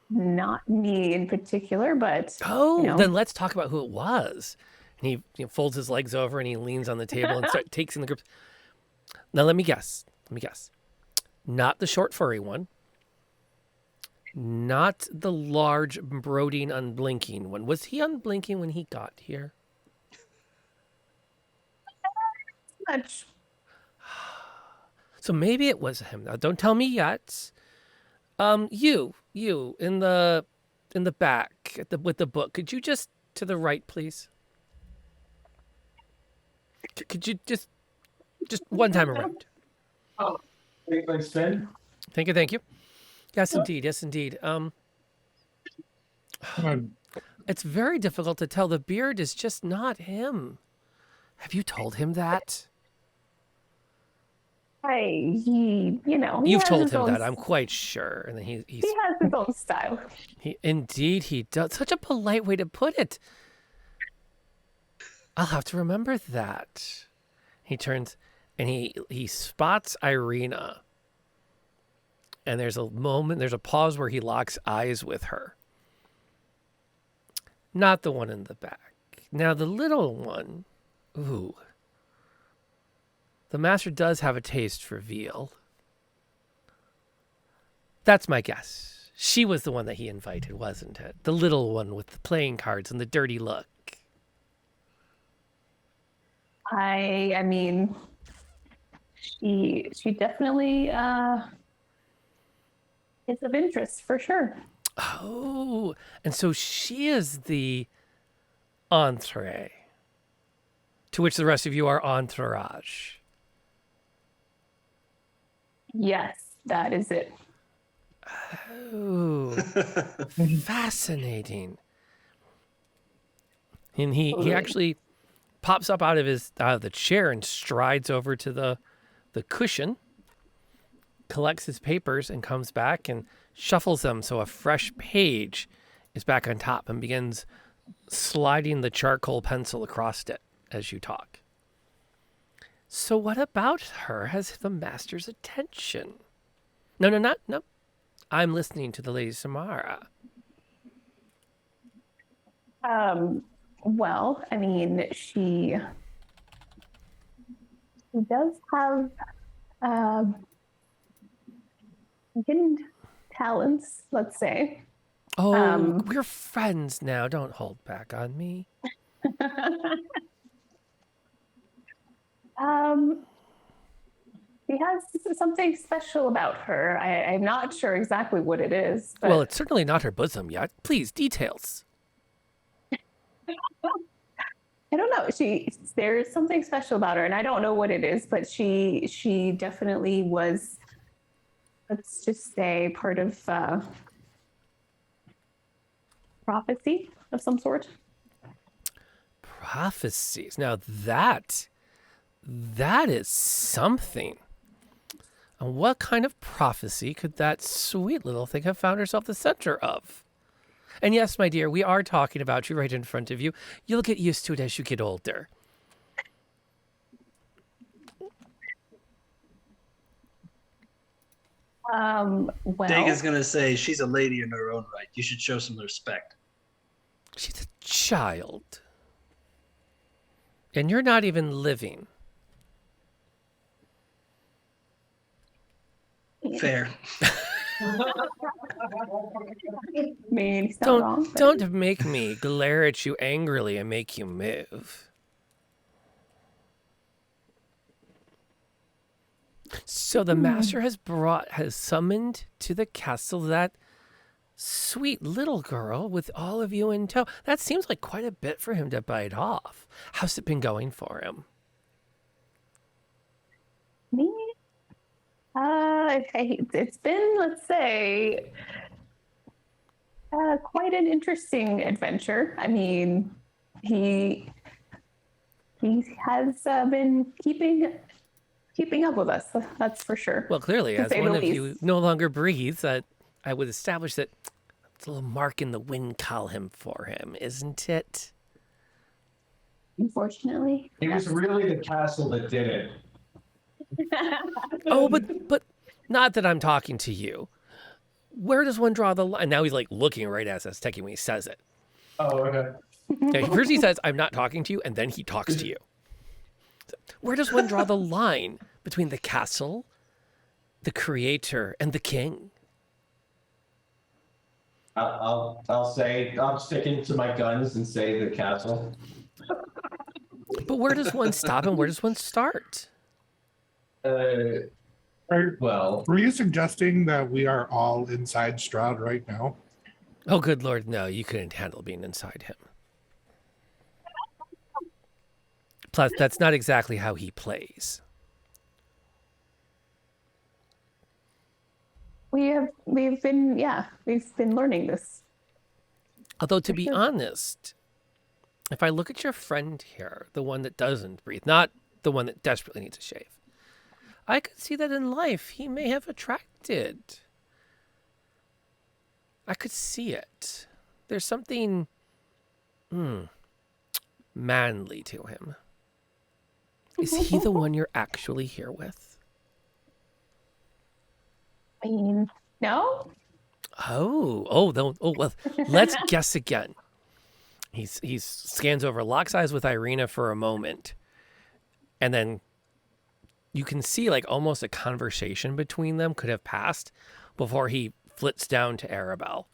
not me in particular, but... Oh, then let's talk about who it was. And he folds his legs over and he leans on the table and takes in the group. Now, let me guess. Not the short furry one. Not the large, brooding, unblinking one. Was he unblinking when he got here? Much. So maybe it was him. Now, don't tell me yet. You in the back with the book. Could you just to the right, please? Could you just one time around? Oh, thanks, Ben. Thank you. Yes, indeed. It's very difficult to tell. The beard is just not him. Have you told him that? You've told him that, I'm quite sure. And then he has his own style. He does. Such a polite way to put it. I'll have to remember that. He turns and he spots Irina. And there's a pause where he locks eyes with her. Not the one in the back. Now the little one, ooh. The master does have a taste for veal. That's my guess. She was the one that he invited, wasn't it? The little one with the playing cards and the dirty look. I mean, she definitely is of interest for sure. Oh, and so she is the entree, to which the rest of you are entourage. Yes, that is it. Oh, fascinating. And he actually pops up out of the chair and strides over to the cushion, collects his papers and comes back and shuffles them so a fresh page is back on top and begins sliding the charcoal pencil across it as you talk. So what about her has the master's attention? No. I'm listening to the Lady Samara. Well, I mean, she does have hidden talents, let's say. Oh, we're friends now. Don't hold back on me. She has something special about her. I'm not sure exactly what it is. But... Well, it's certainly not her bosom yet. Please, details. I don't know. There's something special about her, and I don't know what it is, but she definitely was, let's just say, part of prophecy of some sort. Prophecies. Now that is something. And what kind of prophecy could that sweet little thing have found herself the center of? And yes, my dear, we are talking about you right in front of you. You'll get used to it as you get older. Well, Dagon's gonna say she's a lady in her own right. You should show some respect. She's a child. And you're not even living. Fair. I mean, he's not wrong. Don't make me glare at you angrily and make you move. So the master has summoned to the castle that sweet little girl with all of you in tow. That seems like quite a bit for him to bite off. How's it been going for him? Me? It's been, let's say, quite an interesting adventure. I mean, he has been keeping up with us. That's for sure. Well, clearly, to as say one the of you least. no longer breathes, that I would establish that it's a little mark in the wind column for him, isn't it? Unfortunately, It was really the castle that did it. Oh, but not that I'm talking to you. Where does one draw the line? Now he's like looking right at Teki when he says it. Oh, okay. Now, first he says, I'm not talking to you, and then he talks to you. So, where does one draw the line between the castle, the creator, and the king? I'll say I'm sticking to my guns and say the castle. But where does one stop and where does one start? Were you suggesting that we are all inside Strahd right now? Oh, good Lord, no, you couldn't handle being inside him. Plus, that's not exactly how he plays. we've been learning this. Although, to be honest, if I look at your friend here, the one that doesn't breathe, not the one that desperately needs a shave, I could see that in life he may have attracted. I could see it. There's something manly to him. Is he the one you're actually here with? I mean, no. Oh, well, let's guess again. He scans over, locks eyes with Irina for a moment, and then you can see like almost a conversation between them could have passed before he flits down to Arabelle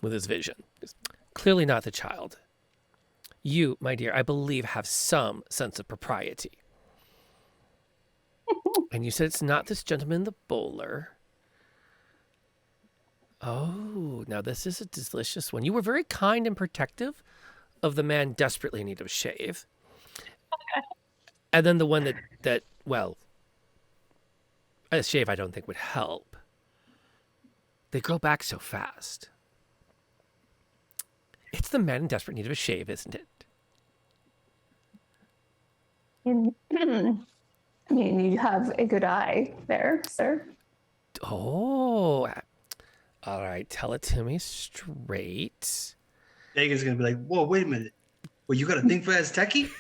with his vision. It's clearly not the child. You, my dear, I believe have some sense of propriety. And you said it's not this gentleman, the bowler. Oh, now this is a delicious one. You were very kind and protective of the man desperately in need of a shave. And then the one that well, a shave I don't think would help. They grow back so fast. It's the man in desperate need of a shave, isn't it? I mean, you have a good eye there, sir. Oh, all right. Tell it to me straight. Dagon's gonna be like, "Whoa, wait a minute. Well, you got a thing for Azteki?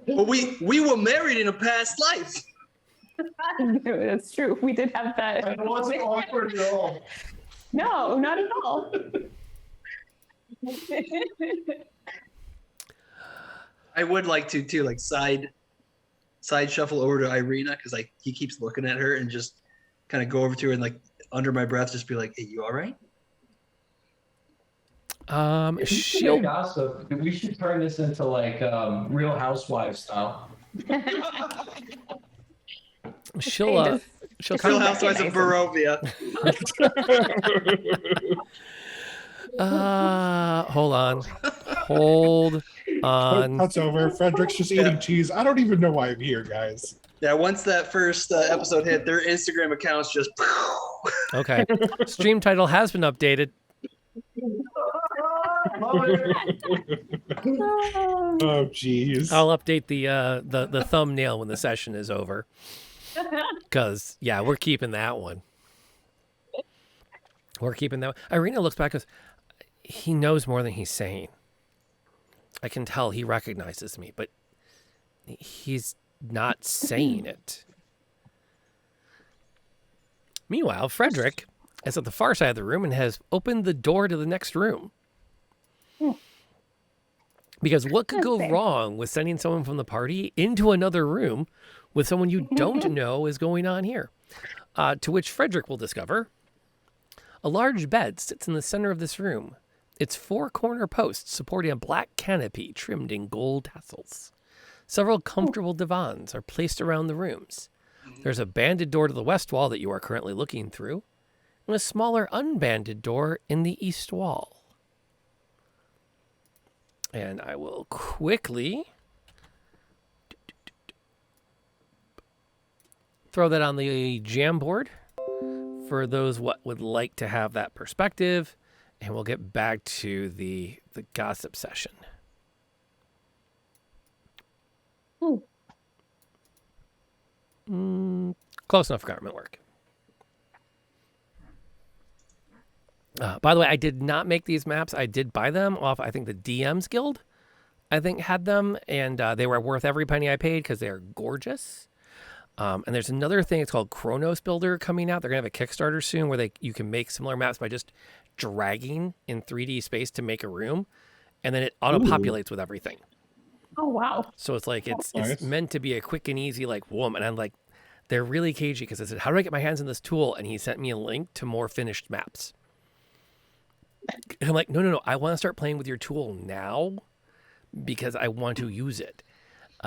Well, we were married in a past life." That's true. We did have that. It wasn't awkward at all. No, not at all. I would like to too, like side shuffle over to Irina because like he keeps looking at her and just kind of go over to her and like under my breath just be like, "Hey, you all right?" She'll gossip. We should turn this into like Real Housewives style. she'll Real kind Housewives of Barovia. Hold on. That's over. Frederick's just eating cheese. I don't even know why I'm here, guys. Yeah, once that first episode hit, their Instagram accounts just. Okay. Stream title has been updated. Oh, jeez. I'll update the thumbnail when the session is over. Because, yeah, we're keeping that one. We're keeping that one. Irina looks back and goes, he knows more than he's saying. I can tell he recognizes me, but he's not saying it. Meanwhile, Frederick is at the far side of the room and has opened the door to the next room. Because what could go wrong with sending someone from the party into another room with someone you don't know is going on here? To which Frederick will discover a large bed sits in the center of this room. Its 4 corner posts supporting a black canopy trimmed in gold tassels. Several comfortable divans are placed around the rooms. There's a banded door to the west wall that you are currently looking through, and a smaller unbanded door in the east wall. And I will quickly throw that on the Jamboard for those what would like to have that perspective, and we'll get back to the gossip session. Close enough for government work. By the way, I did not make these maps. I did buy them off, I think, the DM's Guild, I think, had them, and they were worth every penny I paid because they're gorgeous. And there's another thing, it's called Chronos Builder coming out. They're going to have a Kickstarter soon where you can make similar maps by just dragging in 3D space to make a room, and then it auto-populates with everything. Oh, wow. So it's like, Nice. it's meant to be a quick and easy, like, whoom. And I'm like, they're really cagey because I said, how do I get my hands on this tool? And he sent me a link to more finished maps. And I'm like, no, I want to start playing with your tool now because I want to use it.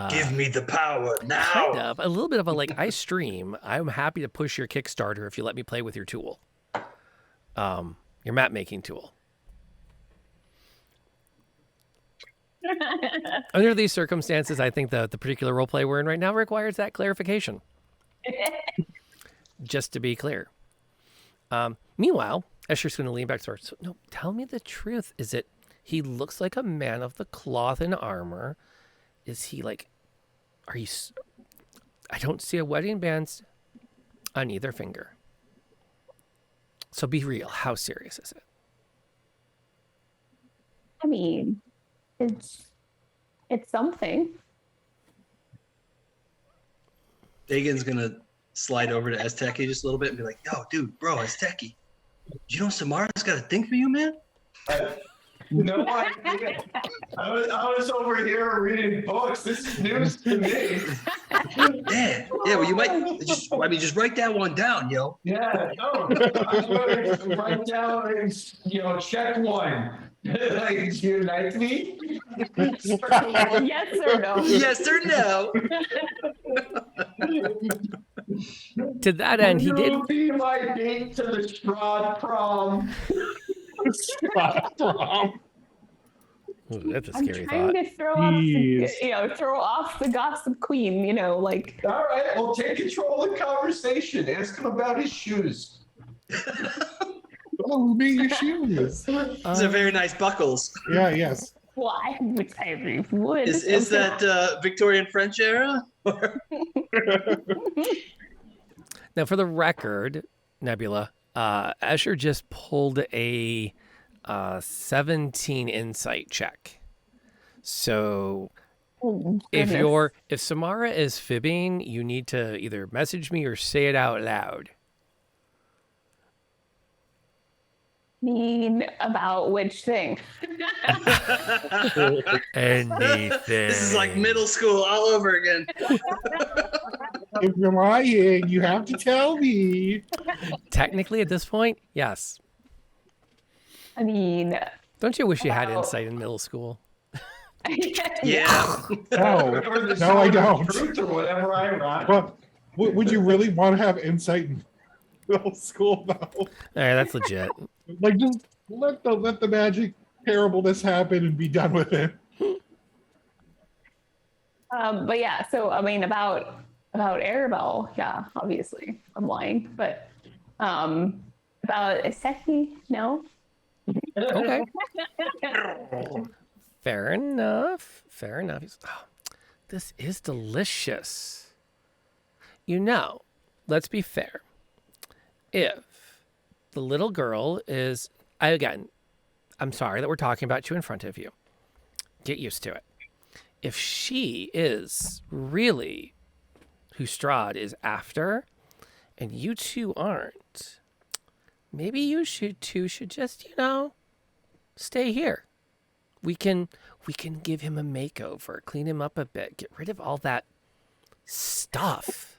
Give me the power now. Kind of. A little bit of a, like, I stream. I'm happy to push your Kickstarter if you let me play with your tool. Your map making tool. Under these circumstances, I think the particular roleplay we're in right now requires that clarification. Just to be clear. Meanwhile, Escher's going to lean back to her. So, no, tell me the truth. Is it, he looks like a man of the cloth and armor. Is he like, are you, I don't see a wedding band on either finger. So be real. How serious is it? I mean, it's something. Dagon's gonna slide over to Asteki just a little bit and be like, "Yo, dude, bro, Asteki, you know Samara's got a thing for you, man." No idea. I was over here reading books. This is news to me. Yeah. Well, you might just write that one down, yo. Yeah, no. I'm going to write down and, check one. Like, do you like me? Yes or no? Yes or no? To that end, he did. You'll be my date to the Strahd prom. Strahd prom. Ooh, that's a I'm scary trying thought. to throw off the gossip queen. Like. All right, well, take control of the conversation. Ask him about his shoes. Oh, me your shoes. These are very nice buckles. Yeah, yes. Why would I would? Is that Victorian French era? Now, for the record, Knebula, Escher just pulled a 17 insight check. So if Samara is fibbing, you need to either message me or say it out loud. Mean about which thing? Anything. This is like middle school all over again. If you're lying, you have to tell me. Technically, at this point, yes. I mean, don't you wish you had insight in middle school? Yeah. No, I don't. Truth or whatever I write. Well, would you really want to have insight in middle school, though? All right, that's legit. Like, just let the magic terribleness happen and be done with it. But yeah, so I mean about Arabelle, yeah, obviously I'm lying, but about Asteki, no. Okay. Fair enough. Fair enough. Oh, this is delicious. You know, let's be fair. If the little girl is, I'm sorry that we're talking about you in front of you. Get used to it. If she is really who Strahd is after, and you two aren't, maybe you should just, stay here. We can give him a makeover, clean him up a bit, get rid of all that stuff.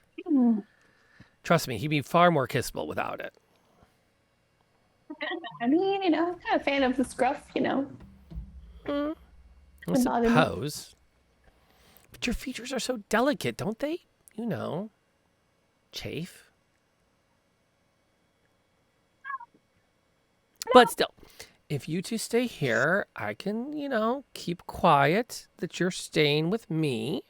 Trust me, he'd be far more kissable without it. I mean, I'm kind of a fan of the scruff, I suppose. But your features are so delicate, don't they? Chafe. But still, if you two stay here, I can, keep quiet that you're staying with me.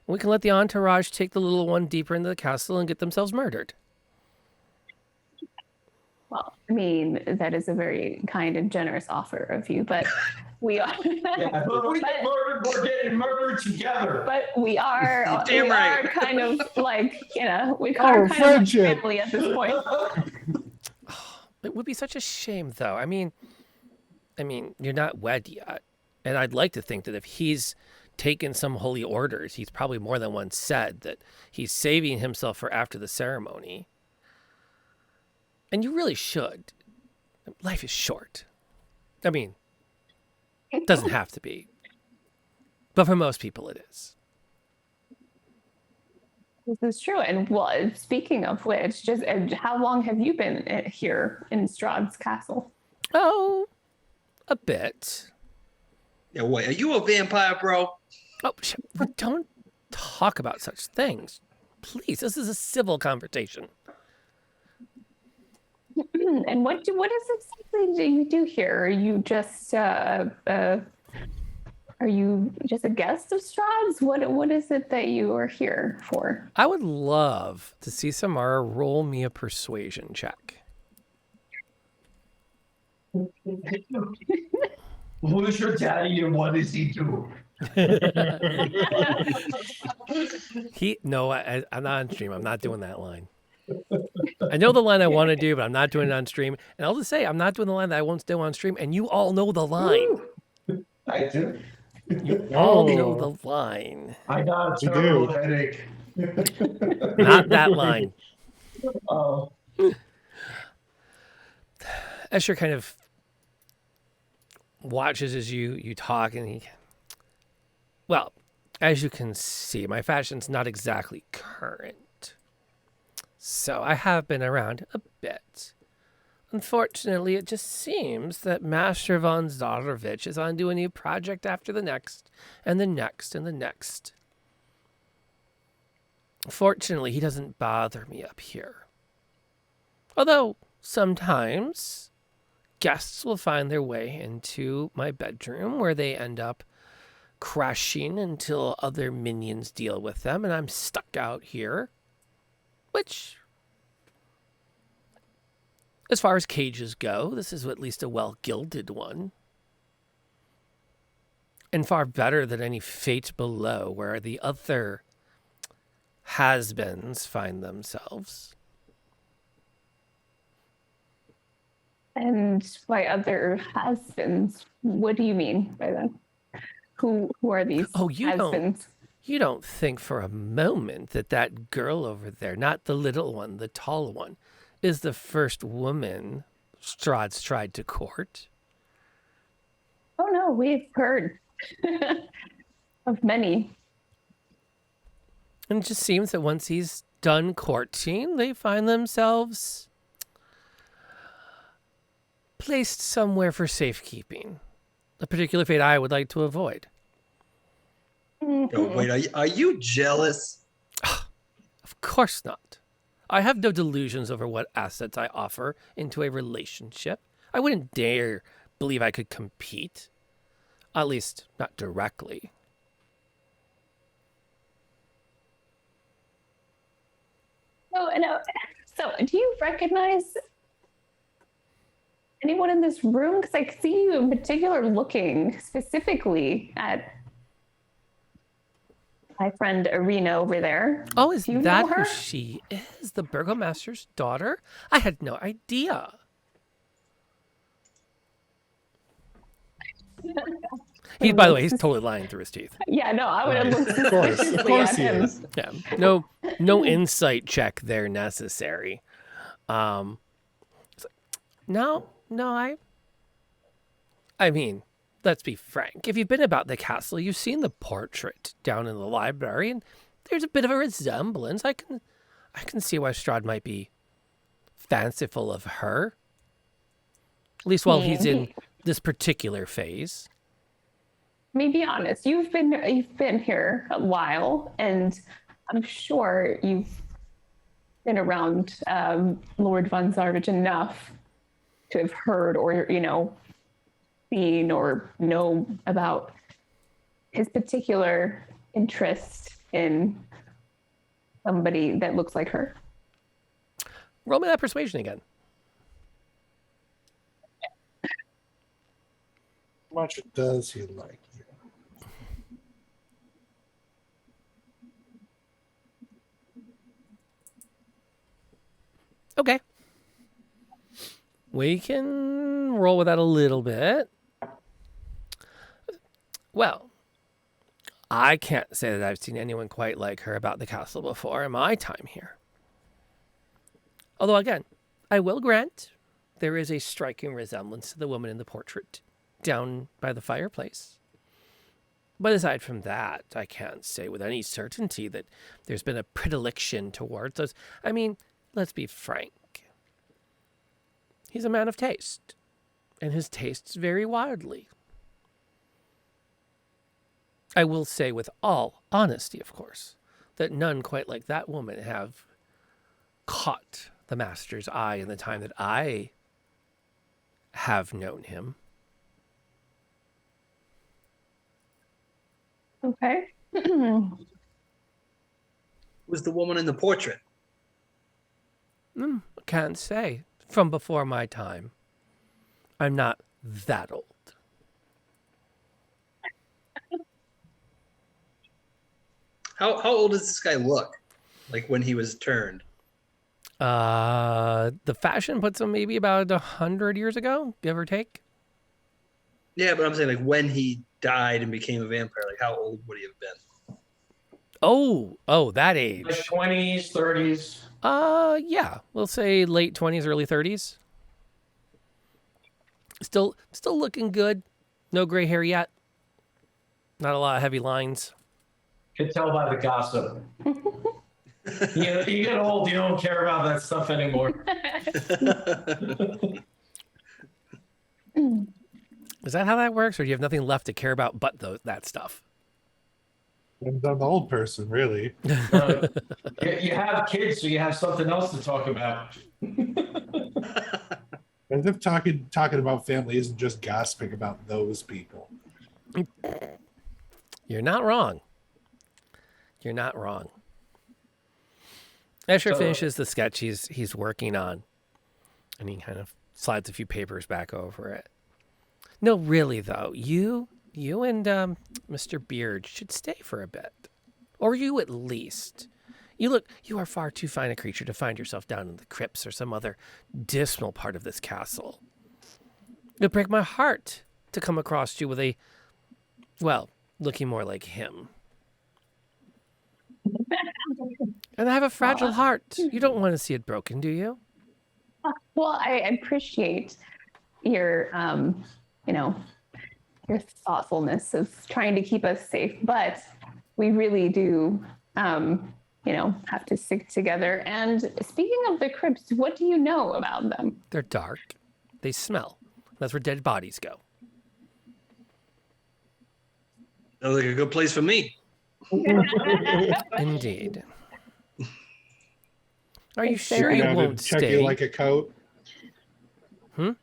We can let the entourage take the little one deeper into the castle and get themselves murdered. Well, I mean, that is a very kind and generous offer of you, but we are. Yeah, but we get murdered, we're getting murdered together. But we are, Damn right. are kind of like, we Oh, are kind friendship. of like family at this point. It would be such a shame, though. I mean, you're not wed yet. And I'd like to think that if he's taken some holy orders, he's probably more than once said that he's saving himself for after the ceremony. And you really should. Life is short. I mean, it doesn't have to be. But for most people, it is. This is true. And well, speaking of which, just how long have you been here in Strahd's castle? Oh, a bit. Yeah, wait, are you a vampire, bro? Oh, don't talk about such things. Please, this is a civil conversation. And what exactly do you do here? Are you just a guest of Strahd's? What is it that you are here for? I would love to see Samara roll me a persuasion check. Who's your daddy and what does he do? I'm not on stream. I'm not doing that line. I know the line I want to do, but I'm not doing it on stream. And I'll just say, I'm not doing the line that I won't do on stream. And you all know the line. I do. You all know the line. I got a terrible headache. Not that line. Oh. Escher kind of watches as you talk, and well, as you can see, my fashion's not exactly current. So I have been around a bit. Unfortunately, it just seems that Master von Zarovich is on to a new project after the next, and the next, and the next. Fortunately, he doesn't bother me up here. Although, sometimes, guests will find their way into my bedroom, where they end up crashing until other minions deal with them, and I'm stuck out here. Which, as far as cages go, this is at least a well-gilded one. And far better than any fate below, where the other has-beens find themselves. And by other has-beens, what do you mean by that? Who are these has-beens? You don't think for a moment that girl over there, not the little one, the tall one, is the first woman Strahd's tried to court? Oh no, we've heard of many. And it just seems that once he's done courting, they find themselves placed somewhere for safekeeping. A particular fate I would like to avoid. Oh, wait, are you jealous? Of course not. I have no delusions over what assets I offer into a relationship. I wouldn't dare believe I could compete. At least, not directly. So do you recognize Anyone in this room? Because I see you in particular looking specifically at my friend Arena over there. Oh, is Do you that know her? who she is? The Burgomaster's daughter? I had no idea. He, by the way, he's totally lying through his teeth. Yeah, no, I would have looked Of course, suspiciously of course at he him. is. Yeah, no insight check there necessary. No, I mean, let's be frank. If you've been about the castle, you've seen the portrait down in the library, and there's a bit of a resemblance. I can see why Strahd might be fanciful of her. At least while he's in this particular phase. I mean, be honest. You've been here a while, and I'm sure you've been around Lord von Zarovich enough to have heard or seen or know about his particular interest in somebody that looks like her. Roll me that persuasion again. How much does he like you? Okay. We can roll with that a little bit. Well, I can't say that I've seen anyone quite like her about the castle before in my time here. Although, again, I will grant there is a striking resemblance to the woman in the portrait down by the fireplace. But aside from that, I can't say with any certainty that there's been a predilection towards us. I mean, let's be frank. He's a man of taste, and his tastes vary wildly. I will say with all honesty, of course, that none quite like that woman have caught the master's eye in the time that I have known him. Okay. Who's the woman in the portrait? Can't say. From before my time. I'm not that old. How old does this guy look? Like when he was turned? The fashion puts him maybe about 100 years ago, give or take. Yeah, but I'm saying like when he died and became a vampire, like how old would he have been? Oh, that age. Like 20s, 30s. Yeah, we'll say late 20s, early 30s. Still looking good. No gray hair yet. Not a lot of heavy lines. Could tell by the gossip. You get old, you don't care about that stuff anymore. Is that how that works, or do you have nothing left to care about but that stuff? I'm the old person, really. You have kids, so you have something else to talk about. As if talking about family isn't just gossiping about those people. You're not wrong. You're not wrong. Escher finishes the sketch he's working on, and he kind of slides a few papers back over it. No, really though, you and Mr. Beard should stay for a bit, or you at least. You are far too fine a creature to find yourself down in the crypts or some other dismal part of this castle. It'd break my heart to come across you with looking more like him. And I have a fragile heart. You don't want to see it broken, do you? Well, I appreciate your, your thoughtfulness of trying to keep us safe, but we really do, have to stick together. And speaking of the crypts, what do you know about them? They're dark. They smell. That's where dead bodies go. Sounds like a good place for me. Indeed. Are you sure you won't check stay? you like a coat? Go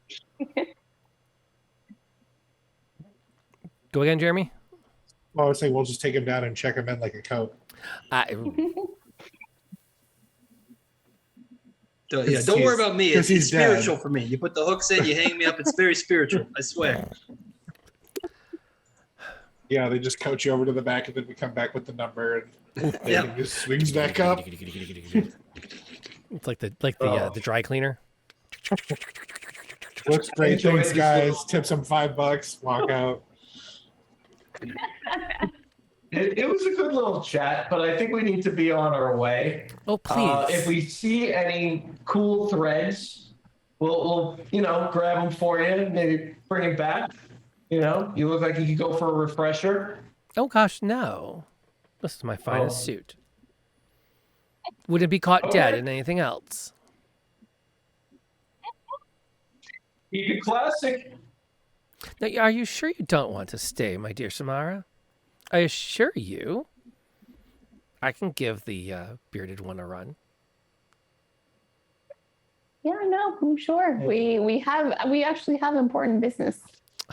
again, Jeremy? Well, I would say we'll just take him down and check him in like a coat. Don't worry about me. It's he's dead. spiritual for me. You put the hooks in, you hang me up. It's very spiritual. I swear. Yeah, they just coach you over to the back, and then we come back with the number, and he just swings back up. It's like the dry cleaner. Looks great, thanks guys. Tips them $5. Walk out. It was a good little chat, but I think we need to be on our way. Oh, please. If we see any cool threads, we'll grab them for you, maybe bring it back. You look like you could go for a refresher. Oh gosh, no. This is my finest suit. Would it be caught dead in anything else? Keep it classic. Now, are you sure you don't want to stay, my dear Samara? I assure you, I can give the bearded one a run. Yeah, no, I'm sure. We actually have important business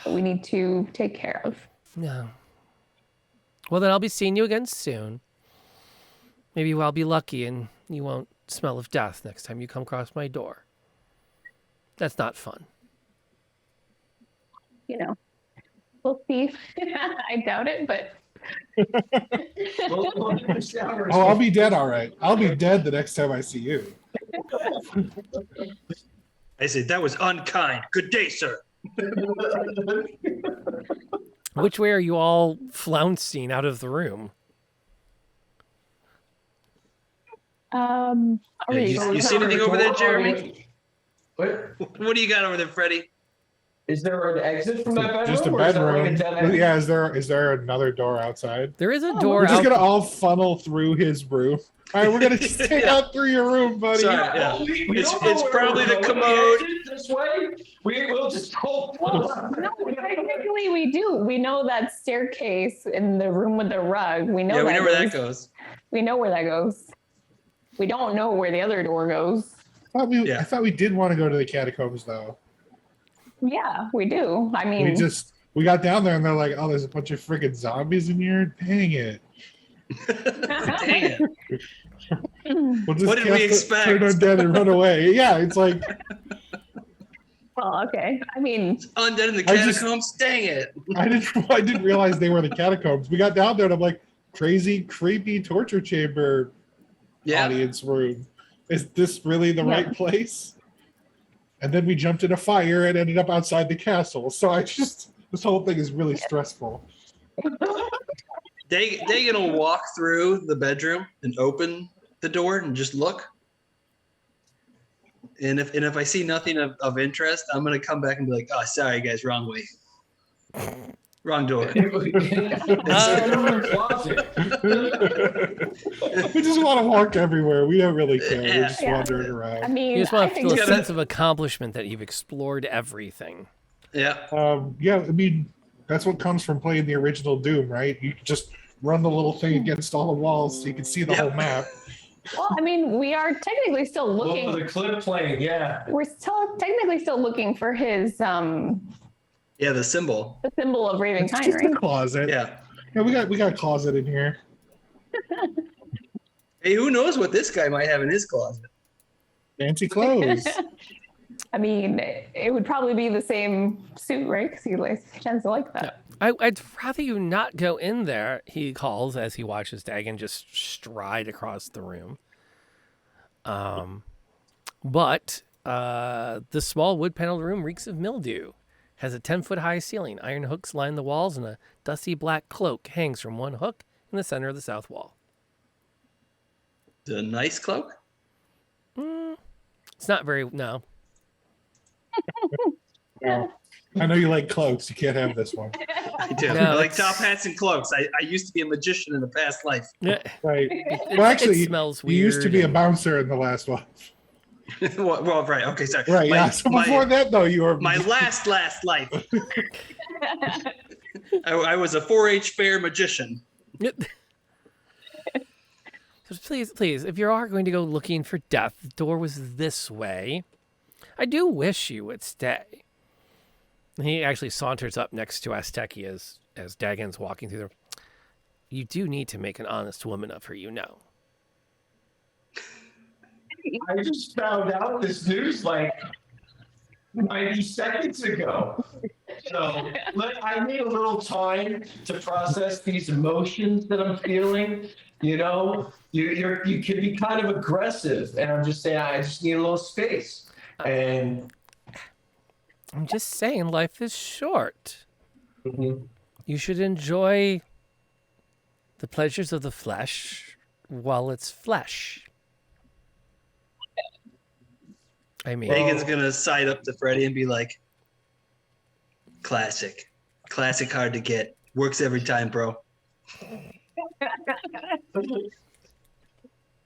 that we need to take care of. No. Well, then I'll be seeing you again soon. Maybe I'll be lucky and you won't smell of death next time you come across my door. That's not fun. We'll see. I doubt it, but. Oh, I'll be dead, all right. I'll be dead the next time I see you. I said, that was unkind. Good day, sir. Which way are you all flouncing out of the room? You see anything over there, Jeremy? What do you got over there, Freddie? Is there an exit from that bedroom? Just a or is that like bedroom. a dead end? Yeah, is there another door outside? There is a door We're just out. gonna all funnel through his room. All right, we're gonna take out through your room, buddy. Sorry, yeah. It's probably the commode. This way, we will just go. No, technically we do. We know that staircase in the room with the rug. We know. Yeah, we know where that goes. We know where that goes. We don't know where the other door goes. I thought we did want to go to the catacombs, though. Yeah, we do. I mean, We got down there and they're like, oh, there's a bunch of freaking zombies in here. Dang it. Dang it. We'll just What did we expect? Turn undead and run away. Yeah, it's like. well, okay. I mean, Undead in the catacombs. Dang it. I didn't realize they were the catacombs. We got down there and I'm like, crazy, creepy torture chamber audience room. Is this really the right place? And then we jumped in a fire and ended up outside the castle. So this whole thing is really stressful. They gonna walk through the bedroom and open the door and just look. And if I see nothing of interest, I'm gonna come back and be like, oh, sorry guys, wrong way. Wrong door. We just want to walk everywhere. We don't really care. We're just wandering around. I mean, You just want to feel a sense of accomplishment that you've explored everything. Yeah. I mean, that's what comes from playing the original Doom, right? You just run the little thing against all the walls so you can see the whole map. well, I mean, we are technically still looking. The clip playing, yeah. We're technically still looking for his Yeah, the symbol. the symbol of Ravenkind, It's just right? a closet. Yeah. Yeah, we got a closet in here. Hey, who knows what this guy might have in his closet? Fancy clothes. I mean, it would probably be the same suit, right? Because he tends to like that. I'd rather you not go in there, he calls as he watches Dagon just stride across the room. But the small wood-paneled room reeks of mildew. Has a 10-foot-high ceiling. Iron hooks line the walls, and a dusty black cloak hangs from one hook in the center of the south wall. The nice cloak? It's not very... No. No. I know you like cloaks. You can't have this one. I do. No, I like top hats and cloaks. I used to be a magician in a past life. Yeah. Right. Well, actually, it smells you used to weird be a and- bouncer in the last one. well, right. Okay, sorry. Right. Yeah. So before that, though, you were My last life. I was a 4-H fair magician. So please, if you are going to go looking for death, the door was this way. I do wish you would stay. He actually saunters up next to Asteki as Dagon's walking through there. You do need to make an honest woman of her, you know. I just found out this news like 90 seconds ago. So I need a little time to process these emotions that I'm feeling. You know, you can be kind of aggressive, and I'm just saying I just need a little space. And I'm just saying life is short. Mhm. You should enjoy the pleasures of the flesh while it's flesh. I mean, Megan's gonna side up to Freddy and be like, classic hard to get, works every time, bro.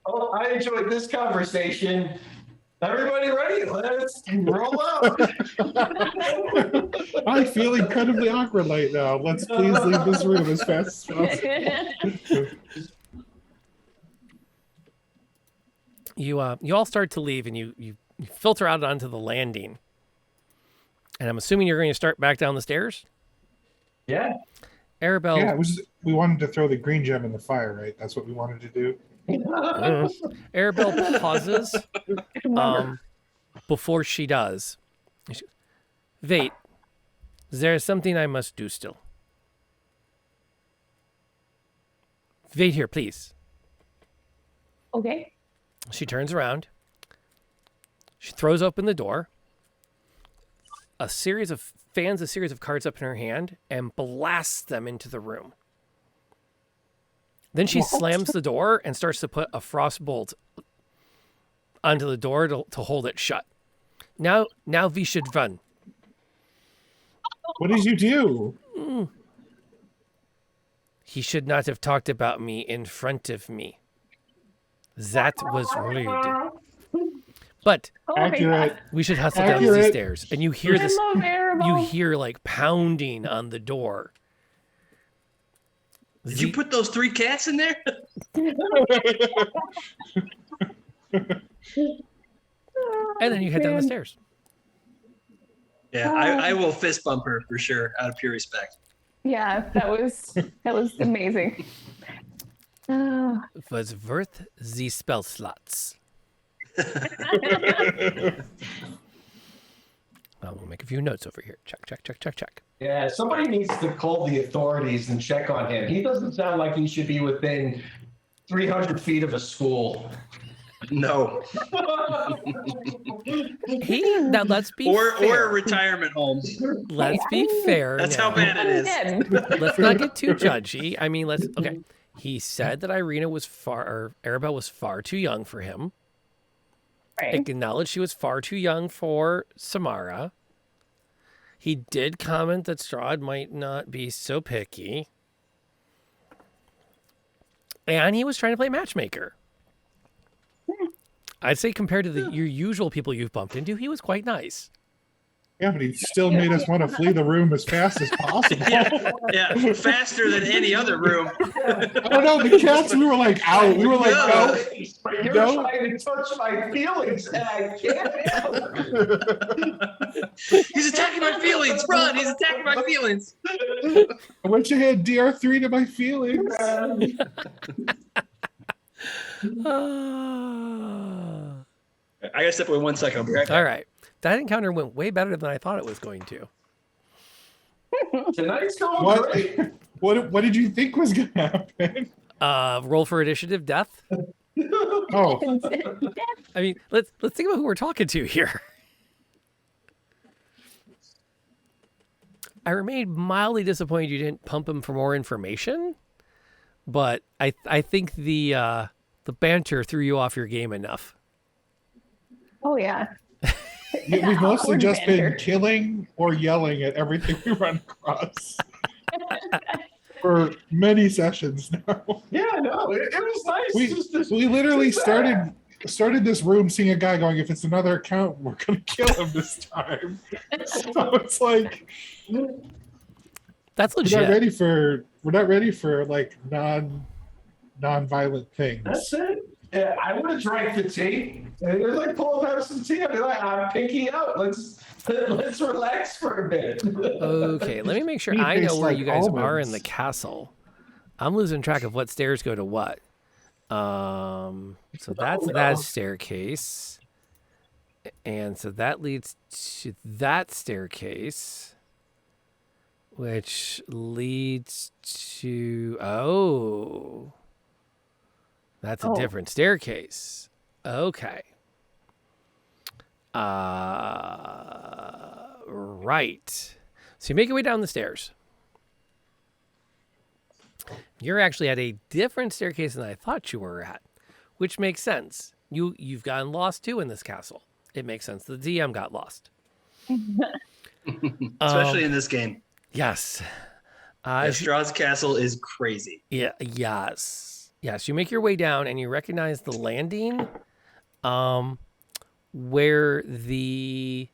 Oh, I enjoyed this conversation. Everybody ready? Let's roll out. I feel incredibly awkward right now. Let's please leave this room as fast as possible. you all start to leave, and you filter out onto the landing. And I'm assuming you're going to start back down the stairs? Yeah. Arabelle. Yeah, we wanted to throw the green gem in the fire, right? That's what we wanted to do. Arabelle pauses before she does. Wait, there is something I must do still. Wait here, please. Okay. She turns around. She throws open the door. A series of cards up in her hand and blasts them into the room. Then she slams the door and starts to put a frost bolt onto the door to hold it shut. Now we should run. What did you do? He should not have talked about me in front of me. That was rude. But Accurate. We should hustle down these stairs. And you hear this. I love Arabelle. You hear like pounding on the door. Did you put those 3 cats in there? And then you head down the stairs. Yeah, I will fist bump her for sure, out of pure respect. Yeah, that was amazing. It was worth the spell slots. We'll make a few notes over here. Check. Yeah, somebody needs to call the authorities and check on him. He doesn't sound like he should be within 300 feet of a school. No. Now let's be fair. Or a retirement home. Let's be fair. That's how bad it is. Let's not get too judgy. I mean, okay. He said that Arabelle was far too young for him. Right. Acknowledged she was far too young for Samara. He did comment that Strahd might not be so picky. And he was trying to play matchmaker. I'd say compared to your usual people you've bumped into, he was quite nice. Yeah, but he still made us want to flee the room as fast as possible. Yeah, faster than any other room. I don't know, the cats, we were like out. We were like, no. You're No. trying to touch my feelings, and I can't help it. He's attacking my feelings. Run, he's attacking my feelings. I wish I had DR3 to my feelings. I gotta step away 1 second. I'll be right back. All right. That encounter went way better than I thought it was going to. Tonight's going great. What did you think was going to happen? Roll for initiative, death. Oh, I mean, let's think about who we're talking to here. I remain mildly disappointed you didn't pump him for more information, but I think the banter threw you off your game enough. Oh yeah. we've mostly Awkward just banter. been killing or yelling at everything we run across for many sessions now. Yeah, no, it was nice. We literally started this room seeing a guy going, if it's another account, we're gonna kill him this time. So it's like That's we're legit. not ready for like non-violent things. That's it. Yeah, I would have drank the tea. And they're like, pull out some tea. I'd be like, I'm pinky out. Let's relax for a bit. Okay, let me make sure He I know tastes where like you guys are in almonds. the castle. I'm losing track of what stairs go to what. So that's that staircase. And so that leads to that staircase, which leads to that's a different staircase. Okay. Right. So you make your way down the stairs. You're actually at a different staircase than I thought you were at, which makes sense. You've gotten lost too in this castle. It makes sense. The DM got lost. Especially in this game. Yes. Strahd's castle is crazy. Yeah. Yes. Yes. You make your way down and you recognize the landing, where the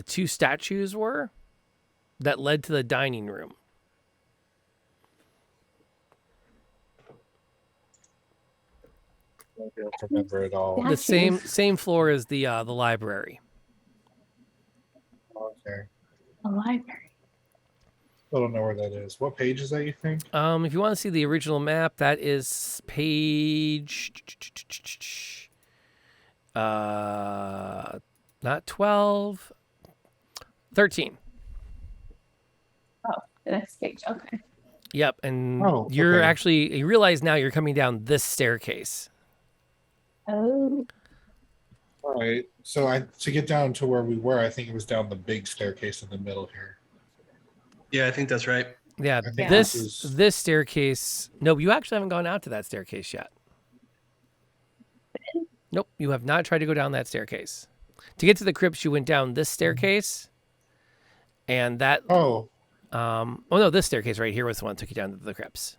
two statues were that led to the dining room. I don't remember it all. The same floor as the library. Okay. The library. I don't know where that is. What page is that, you think? If you want to see the original map, that is page not 12, 13. Oh, the next page. Okay. Yep, and you realize now you're coming down this staircase. Oh. All right. So to get down to where we were, I think it was down the big staircase in the middle here. Yeah, I think that's right. Yeah, this staircase. No, you actually haven't gone out to that staircase yet. Nope, you have not tried to go down that staircase. To get to the crypts, you went down this staircase, and that. This staircase right here was the one that took you down to the crypts.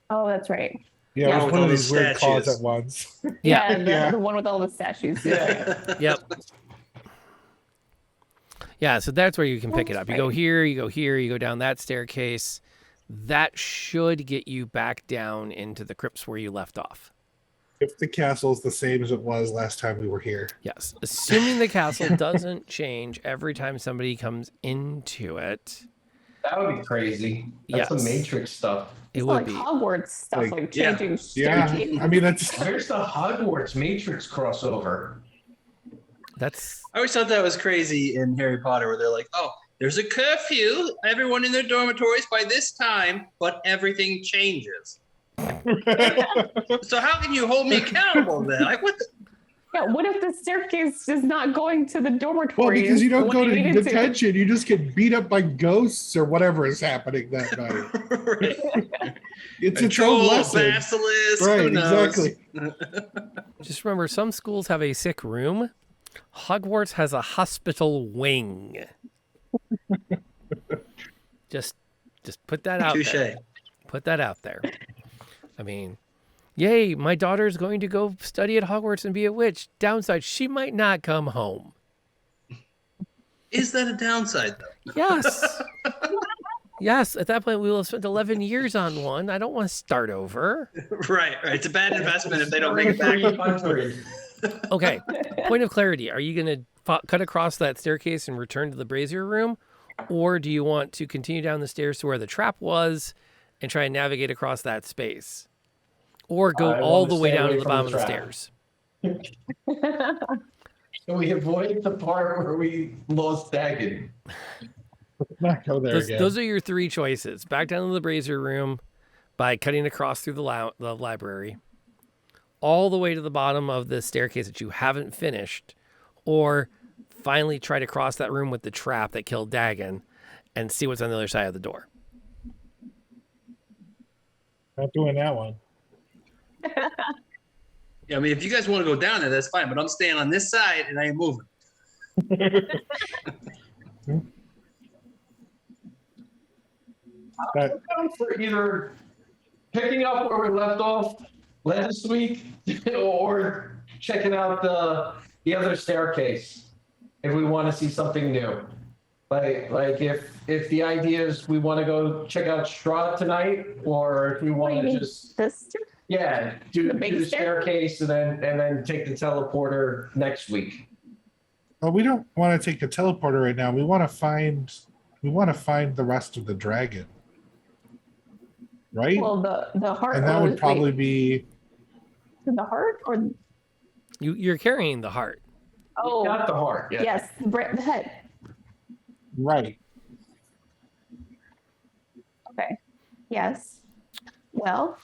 Oh, that's right. Yeah, it was one of these weird closet ones. The one with all the statues. Yep. Yeah, so that's where you can pick it up. You go here, you go here, you go down that staircase. That should get you back down into the crypts where you left off. If the castle's the same as it was last time we were here. Yes, assuming the castle doesn't change every time somebody comes into it. That would be crazy. That's some Matrix stuff. It would be Hogwarts stuff, like changing. Yeah, I mean that's. Where's the Hogwarts Matrix crossover? I always thought that was crazy in Harry Potter, where they're like, "Oh, there's a curfew. Everyone in their dormitories by this time, but everything changes." So how can you hold me accountable then? Like what? Yeah, what if the staircase is not going to the dormitory? Well, because you don't go to detention, you just get beat up by ghosts or whatever is happening that night. It's its own lesson. Basilisk, right, who knows? exactly. Just remember, some schools have a sick room. Hogwarts has a hospital wing. just put that out there. Put that out there. I mean, yay, my daughter's going to go study at Hogwarts and be a witch. Downside, she might not come home. Is that a downside, though? Yes. Yes, at that point, we will have spent 11 years on one. I don't want to start over. Right. It's a bad investment if they don't bring it back. Okay, point of clarity. Are you going to cut across that staircase and return to the brazier room? Or do you want to continue down the stairs to where the trap was and try and navigate across that space? Or go all the way down to the bottom of the stairs? So we avoid the part where we lost Dagon. Not go there again. Those are your three choices. Back down to the brazier room by cutting across through the library, all the way to the bottom of the staircase that you haven't finished, or finally try to cross that room with the trap that killed Dagon and see what's on the other side of the door. Not doing that one. Yeah, I mean, if you guys want to go down there, that's fine. But I'm staying on this side and I ain't moving. I'm down for either picking up where we left off last week or checking out the other staircase if we want to see something new. Like if the idea is we want to go check out Strahd tonight, or if we want to just do the staircase and then take the teleporter next week. Well, we don't want to take the teleporter right now. We want to find the rest of the dragon. right? Well, the heart. And that would probably be. The heart or. You're carrying the heart. Oh, Not the heart. Yeah. yes, the head. Right. Okay. Yes. Well.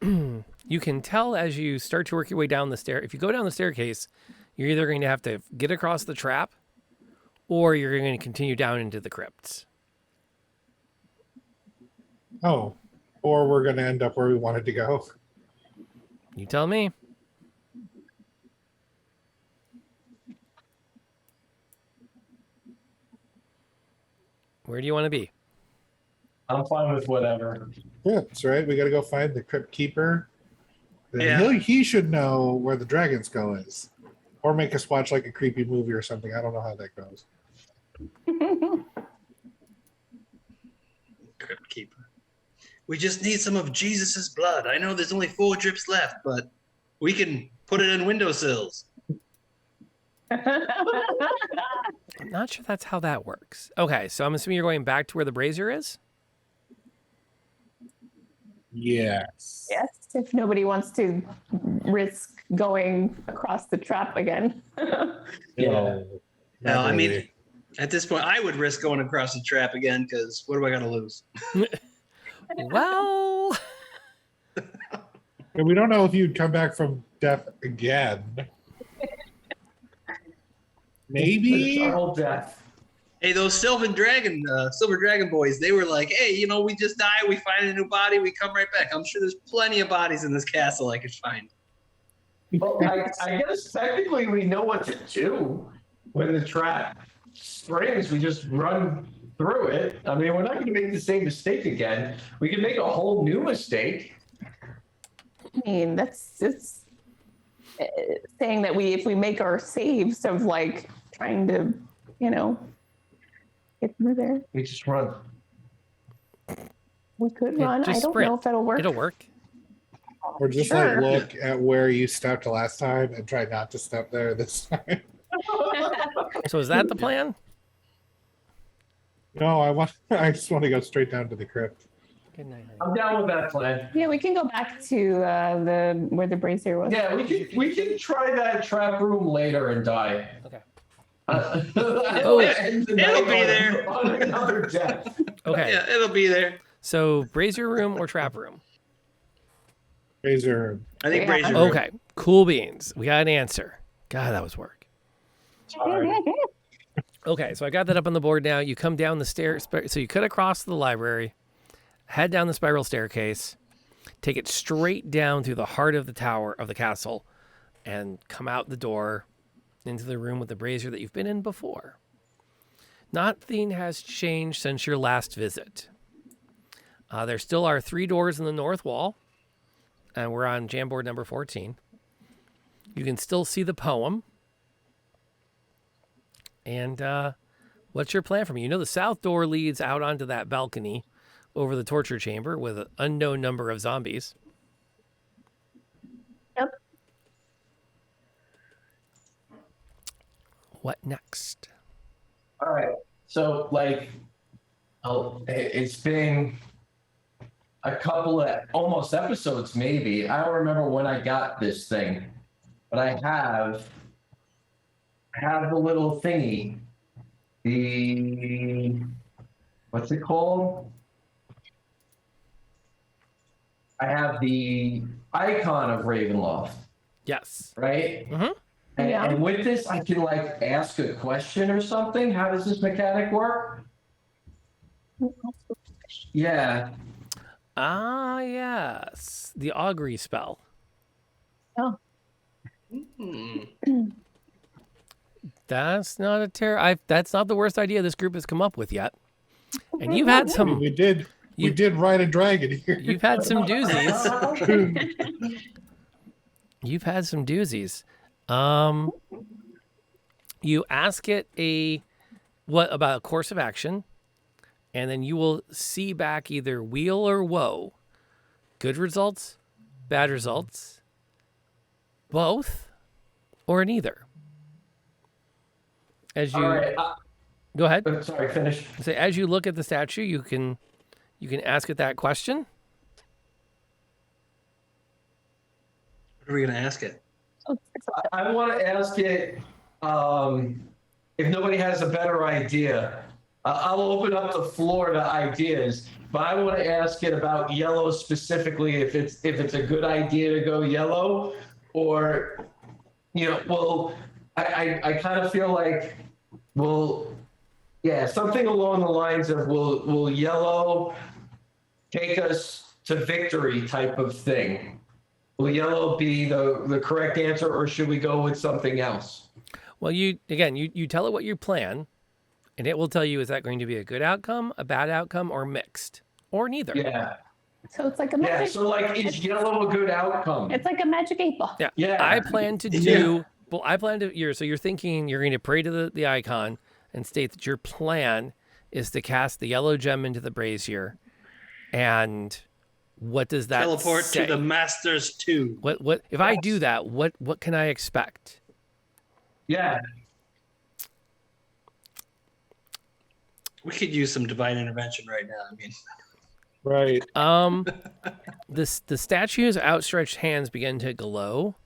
You can tell as you start to work your way down the stair. If you go down the staircase, you're either going to have to get across the trap, or you're going to continue down into the crypts. Oh, or we're going to end up where we wanted to go. You tell me. Where do you want to be? I'm fine with whatever. Yeah, that's right. We got to go find the crypt keeper. Yeah. He should know where the dragon's skull is, or make us watch like a creepy movie or something. I don't know how that goes. Crypt keeper. We just need some of Jesus's blood. I know there's only 4 drips left, but we can put it in windowsills. I'm not sure that's how that works. Okay, so I'm assuming you're going back to where the brazier is? Yes. Yes, if nobody wants to risk going across the trap again. Yeah. No, I mean, at this point, I would risk going across the trap again because what do I got to lose? Well, And we don't know if you'd come back from death again. Maybe. Eternal death. Hey, those silver dragon boys, they were like, hey, you know, we just die, we find a new body, we come right back. I'm sure there's plenty of bodies in this castle I could find. Well, I guess technically we know what to do when the trap springs. We just run through it. I mean, we're not going to make the same mistake again. We can make a whole new mistake. I mean, that's just saying that if we make our saves of like trying to, get through there, We just run. we could Yeah, run. I just don't sprint. know if that'll work. it'll work. Or just Sure. like look at where you stepped last time and try not to step there this time. So is that the plan? No, I just want to go straight down to the crypt. Good night. I'm down with that plan. Yeah, we can go back to where the brazier was. Yeah, we can try that trap room later and die. Okay. Oh, It'll be there. On another death. Okay. Yeah, it'll be there. So brazier room or trap room? Razor. I think Yeah. Brazier Room. Okay. Cool beans. We got an answer. God, that was work. Okay, so I got that up on the board now. You come down the stairs. So you cut across the library, head down the spiral staircase, take it straight down through the heart of the tower of the castle, and come out the door into the room with the brazier that you've been in before. Nothing has changed since your last visit. There still are 3 doors in the north wall, and we're on Jamboard number 14. You can still see the poem. And what's your plan for me? You know the south door leads out onto that balcony over the torture chamber with an unknown number of zombies. Yep. What next? All right. So, it's been a couple of almost episodes, maybe. I don't remember when I got this thing, but I have the little thingy. What's it called? I have the icon of Ravenloft, Yes. right? Mm-hmm. And with this, I can ask a question or something. How does this mechanic work? Yeah. Ah, yes. The augury spell. Oh. That's not that's not the worst idea this group has come up with yet. And you've had some. We did ride a dragon here. You've had some doozies. You've had some doozies. You ask it what about a course of action, and then you will see back either weal or woe. Good results, bad results, both, or neither. As you All right. go ahead. Sorry, finish. So as you look at the statue, you can ask it that question, are we gonna ask it? I want to ask it, if nobody has a better idea, I'll open up the floor to ideas, but I want to ask it about yellow specifically, if it's a good idea to go yellow, or, well, I kind of feel like, well, yeah, something along the lines of will yellow take us to victory type of thing. Will yellow be the correct answer, or should we go with something else? Well, you tell it what you plan, and it will tell you, is that going to be a good outcome, a bad outcome, or mixed, or neither. Yeah. So it's like a magic. Yeah. So like, is yellow a good outcome? It's like a magic 8-ball. Yeah. Yeah. I plan to do. Well, I plan to. So you're thinking you're going to pray to the icon and state that your plan is to cast the yellow gem into the brazier, and what does that Teleport say? to the Masters 2. What if I do that? What can I expect? Yeah. We could use some divine intervention right now. I mean, Right. The statue's outstretched hands begin to glow,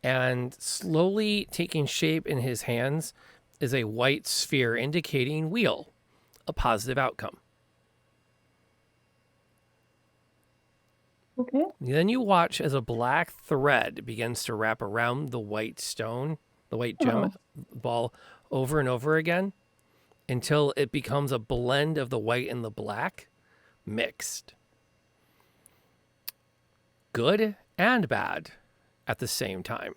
and slowly taking shape in his hands is a white sphere indicating wheel, a positive outcome. Okay. Then you watch as a black thread begins to wrap around the white stone, the white gem ball, over and over again until it becomes a blend of the white and the black mixed. Good and bad at the same time.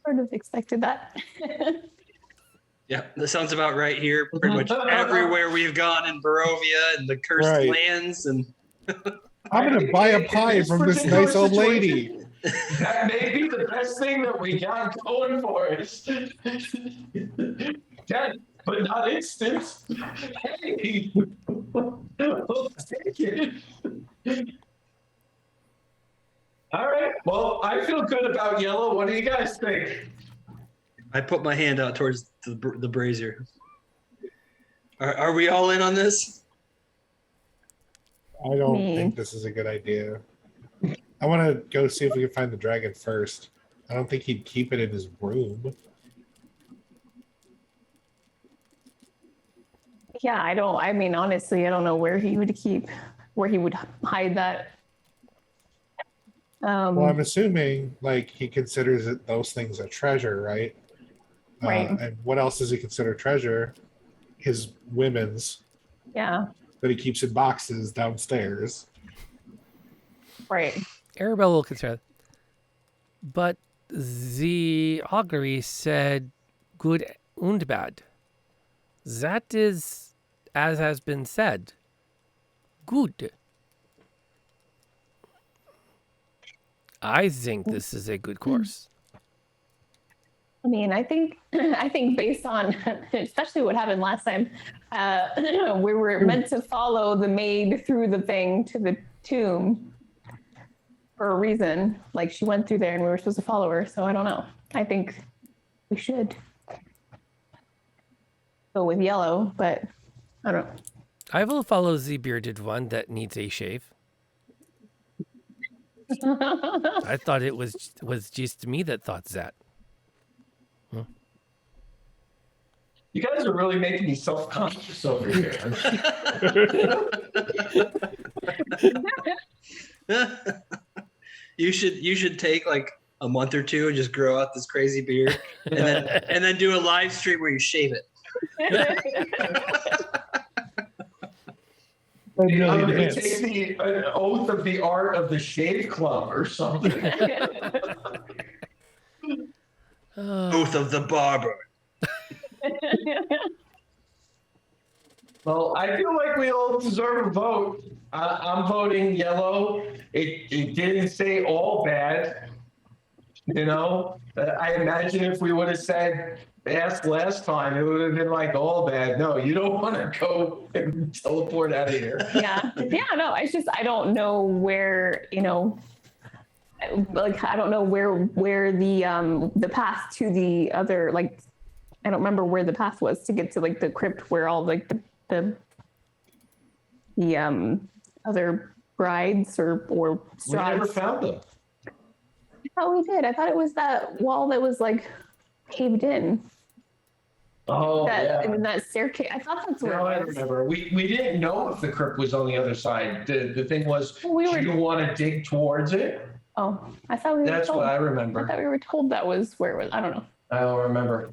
Sort of expected that. yeah, that sounds about right here. Pretty much everywhere we've gone in Barovia and the cursed Right. lands, and I'm gonna buy a pie from this nice old lady. That may be the best thing that we got going for us. Yeah, but not instant. Hey, we'll take it. All right. Well, I feel good about yellow. What do you guys think? I put my hand out towards the brazier. Are we all in on this? I don't think this is a good idea. I want to go see if we can find the dragon first. I don't think he'd keep it in his room. Yeah, I mean, honestly, I don't know where he would hide that. Well, I'm assuming like he considers those things a treasure, right? Right. And what else does he consider treasure? His women's Yeah. that he keeps in boxes downstairs. Right. Arabelle will consider, but the augury said good and bad. That is, as has been said, good. I think this is a good course. I mean, I think based on especially what happened last time, we were meant to follow the maid through the thing to the tomb for a reason. Like she went through there and we were supposed to follow her. So I don't know. I think we should go with yellow, but I don't know. I will follow the bearded one that needs a shave. I thought it was just me that thought that. You guys are really making me self-conscious over here. You should take like a month or two and just grow out this crazy beard, and then do a live stream where you shave it. I'm going to take an oath of the art of the shave club or something. Oath of the barber. Well, I feel like we all deserve a vote. I'm voting yellow. It didn't say all bad. You know, I imagine if we would have asked last time, it would have been like all bad. No, you don't want to go and teleport out of here. Yeah. No, it's just I don't know where, like I don't know where the path to the other, like I don't remember where the path was to get to like the crypt where all like the other brides or We never Strahds. found them. I thought we did. I thought it was that wall that was like caved in. Oh, That yeah. in that staircase. I thought that's where No, I it was. remember. We didn't know if the crypt was on the other side. The thing was, do you want to dig towards it? Oh, I thought we were That's told. what I I remember. thought we were told that was where it was. I don't know. I don't remember.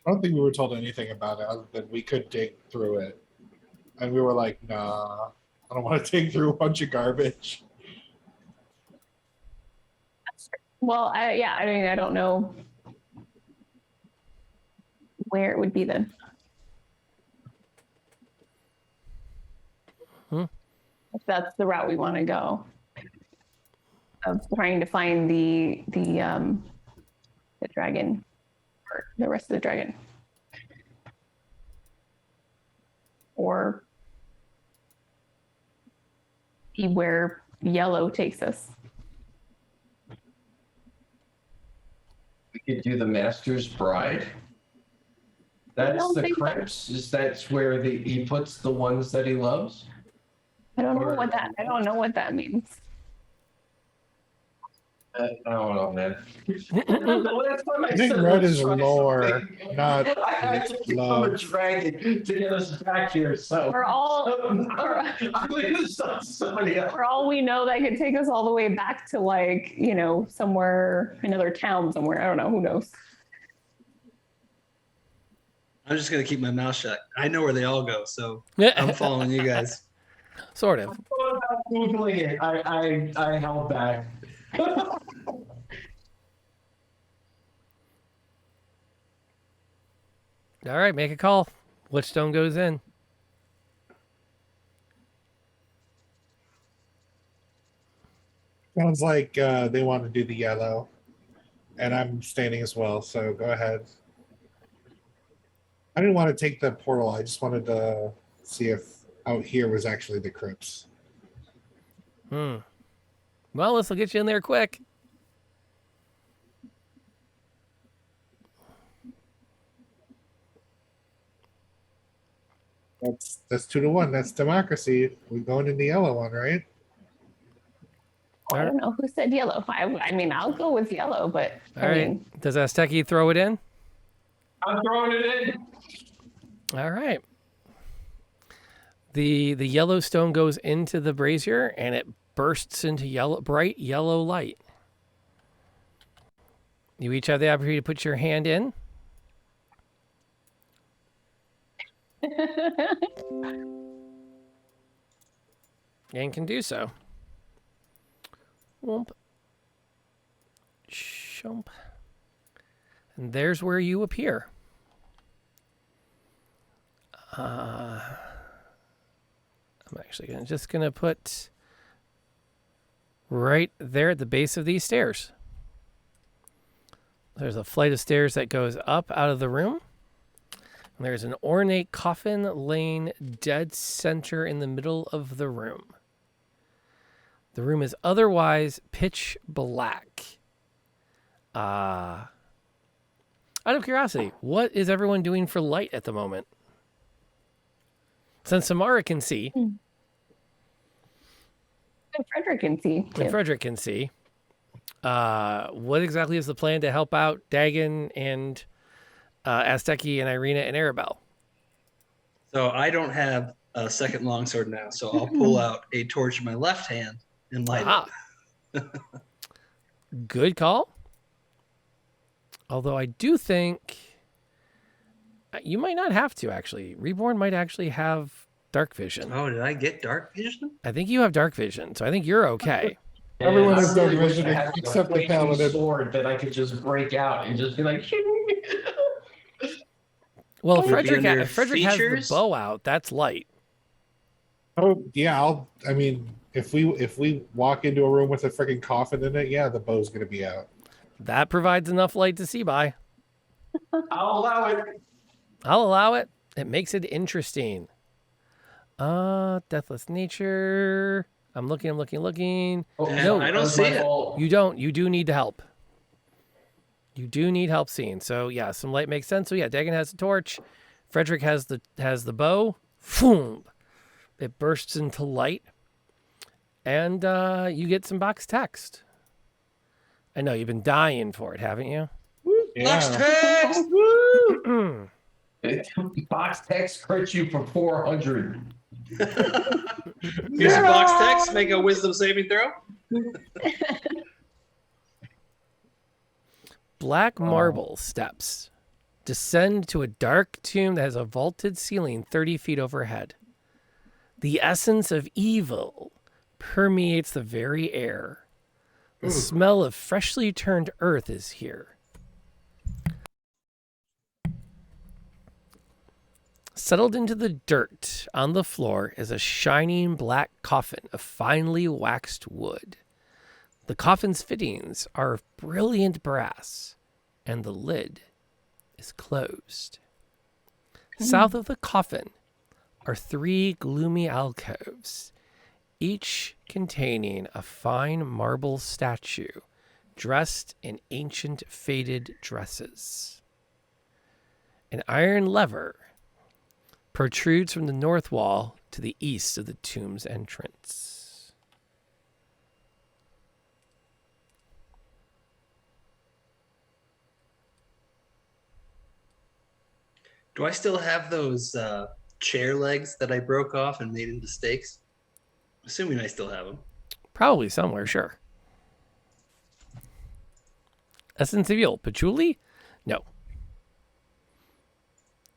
I don't think we were told anything about it other than we could dig through it. And we were like, nah, I don't want to dig through a bunch of garbage. Well, I mean, I don't know where it would be then. If that's the route we want to go, of trying to find the dragon, or the rest of the dragon, or see where yellow takes us. We could do the Master's Bride. That's don't the think so. crypts. Is that's where he puts the ones that he loves? I don't know what that. I don't know what that means. I don't know, man. Last time I think said red let's is try lore, something, not I had to become a love. dragon to get us back here. So For all, I'm leaving this up to somebody else. for all we know, that could take us all the way back to like, you know, somewhere, another town somewhere. I don't know. Who knows? I'm just gonna keep my mouth shut. I know where they all go, so Yeah. I'm following you guys. Sort of. Googling it. I held back. All right, make a call. Which stone goes in? Sounds like they want to do the yellow. And I'm standing as well, so go ahead. I didn't want to take the portal. I just wanted to see if out here was actually the crypts. Well, this will get you in there quick. That's 2-1. That's democracy. We're going in the yellow one, right? I don't know who said yellow. I mean, I'll go with yellow, but All right. Does Azteki throw it in? I'm throwing it in. All right. The yellow stone goes into the brazier and it bursts into bright yellow light. You each have the opportunity to put your hand in. And can do so. Whoomp. Shump. And there's where you appear. I'm actually just gonna put right there at the base of these stairs. There's a flight of stairs that goes up out of the room. And there's an ornate coffin laying dead center in the middle of the room. The room is otherwise pitch black. Out of curiosity, what is everyone doing for light at the moment? Since Samara can see. And Frederick can see. And Frederick can see. What exactly is the plan to help out Dagon and Azteki and Irina and Arabelle? So I don't have a second longsword now, so I'll pull out a torch in my left hand and light it. Good call. Although I do think you might not have to, actually. Reborn might actually have dark vision. Oh, did I get dark vision? I think you have dark vision, so I think you're okay. Everyone has dark really wish vision I had except the a paladin. sword that I could just break out and just be like. Well, Would it be under if Frederick has features? the bow out, that's light. Oh yeah, I mean, if we walk into a room with a freaking coffin in it, yeah, the bow's gonna be out. That provides enough light to see by. I'll allow it. I'll allow it. It makes it interesting. Deathless nature. I'm looking. Oh, No, I don't see it. You don't. You do need help. You do need help seeing. So yeah, some light makes sense. So yeah, Dagon has the torch. Frederick has the bow. Boom. It bursts into light. And you get some box text. I know you've been dying for it, haven't you? Box text! Box text crits you for 400. Use box text, make a wisdom saving throw. Black marble steps descend to a dark tomb that has a vaulted ceiling 30 feet overhead. The essence of evil permeates the very air. The smell of freshly turned earth is here. Settled into the dirt on the floor is a shining black coffin of finely waxed wood. The coffin's fittings are of brilliant brass, and the lid is closed. South of the coffin are 3 gloomy alcoves, each containing a fine marble statue dressed in ancient faded dresses. An iron lever protrudes from the north wall to the east of the tomb's entrance. Do I still have those chair legs that I broke off and made into stakes? Assuming I still have them. Probably somewhere, sure. Essence of evil, patchouli? No.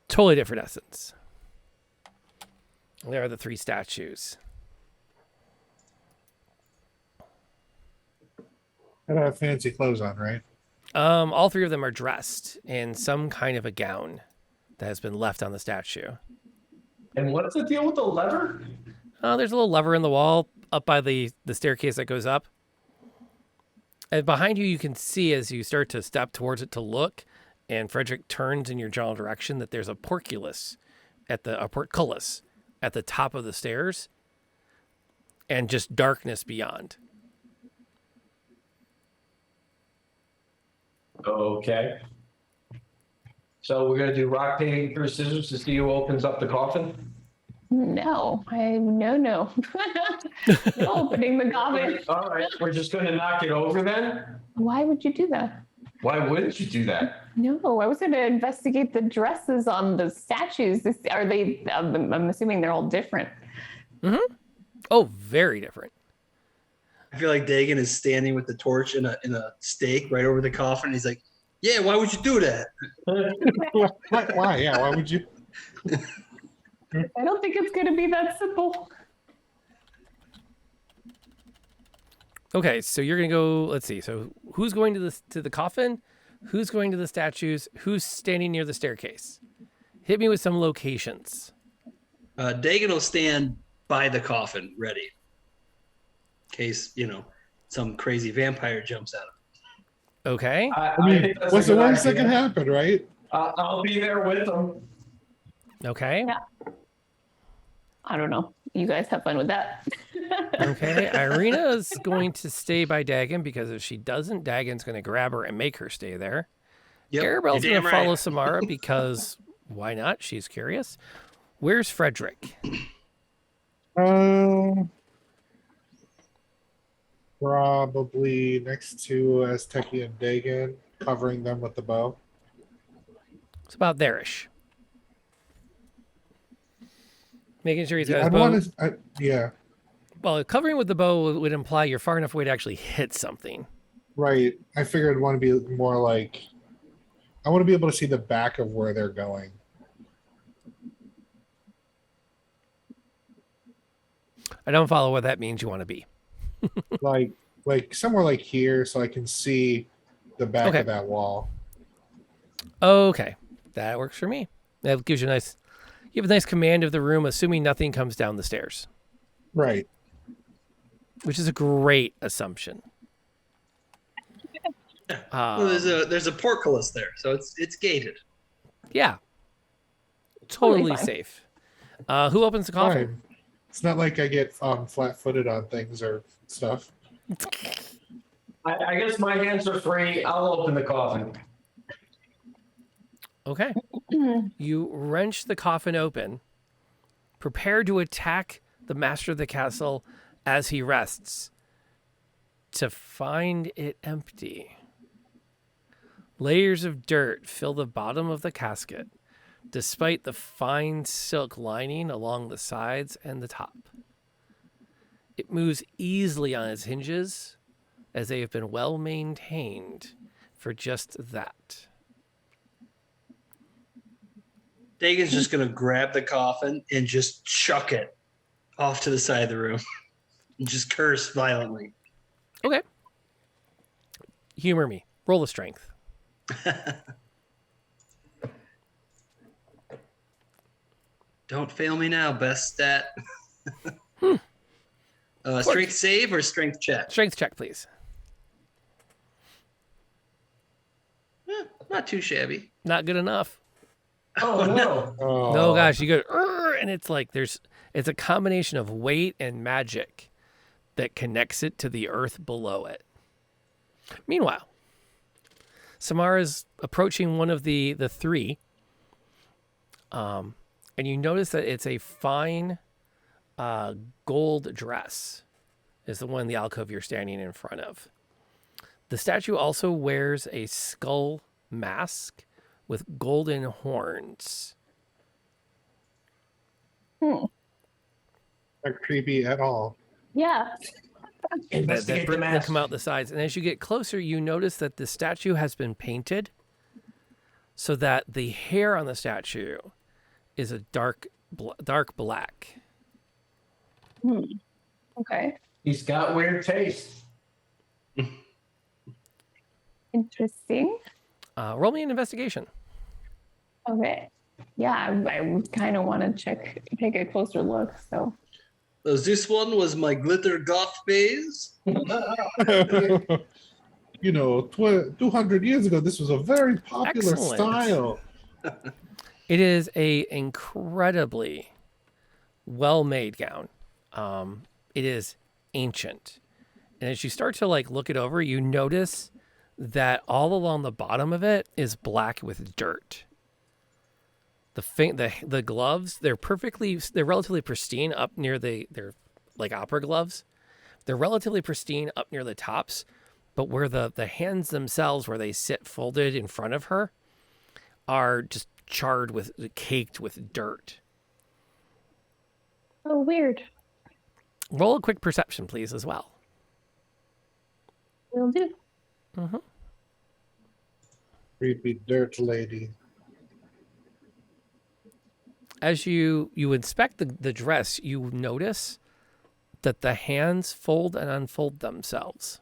Totally different essence. There are the 3 statues. They don't have fancy clothes on, right? All 3 of them are dressed in some kind of a gown that has been left on the statue. And what's the deal with the lever? There's a little lever in the wall up by the staircase that goes up. And behind you, you can see as you start to step towards it to look, and Frederick turns in your general direction, that there's a portcullis a portcullis at the top of the stairs, and just darkness beyond. Okay. So we're gonna do rock, paper, scissors to see who opens up the coffin. No. No opening the coffin. All right, we're just gonna knock it over then. Why would you do that? Why wouldn't you do that? No, I was going to investigate the dresses on the statues. Are they? I'm assuming they're all different. Mm-hmm. Oh, very different. I feel like Dagon is standing with the torch in a stake right over the coffin. He's like, "Yeah, why would you do that?" Why? Yeah, why would you? I don't think it's going to be that simple. Okay, so you're gonna go. Let's see. So who's going to the coffin? Who's going to the statues? Who's standing near the staircase? Hit me with some locations. Dagon will stand by the coffin, ready, in case some crazy vampire jumps at him. Okay. I mean, what's the worst that can happen, right? I'll be there with them. Okay. Yeah. I don't know. You guys have fun with that. Okay. Irina is going to stay by Dagon, because if she doesn't, Dagon's going to grab her and make her stay there. Yep, Arabelle's you're going to damn follow right. Samara because why not? She's curious. Where's Frederick? Probably next to Azteki and Dagon, covering them with the bow. It's about there-ish. Making sure he's got his I'd bow. want to, yeah. Well, covering with the bow would imply you're far enough away to actually hit something. Right. I figured I'd want to be more like, I want to be able to see the back of where they're going. I don't follow what that means you want to be. like somewhere like here, so I can see the back Okay. of that wall. Okay. That works for me. That gives you a nice, you have a nice command of the room, assuming nothing comes down the stairs. Right. Which is a great assumption. Well, there's a portcullis there, so it's gated. Yeah. Totally fine. safe. Who opens the coffin? Fine. It's not like I get flat-footed on things or stuff. I guess my hands are free. I'll open the coffin. Okay. You wrench the coffin open, prepare to attack the master of the castle as he rests to find it empty. Layers of dirt fill the bottom of the casket, despite the fine silk lining along the sides and the top. It moves easily on its hinges, as they have been well maintained for just that. Dagon's just gonna grab the coffin and just chuck it off to the side of the room and just curse violently. Okay. Humor me. Roll the strength. Don't fail me now, best stat. Strength save or strength check? Strength check, please. Not too shabby. Not good enough. Oh no! No, gosh, you go, and it's like it's a combination of weight and magic that connects it to the earth below it. Meanwhile, Samara's approaching one of the three, and you notice that it's a fine gold dress is the one in the alcove you're standing in front of. The statue also wears a skull mask with golden horns. Not creepy at all. Yeah. That come out the sides. And as you get closer, you notice that the statue has been painted so that the hair on the statue is a dark black. Okay. He's got weird taste. Interesting. Roll me an investigation. Okay. Yeah, I kind of want to take a closer look. So. This one was my glitter goth phase. 200 years ago, this was a very popular style. It is a incredibly well-made gown. It is ancient. And as you start to look it over, you notice that all along the bottom of it is black with dirt. The gloves, they're relatively pristine up near they're like opera gloves. They're relatively pristine up near the tops, but where the hands themselves, where they sit folded in front of her, are just caked with dirt. Oh, weird. Roll a quick perception, please, as well. Will do. Mm-hmm. Creepy dirt lady. As you inspect the dress, you notice that the hands fold and unfold themselves.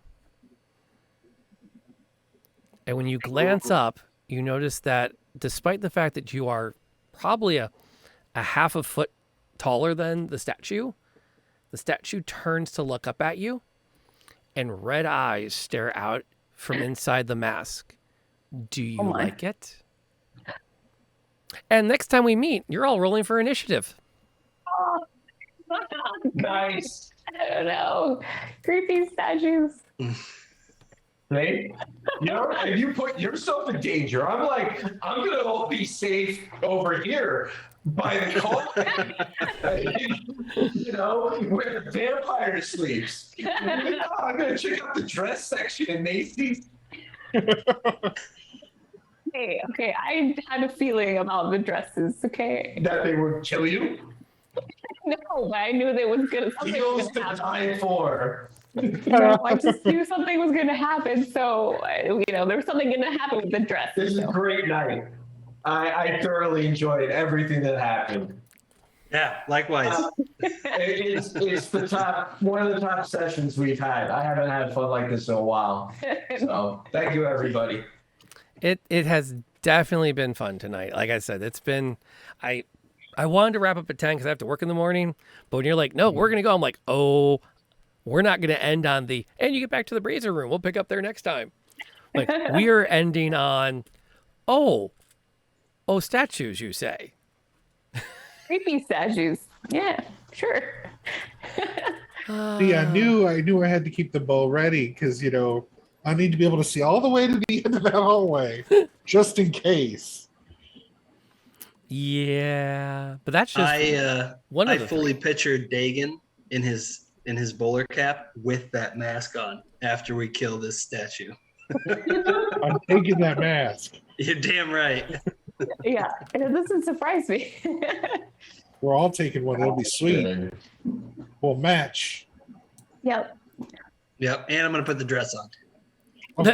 And when you glance up, you notice that despite the fact that you are probably a half a foot taller than the statue turns to look up at you, and red eyes stare out from inside the mask. Do you like it? And next time we meet, you're all rolling for initiative. Oh, nice. I don't know. Creepy statues. Right? If you put yourself in danger, I'm gonna be safe over here by the car. Where the vampire sleeps. I'm gonna check out the dress section in Macy's. Okay, I had a feeling about the dresses, okay? That they would kill you? No, but I knew there was something was Feels to gonna die happen. for. No, I just knew something was gonna happen, so there was something gonna happen with the dress. This is a great night. I thoroughly enjoyed everything that happened. Yeah, likewise. It's one of the top sessions we've had. I haven't had fun like this in a while. So thank you, everybody. It has definitely been fun tonight. Like I said, it's been, I wanted to wrap up at 10 because I have to work in the morning. But when you're like, no, we're going to go. I'm like, oh, we're not going to end on and you get back to the brazier room. We'll pick up there next time. Like we are ending on, statues, you say. Creepy statues. Yeah, sure. See, I knew I had to keep the bow ready because, I need to be able to see all the way to the end of that hallway, just in case. Yeah, but that's just I fully pictured Dagon in his in his bowler cap with that mask on after we kill this statue. I'm taking that mask. You're damn right. Yeah, it doesn't surprise me. We're all taking one. It'll be sweet. We'll match. Yep. Yep, and I'm gonna put the dress on.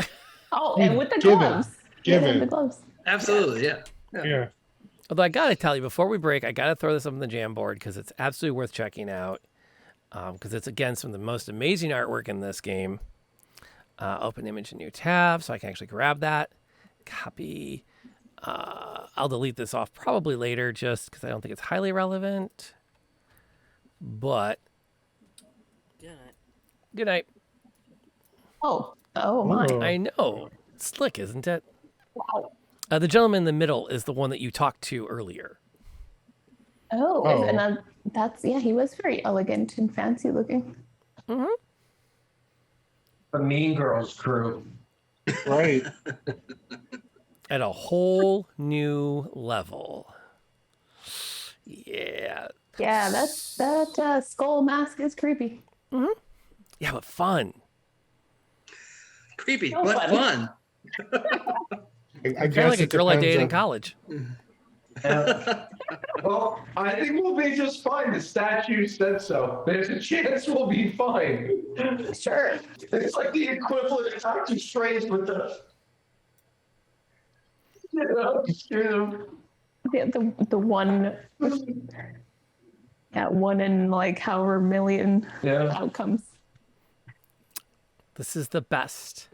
Oh, and with the Give it. gloves. Give Yeah, it. the gloves. Absolutely, yeah. Yeah. Although I gotta tell you, before we break, I gotta throw this up on the jam board because it's absolutely worth checking out. Because it's again some of the most amazing artwork in this game. Open image in new tab, so I can actually grab that. Copy. I'll delete this off probably later, just because I don't think it's highly relevant. But good night. Oh my! Oh. I know, slick, isn't it? Wow. The gentleman in the middle is the one that you talked to earlier. Oh, and that's he was very elegant and fancy looking. Mm-hmm. The Mean Girls crew. Right. At a whole new level. Yeah. Yeah, that skull mask is creepy. Mm-hmm. Yeah, but fun. Creepy, So but fun. I Kind of guess like a it girl I depends dated in on- college. Well, I think we'll be just fine. The statue said so. There's a chance we'll be fine. Sure. It's like the equivalent of Doctor Strange with the. Yeah, the one. Yeah, one in like however million outcomes. This is the best.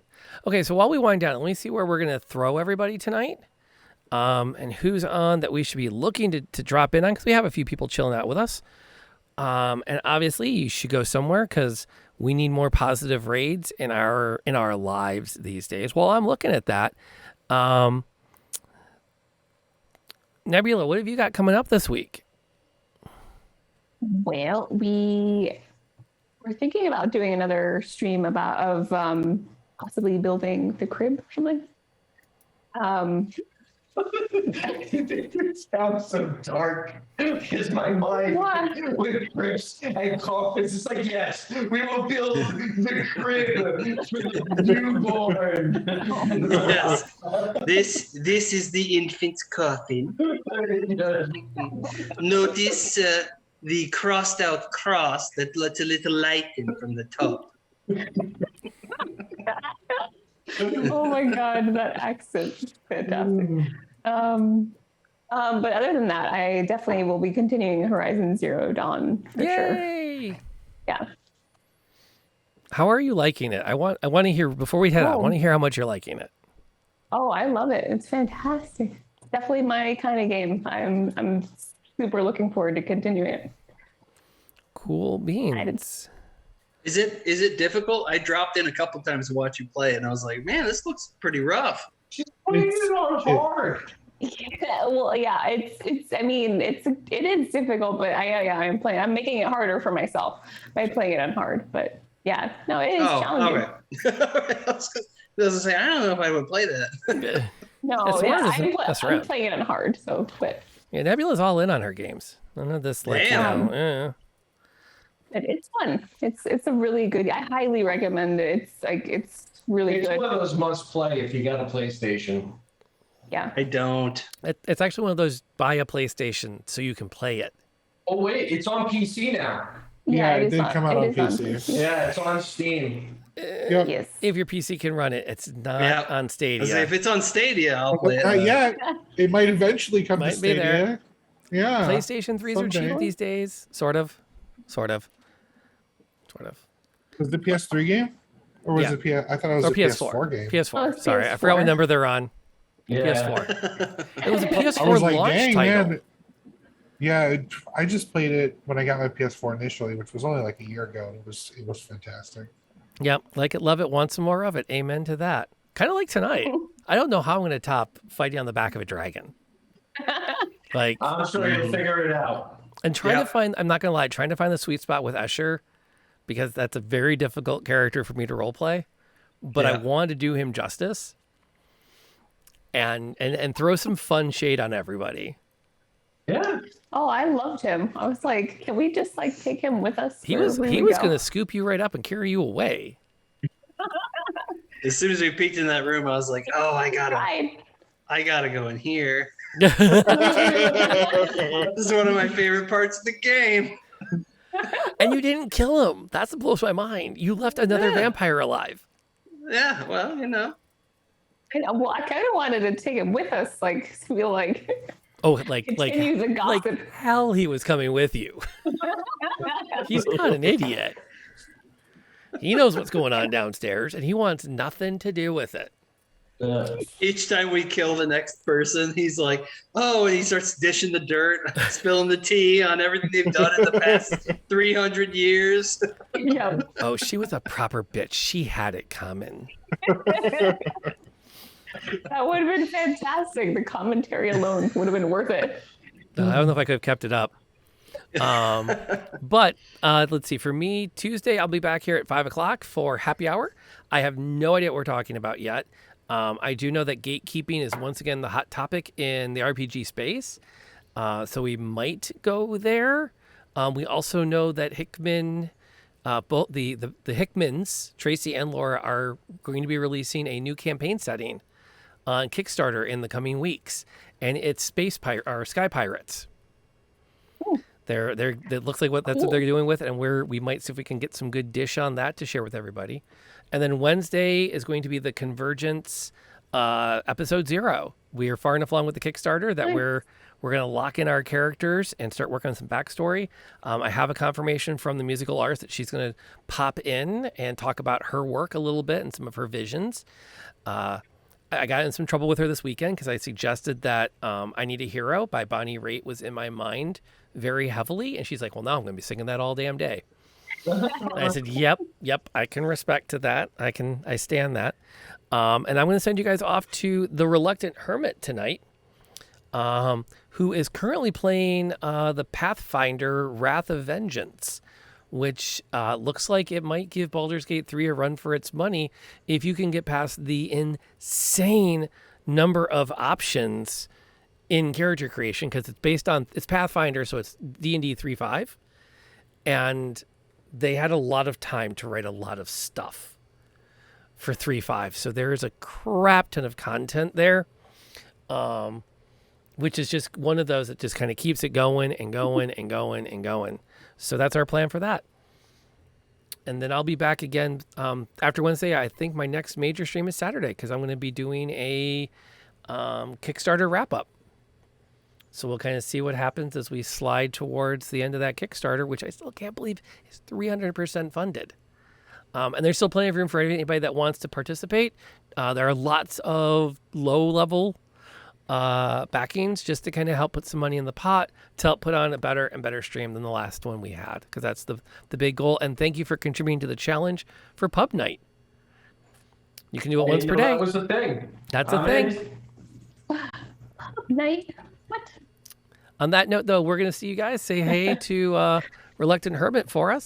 Okay, so while we wind down, let me see where we're going to throw everybody tonight. And who's on that we should be looking to drop in on, because we have a few people chilling out with us. And obviously you should go somewhere because we need more positive raids in our lives these days. While I'm looking at that, Knebula, what have you got coming up this week? Well, we're thinking about doing another stream of possibly building the crib or something. It sounds so dark because my mind with cribs and coffins is like, yes, we will build the crib for the newborn. Yes, this is the infant's coffin. Notice the crossed out cross that lets a little light in from the top. Oh my god, that accent is fantastic. But other than that, I definitely will be continuing Horizon Zero Dawn for Yay! sure. Yeah. How are you liking it? I want to hear before we head out. I want to hear how much you're liking it. Oh, I love it. It's fantastic. Definitely my kind of game. I'm super looking forward to continuing it. Cool beans. Is it difficult? I dropped in a couple times to watch you play, and I was like, man, this looks pretty rough. It's on hard. Yeah, well, yeah, it is difficult, but I'm making it harder for myself by playing it on hard. But yeah, no, it is challenging. Okay. I was gonna say, I don't know if I would play that. No, That's yeah, that's I'm right. playing it on hard, so but Yeah, Nebula's all in on her games. None of this like but it's fun. It's a really good. I highly recommend it. It's really It's good. one of those must play if you got a PlayStation. Yeah. I don't. It's actually one of those buy a PlayStation so you can play it. Oh wait, it's on PC now. Yeah, it did come out on PC. Yeah, it's on Steam. Yes. If your PC can run it, it's not on Stadia. If it's on Stadia, I'll play it. Not yet. It might eventually come to Might be Stadia. there. Yeah. PlayStation 3s are cheap someday. these days. Sort of. Was the PS3 game? Or was Yeah. it PS? I thought it was Or a PS4 game. PS4. Oh, Sorry, I forgot what PS4. number they're on. Yeah. PS4. It was a PS4 I was like, launch dang, title. man. Yeah, I just played it when I got my PS4 initially, which was only like a year ago. And it was fantastic. Yep, like it, love it, want some more of it. Amen to that. Kind of like tonight. I don't know how I'm going to top fighting on the back of a dragon. Like, I'm sure you'll figure it out. and trying to find, I'm not going to lie, trying to find the sweet spot with Escher, because that's a very difficult character for me to roleplay. But I want to do him justice and throw some fun shade on everybody. Yeah. Oh, I loved him. I was like, can we just like take him with us? He was going to scoop you right up and carry you away. As soon as we peeked in that room, I was like, "Oh, I gotta go in here." This is one of my favorite parts of the game. And you didn't kill him. That's what blows my mind. You left another vampire alive. Yeah, well, you know. I know. Well, I kind of wanted to take him with us, like to be like. Oh, like hell, he was coming with you. He's not an idiot. He knows what's going on downstairs, and he wants nothing to do with it. Each time we kill the next person, he's like, "Oh," and he starts dishing the dirt, spilling the tea on everything they've done in the past 300 years. Yeah. Oh, she was a proper bitch. She had it coming. That would have been fantastic. The commentary alone would have been worth it. I don't know if I could have kept it up. But let's see. For me, Tuesday, I'll be back here at 5 o'clock for happy hour. I have no idea what we're talking about yet. I do know that gatekeeping is once again the hot topic in the RPG space. So we might go there. We also know that Hickman, both the Hickmans, Tracy and Laura, are going to be releasing a new campaign setting on Kickstarter in the coming weeks, and it's Sky Pirates. It looks like that's what they're doing with it, and we might see if we can get some good dish on that to share with everybody. And then Wednesday is going to be the Convergence episode 0. We are far enough along with the Kickstarter that we're going to lock in our characters and start working on some backstory. I have a confirmation from the musical artist that she's going to pop in and talk about her work a little bit and some of her visions. I got in some trouble with her this weekend because I suggested that I Need a Hero by Bonnie Raitt was in my mind very heavily. And she's like, well, now I'm going to be singing that all damn day. And I said, yep, I can respect to that. I stand that. And I'm going to send you guys off to the Reluctant Hermit tonight, who is currently playing the Pathfinder Wrath of Vengeance, which looks like it might give Baldur's Gate 3 a run for its money if you can get past the insane number of options in character creation, because it's Pathfinder, so it's D&D 3.5, and they had a lot of time to write a lot of stuff for 3.5, so there is a crap ton of content there, which is just one of those that just kind of keeps it going and going and going and going. So that's our plan for that. And then I'll be back again after Wednesday. I think my next major stream is Saturday, because I'm going to be doing a Kickstarter wrap-up. So we'll kind of see what happens as we slide towards the end of that Kickstarter, which I still can't believe is 300% funded. And there's still plenty of room for anybody that wants to participate. There are lots of low-level backings just to kind of help put some money in the pot to help put on a better and better stream than the last one we had, because that's the big goal. And thank you for contributing to the challenge for Pub Night. You can do it once per day. That was the thing. That's a thing. Pub Night? What? On that note, though, we're going to see you guys. Say hey to Reluctant Hermit for us.